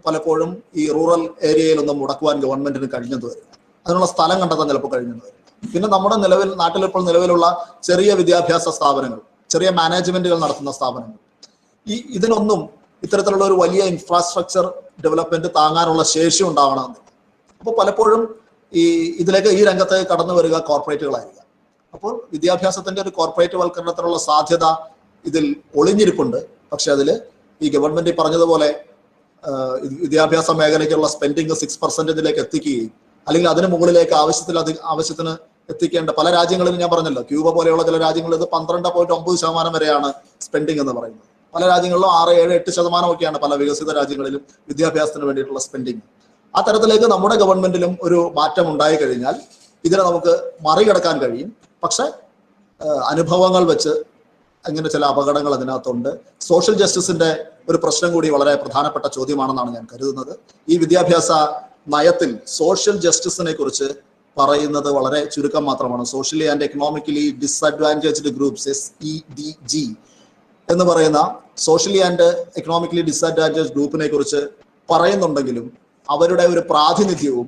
പലപ്പോഴും ഈ റൂറൽ ഏരിയയിലൊന്നും മുടക്കുവാൻ ഗവൺമെന്റിന് കഴിഞ്ഞെന്ന് വരും. അതിനുള്ള സ്ഥലം കണ്ടെത്താൻ ചിലപ്പോൾ കഴിഞ്ഞെന്ന് വരും. പിന്നെ നമ്മുടെ നാട്ടിലിപ്പോൾ നിലവിലുള്ള ചെറിയ വിദ്യാഭ്യാസ സ്ഥാപനങ്ങൾ, ചെറിയ മാനേജ്മെന്റുകൾ നടത്തുന്ന സ്ഥാപനങ്ങൾ, ഇതിനൊന്നും ഇത്തരത്തിലുള്ള ഒരു വലിയ ഇൻഫ്രാസ്ട്രക്ചർ ഡെവലപ്മെന്റ് താങ്ങാനുള്ള ശേഷി ഉണ്ടാവണമെന്നില്ല. അപ്പോൾ പലപ്പോഴും ഈ രംഗത്ത് കടന്നു വരിക കോർപ്പറേറ്റുകളായിരിക്കാം. അപ്പോൾ വിദ്യാഭ്യാസത്തിന്റെ ഒരു കോർപ്പറേറ്റ് വൽക്കരണത്തിനുള്ള സാധ്യത ഇതിൽ ഒളിഞ്ഞിരിപ്പുണ്ട്. പക്ഷെ അതിൽ ഈ ഗവൺമെന്റ് പറഞ്ഞതുപോലെ വിദ്യാഭ്യാസ മേഖലയ്ക്കുള്ള സ്പെൻഡിങ് 6% എത്തിക്കുകയും അല്ലെങ്കിൽ അതിന് മുകളിലേക്ക് ആവശ്യത്തിന് എത്തിക്കേണ്ട പല രാജ്യങ്ങളിലും ഞാൻ പറഞ്ഞല്ലോ, ക്യൂബ പോലെയുള്ള ചില രാജ്യങ്ങളിൽ ഇത് 12.9% വരെയാണ് സ്പെൻഡിങ് എന്ന് പറയുന്നത്. പല രാജ്യങ്ങളിലും 6, 7, 8% ഒക്കെയാണ് പല വികസിത രാജ്യങ്ങളിലും വിദ്യാഭ്യാസത്തിന് വേണ്ടിയിട്ടുള്ള സ്പെൻഡിങ്. ആ തരത്തിലേക്ക് നമ്മുടെ ഗവൺമെന്റിലും ഒരു മാറ്റം ഉണ്ടായി കഴിഞ്ഞാൽ ഇതിനെ നമുക്ക് മറികടക്കാൻ കഴിയും. പക്ഷെ അനുഭവങ്ങൾ വെച്ച് അങ്ങനെ ചില അപകടങ്ങൾ അതിനകത്തുണ്ട്. സോഷ്യൽ ജസ്റ്റിസിന്റെ ഒരു പ്രശ്നം കൂടി വളരെ പ്രധാനപ്പെട്ട ചോദ്യമാണെന്നാണ് ഞാൻ കരുതുന്നത്. ഈ വിദ്യാഭ്യാസ നയത്തിൽ സോഷ്യൽ ജസ്റ്റിസിനെ കുറിച്ച് പറയുന്നത് വളരെ ചുരുക്കം മാത്രമാണ്. Socially and economically disadvantaged groups, SEDG എന്ന് പറയുന്ന സോഷ്യലി ആൻഡ് എക്കണോമിക്കലി ഡിസ്അഡ്വാൻറ്റേജ് ഗ്രൂപ്പിനെ കുറിച്ച് പറയുന്നുണ്ടെങ്കിലും അവരുടെ ഒരു പ്രാതിനിധ്യവും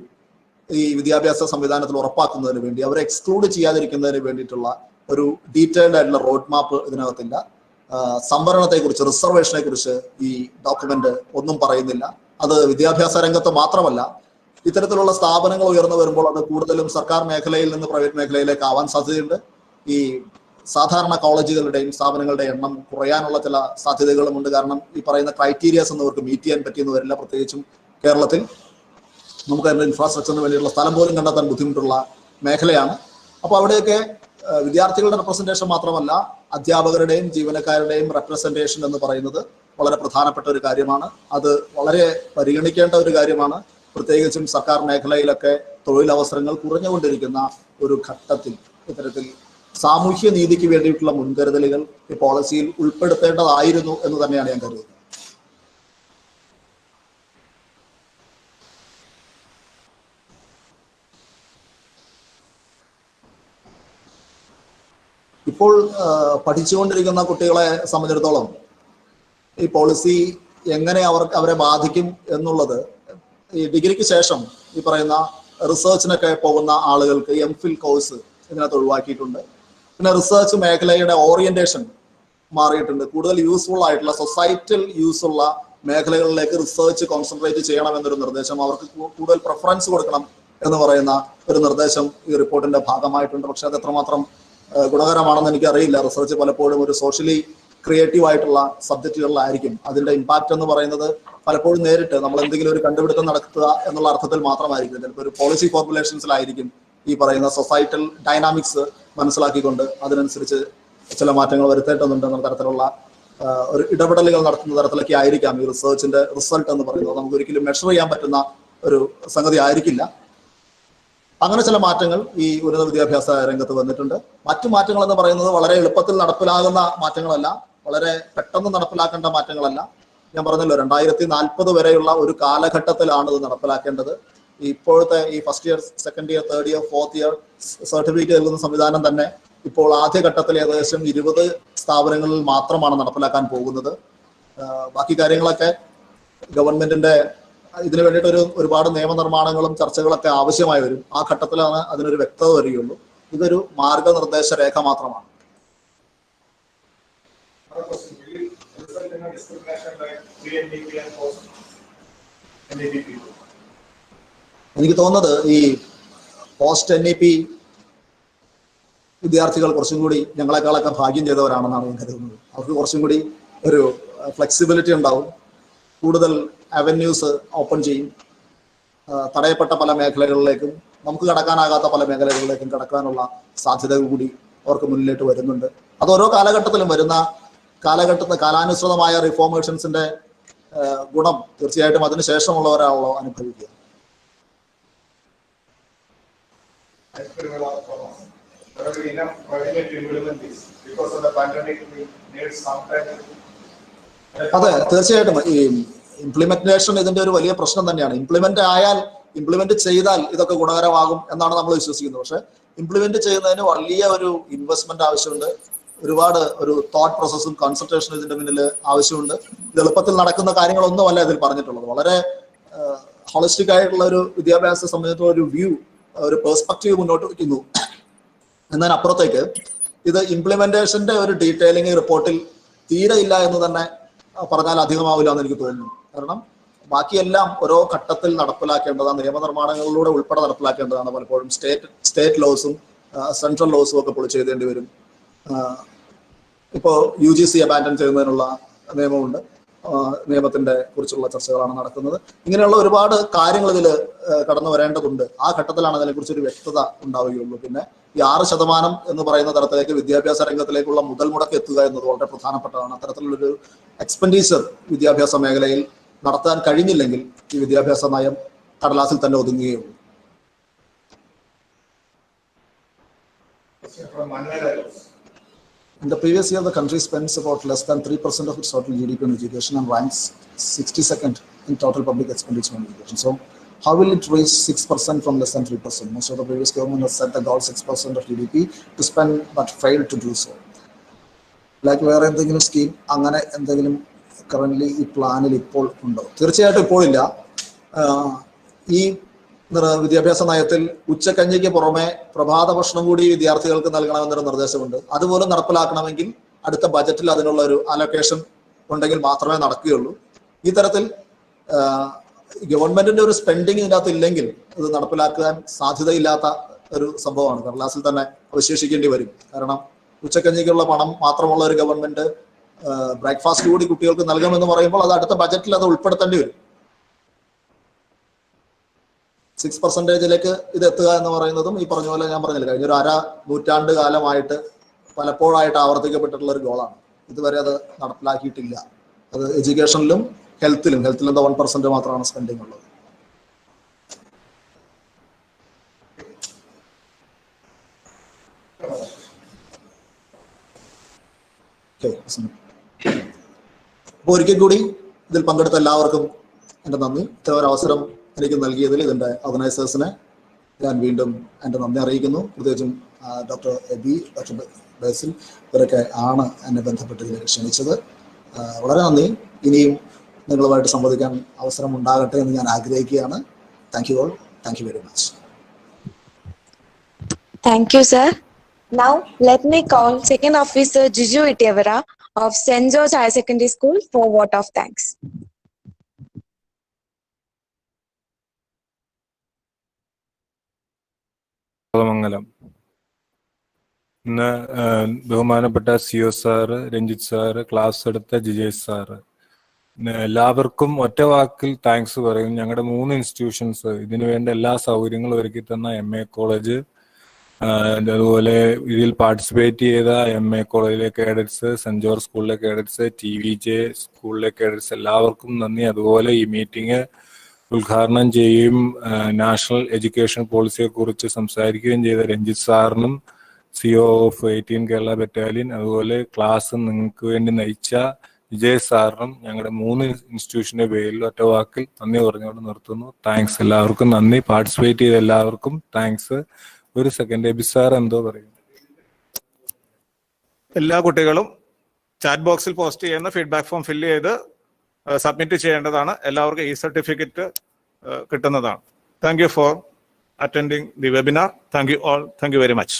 ഈ വിദ്യാഭ്യാസ സംവിധാനത്തിൽ ഉറപ്പാക്കുന്നതിന് വേണ്ടി, അവരെ എക്സ്ക്ലൂഡ് ചെയ്യാതിരിക്കുന്നതിന് വേണ്ടിയിട്ടുള്ള ഒരു ഡീറ്റെയിൽഡ് ആയിട്ടുള്ള റോഡ് മാപ്പ് ഇതിനകത്തില്ല. സംവരണത്തെക്കുറിച്ച്, റിസർവേഷനെ കുറിച്ച് ഈ ഡോക്യുമെന്റ് ഒന്നും പറയുന്നില്ല. അത് വിദ്യാഭ്യാസ രംഗത്ത് മാത്രമല്ല, ഇത്തരത്തിലുള്ള സ്ഥാപനങ്ങൾ ഉയർന്നു വരുമ്പോൾ അത് കൂടുതലും സർക്കാർ മേഖലയിൽ നിന്ന് പ്രൈവറ്റ് മേഖലയിലേക്ക് ആവാൻ സാധ്യതയുണ്ട്. ഈ സാധാരണ കോളേജുകളുടെയും സ്ഥാപനങ്ങളുടെയും എണ്ണം കുറയാനുള്ള ചില സാധ്യതകളുമുണ്ട്. കാരണം ഈ പറയുന്ന ക്രൈറ്റീരിയാസ് ഒന്നും അവർക്ക് മീറ്റ് ചെയ്യാൻ പറ്റിയെന്ന് വരില്ല. പ്രത്യേകിച്ചും കേരളത്തിൽ നമുക്ക് അതിൻ്റെ ഇൻഫ്രാസ്ട്രക്ചറിന് വേണ്ടിയുള്ള സ്ഥലം പോലും കണ്ടെത്താൻ ബുദ്ധിമുട്ടുള്ള മേഖലയാണ്. അപ്പോൾ അവിടെയൊക്കെ വിദ്യാർത്ഥികളുടെ റെപ്രസെന്റേഷൻ മാത്രമല്ല, അധ്യാപകരുടെയും ജീവനക്കാരുടെയും റെപ്രസെന്റേഷൻ എന്ന് പറയുന്നത് വളരെ പ്രധാനപ്പെട്ട ഒരു കാര്യമാണ്. അത് വളരെ പരിഗണിക്കേണ്ട ഒരു കാര്യമാണ്. പ്രത്യേകിച്ചും സർക്കാർ മേഖലയിലൊക്കെ തൊഴിലവസരങ്ങൾ കുറഞ്ഞുകൊണ്ടിരിക്കുന്ന ഒരു ഘട്ടത്തിൽ ഇത്തരത്തിൽ സാമൂഹ്യ നീതിക്ക് വേണ്ടിയിട്ടുള്ള മുൻകരുതലുകൾ ഈ പോളിസിയിൽ ഉൾപ്പെടുത്തേണ്ടതായിരുന്നു എന്ന് തന്നെയാണ് ഞാൻ കരുതുന്നത്. ഇപ്പോൾ പഠിച്ചുകൊണ്ടിരിക്കുന്ന കുട്ടികളെ സംബന്ധിച്ചിടത്തോളം ഈ പോളിസി എങ്ങനെ അവരെ ബാധിക്കും എന്നുള്ളത്, ഈ ഡിഗ്രിക്ക് ശേഷം ഈ പറയുന്ന റിസർച്ചിനൊക്കെ പോകുന്ന ആളുകൾക്ക് MPhil കോഴ്സ് ഇതിനകത്ത് ഒഴിവാക്കിയിട്ടുണ്ട്. പിന്നെ റിസർച്ച് മേഖലയുടെ ഓറിയന്റേഷൻ മാറിയിട്ടുണ്ട്. കൂടുതൽ യൂസ്ഫുൾ ആയിട്ടുള്ള സൊസൈറ്റൽ യൂസ് ഉള്ള മേഖലകളിലേക്ക് റിസർച്ച് കോൺസെൻട്രേറ്റ് ചെയ്യണം എന്നൊരു നിർദ്ദേശം, അവർക്ക് കൂടുതൽ പ്രിഫറൻസ് കൊടുക്കണം എന്ന് പറയുന്ന ഒരു നിർദ്ദേശം ഈ റിപ്പോർട്ടിന്റെ ഭാഗമായിട്ടുണ്ട്. പക്ഷെ അത് എത്രമാത്രം ഗുണകരമാണെന്ന് എനിക്കറിയില്ല. റിസർച്ച് പലപ്പോഴും ഒരു സോഷ്യലി ക്രിയേറ്റീവ് ആയിട്ടുള്ള സബ്ജക്റ്റുകളിലായിരിക്കും. അതിന്റെ ഇമ്പാക്റ്റ് എന്ന് പറയുന്നത് പലപ്പോഴും നേരിട്ട് നമ്മൾ എന്തെങ്കിലും ഒരു കണ്ടുപിടുത്തം നടത്തുക എന്നുള്ള അർത്ഥത്തിൽ മാത്രമായിരിക്കും. ചിലപ്പോൾ ഒരു പോളിസി ഫോർമുലേഷൻസിലായിരിക്കും ഈ പറയുന്ന സൊസൈറ്റൽ ഡൈനാമിക്സ് മനസ്സിലാക്കിക്കൊണ്ട് അതിനനുസരിച്ച് ചില മാറ്റങ്ങൾ വരുത്തേണ്ടതുണ്ട് എന്ന തരത്തിലുള്ള ഒരു ഇടപെടലുകൾ നടത്തുന്ന തരത്തിലൊക്കെ ആയിരിക്കാം ഈ റിസർച്ചിന്റെ റിസൾട്ട് എന്ന് പറയുന്നത്. നമുക്ക് ഒരിക്കലും മെഷർ ചെയ്യാൻ പറ്റുന്ന ഒരു സംഗതി ആയിരിക്കില്ല. അങ്ങനെ ചില മാറ്റങ്ങൾ ഈ ഉന്നത വിദ്യാഭ്യാസ രംഗത്ത് വന്നിട്ടുണ്ട്. മറ്റു മാറ്റങ്ങൾ എന്ന് പറയുന്നത് വളരെ എളുപ്പത്തിൽ നടപ്പിലാകുന്ന മാറ്റങ്ങളല്ല, വളരെ പെട്ടെന്ന് നടപ്പിലാക്കേണ്ട മാറ്റങ്ങളല്ല. ഞാൻ പറഞ്ഞല്ലോ, 2040 വരെയുള്ള ഒരു കാലഘട്ടത്തിലാണ് ഇത് നടപ്പിലാക്കേണ്ടത്. ഇപ്പോഴത്തെ ഈ first year, second year, third year, fourth year certificate നൽകുന്ന സംവിധാനം തന്നെ ഇപ്പോൾ ആദ്യഘട്ടത്തിൽ ഏകദേശം 20 സ്ഥാപനങ്ങളിൽ മാത്രമാണ് നടപ്പിലാക്കാൻ പോകുന്നത്. ബാക്കി കാര്യങ്ങളൊക്കെ ഗവൺമെന്റിന്റെ ഇതിനു വേണ്ടിയിട്ട് ഒരുപാട് നിയമനിർമ്മാണങ്ങളും ചർച്ചകളൊക്കെ ആവശ്യമായി വരും. ആ ഘട്ടത്തിലാണ് അതിനൊരു വ്യക്തത വരികയുള്ളൂ. ഇതൊരു മാർഗനിർദ്ദേശ രേഖ മാത്രമാണ്. എനിക്ക് തോന്നുന്നത് ഈ പോസ്റ്റ് NEP വിദ്യാർത്ഥികൾ കുറച്ചും കൂടി ഞങ്ങളെക്കാളൊക്കെ ഭാഗ്യം ചെയ്തവരാണെന്നാണ് ഞാൻ കരുതുന്നത്. അവർക്ക് കുറച്ചും കൂടി ഒരു ഫ്ലെക്സിബിലിറ്റി ഉണ്ടാവും, കൂടുതൽ അവന്യൂസ് ഓപ്പൺ ചെയ്യും. തടയപ്പെട്ട പല മേഖലകളിലേക്കും, നമുക്ക് കടക്കാനാകാത്ത പല മേഖലകളിലേക്കും കടക്കാനുള്ള സാധ്യതകൾ കൂടി അവർക്ക് മുന്നിലേക്ക് വരുന്നുണ്ട്. അത് ഓരോ കാലഘട്ടത്തിലും വരുന്ന കാലാനുസൃതമായ റിഫോർമേഷൻസിന്റെ ഗുണം തീർച്ചയായിട്ടും അതിനുശേഷമുള്ളവരാണല്ലോ അനുഭവിക്കുക. as per our performance. There will be enough revenue to implement this. Because of the pandemic, we need some time. അതെ, തീർച്ചയായിട്ടും ഈ ഇംപ്ലിമെന്റേഷൻ ഇതിന്റെ ഒരു വലിയ പ്രശ്നം തന്നെയാണ്. ഇംപ്ലിമെന്റ് ചെയ്താൽ ഇതൊക്കെ ഗുണകരമാകും എന്നാണ് നമ്മൾ വിശ്വസിക്കുന്നത്. പക്ഷെ ഇംപ്ലിമെന്റ് ചെയ്യുന്നതിന് വലിയ ഒരു ഇൻവെസ്റ്റ്മെന്റ് ആവശ്യമുണ്ട്. ഒരുപാട് ഒരു തോട്ട് പ്രോസസ്സും കോൺസെൻട്രേഷനും ഇതിന്റെ പിന്നിൽ ആവശ്യമുണ്ട്. ഇത് എളുപ്പത്തിൽ നടക്കുന്ന കാര്യങ്ങളൊന്നുമല്ല ഇതിൽ പറഞ്ഞിട്ടുള്ളത്. വളരെ ഹോളിസ്റ്റിക് ആയിട്ടുള്ള ഒരു വിദ്യാഭ്യാസത്തെ സംബന്ധിച്ചുള്ള ഒരു വ്യൂ, ഒരു പെർസ്പെക്റ്റീവ് മുന്നോട്ട് വയ്ക്കുന്നു. എന്നതിനപ്പുറത്തേക്ക് ഇത് ഇംപ്ലിമെന്റേഷന്റെ ഒരു ഡീറ്റെയിലിംഗ് റിപ്പോർട്ടിൽ തീരെ ഇല്ല എന്ന് തന്നെ പറഞ്ഞാൽ അധികമാവില്ല എന്ന് എനിക്ക് തോന്നുന്നു. കാരണം ബാക്കിയെല്ലാം ഓരോ ഘട്ടത്തിൽ നടപ്പിലാക്കേണ്ടതാണ്, നിയമനിർമ്മാണങ്ങളിലൂടെ ഉൾപ്പെടെ നടപ്പിലാക്കേണ്ടതാണ്. പലപ്പോഴും സ്റ്റേറ്റ് ലോസും സെൻട്രൽ ലോസും ഒക്കെ പൊളിച്ച് എഴുതേണ്ടി വരും. ഇപ്പോൾ UGC അബാൻഡൻ ചെയ്യുന്നതിനുള്ള നിയമമുണ്ട്, നിയമത്തിന്റെ കുറിച്ചുള്ള ചർച്ചകളാണ് നടക്കുന്നത്. ഇങ്ങനെയുള്ള ഒരുപാട് കാര്യങ്ങൾ ഇതിൽ കടന്നു വരേണ്ടതുണ്ട്. ആ ഘട്ടത്തിലാണ് അതിനെക്കുറിച്ചൊരു വ്യക്തത ഉണ്ടാവുകയുള്ളൂ. പിന്നെ ഈ 6% എന്ന് പറയുന്ന തരത്തിലേക്ക് വിദ്യാഭ്യാസ രംഗത്തിലേക്കുള്ള മുതൽ മുടക്ക് എത്തുക എന്നത് വളരെ പ്രധാനപ്പെട്ടതാണ്. അത്തരത്തിലുള്ളൊരു എക്സ്പെൻഡിച്ചർ വിദ്യാഭ്യാസ മേഖലയിൽ നടത്താൻ കഴിഞ്ഞില്ലെങ്കിൽ ഈ വിദ്യാഭ്യാസ നയം കടലാസിൽ തന്നെ ഒതുങ്ങുകയുള്ളൂ. In the previous year, the country spends about less than 3% of its total GDP on education and ranks 62nd in total public expenditure on education. So, how will it raise 6% from less than 3%? Most of the previous government has set the goal 6% of GDP to spend, but failed to do so. Like വേറെ എന്തെങ്കിലും scheme അങ്ങനെ എന്തെങ്കിലും current ഈ പ്ലാനിൽ ഇപ്പോൾ ഉണ്ടോ? തീർച്ചയായിട്ടും ഇപ്പോഴില്ല. ഈ വിദ്യാഭ്യാസ നയത്തിൽ ഉച്ചക്കഞ്ഞിക്ക് പുറമെ പ്രഭാത ഭക്ഷണം കൂടി വിദ്യാർത്ഥികൾക്ക് നൽകണമെന്നൊരു നിർദ്ദേശമുണ്ട്. അതുപോലും നടപ്പിലാക്കണമെങ്കിൽ അടുത്ത ബജറ്റിൽ അതിനുള്ള ഒരു അലൊക്കേഷൻ ഉണ്ടെങ്കിൽ മാത്രമേ നടക്കുകയുള്ളൂ. ഈ തരത്തിൽ ഗവൺമെന്റിന്റെ ഒരു സ്പെൻഡിങ് ഇതിനകത്ത് ഇല്ലെങ്കിൽ ഇത് നടപ്പിലാക്കാൻ സാധ്യതയില്ലാത്ത ഒരു സംഭവമാണ്. കടലാസിൽ തന്നെ അവശേഷിക്കേണ്ടി വരും. കാരണം ഉച്ചക്കഞ്ഞിക്കുള്ള പണം മാത്രമുള്ള ഒരു ഗവൺമെന്റ് ബ്രേക്ക്ഫാസ്റ്റ് കൂടി കുട്ടികൾക്ക് നൽകുമെന്ന് പറയുമ്പോൾ അത് അടുത്ത ബജറ്റിൽ അത് ഉൾപ്പെടുത്തേണ്ടി വരും. 6%ലേക്ക് ഇത് എത്തുക എന്ന് പറയുന്നതും ഈ പറഞ്ഞ പോലെ ഞാൻ പറഞ്ഞില്ല, കഴിഞ്ഞൊരു നൂറ്റാണ്ട് കാലമായിട്ട് പലപ്പോഴായിട്ട് ആവർത്തിക്കപ്പെട്ടിട്ടുള്ള ഒരു ഗോളാണ്. ഇതുവരെ അത് നടപ്പിലാക്കിയിട്ടില്ല. അത് എഡ്യൂക്കേഷനിലും ഹെൽത്തിലും 1% മാത്രമാണ് സ്പെൻഡിങ് ഉള്ളത്. അപ്പോൾ ഒരിക്കൽ കൂടി ഇതിൽ പങ്കെടുത്ത എല്ലാവർക്കും എൻ്റെ നന്ദി. ഇത്ര ഒരു അവസരം എനിക്ക് നൽകിയതിൽ ഇതിൻ്റെ ഓർഗനൈസേഴ്സിനെ ഞാൻ വീണ്ടും എൻ്റെ നന്ദി അറിയിക്കുന്നു. പ്രത്യേകിച്ചും ഡോക്ടർ എബി, ഡോക്ടർ ബേസിൽ, ഇവരൊക്കെ ആണ് എന്നെ ബന്ധപ്പെട്ട് ഇതിലേക്ക് ക്ഷണിച്ചത്. വളരെ നന്ദി. ഇനിയും നിങ്ങളുമായിട്ട് സംവദിക്കാൻ അവസരം ഉണ്ടാകട്ടെ എന്ന് ഞാൻ ആഗ്രഹിക്കുകയാണ്. Thank you all. Thank you very much. Thank you, sir. Now, let me call Second Officer Jiju Itiyavara of St. George Higher Secondary School for a vote of thanks. മംഗലം. ഇന്ന് ബഹുമാനപ്പെട്ട CO sir, Ranjith sir, class എടുത്ത Jijesh sir, എല്ലാവർക്കും ഒറ്റ വാക്കിൽ thanks പറയും. ഞങ്ങളുടെ 3 institutions ഇതിനു വേണ്ട എല്ലാ സൗകര്യങ്ങളും ഒരുക്കി തന്ന MA കോളേജ്, അതുപോലെ ഇതിൽ പാർട്ടിസിപ്പേറ്റ് ചെയ്ത MA കോളേജിലെ കേഡറ്റ്സ്, സെന്റ് ജോർജ് സ്കൂളിലെ കേഡറ്റ്സ്, TVJ സ്കൂളിലെ കേഡറ്റ്സ്, എല്ലാവർക്കും നന്ദി. അതുപോലെ ഈ മീറ്റിംഗ് ഉദ്ഘാടനം ചെയ്യുകയും നാഷണൽ എഡ്യൂക്കേഷൻ പോളിസിയെ കുറിച്ച് സംസാരിക്കുകയും ചെയ്ത രഞ്ജിത്ത് സാറിനും, CO ഓഫ് 18 കേരള ബറ്റാലിയൻ, അതുപോലെ ക്ലാസ് നിങ്ങൾക്ക് വേണ്ടി നയിച്ച വിജയ് സാറിനും ഞങ്ങളുടെ 3 ഇൻസ്റ്റിറ്റ്യൂഷന്റെ പേരിൽ ഒറ്റ വാക്കിൽ നന്ദി പറഞ്ഞുകൊണ്ട് നിർത്തുന്നു. താങ്ക്സ്. എല്ലാവർക്കും നന്ദി. പാർട്ടിസിപ്പേറ്റ് ചെയ്ത എല്ലാവർക്കും താങ്ക്സ്. ഒരു സെക്കൻഡ്, എബി സാർ എന്തോ പറയും. എല്ലാ കുട്ടികളും ചാറ്റ് ബോക്സിൽ പോസ്റ്റ് ചെയ്യുന്ന ഫീഡ്ബാക്ക് ഫോം ഫില്ല് ചെയ്ത് സബ്മിറ്റ് ചെയ്യേണ്ടതാണ്. എല്ലാവർക്കും ഈ സർട്ടിഫിക്കറ്റ് കിട്ടുന്നതാണ്. Thank you for attending the webinar. Thank you all. Thank you very much.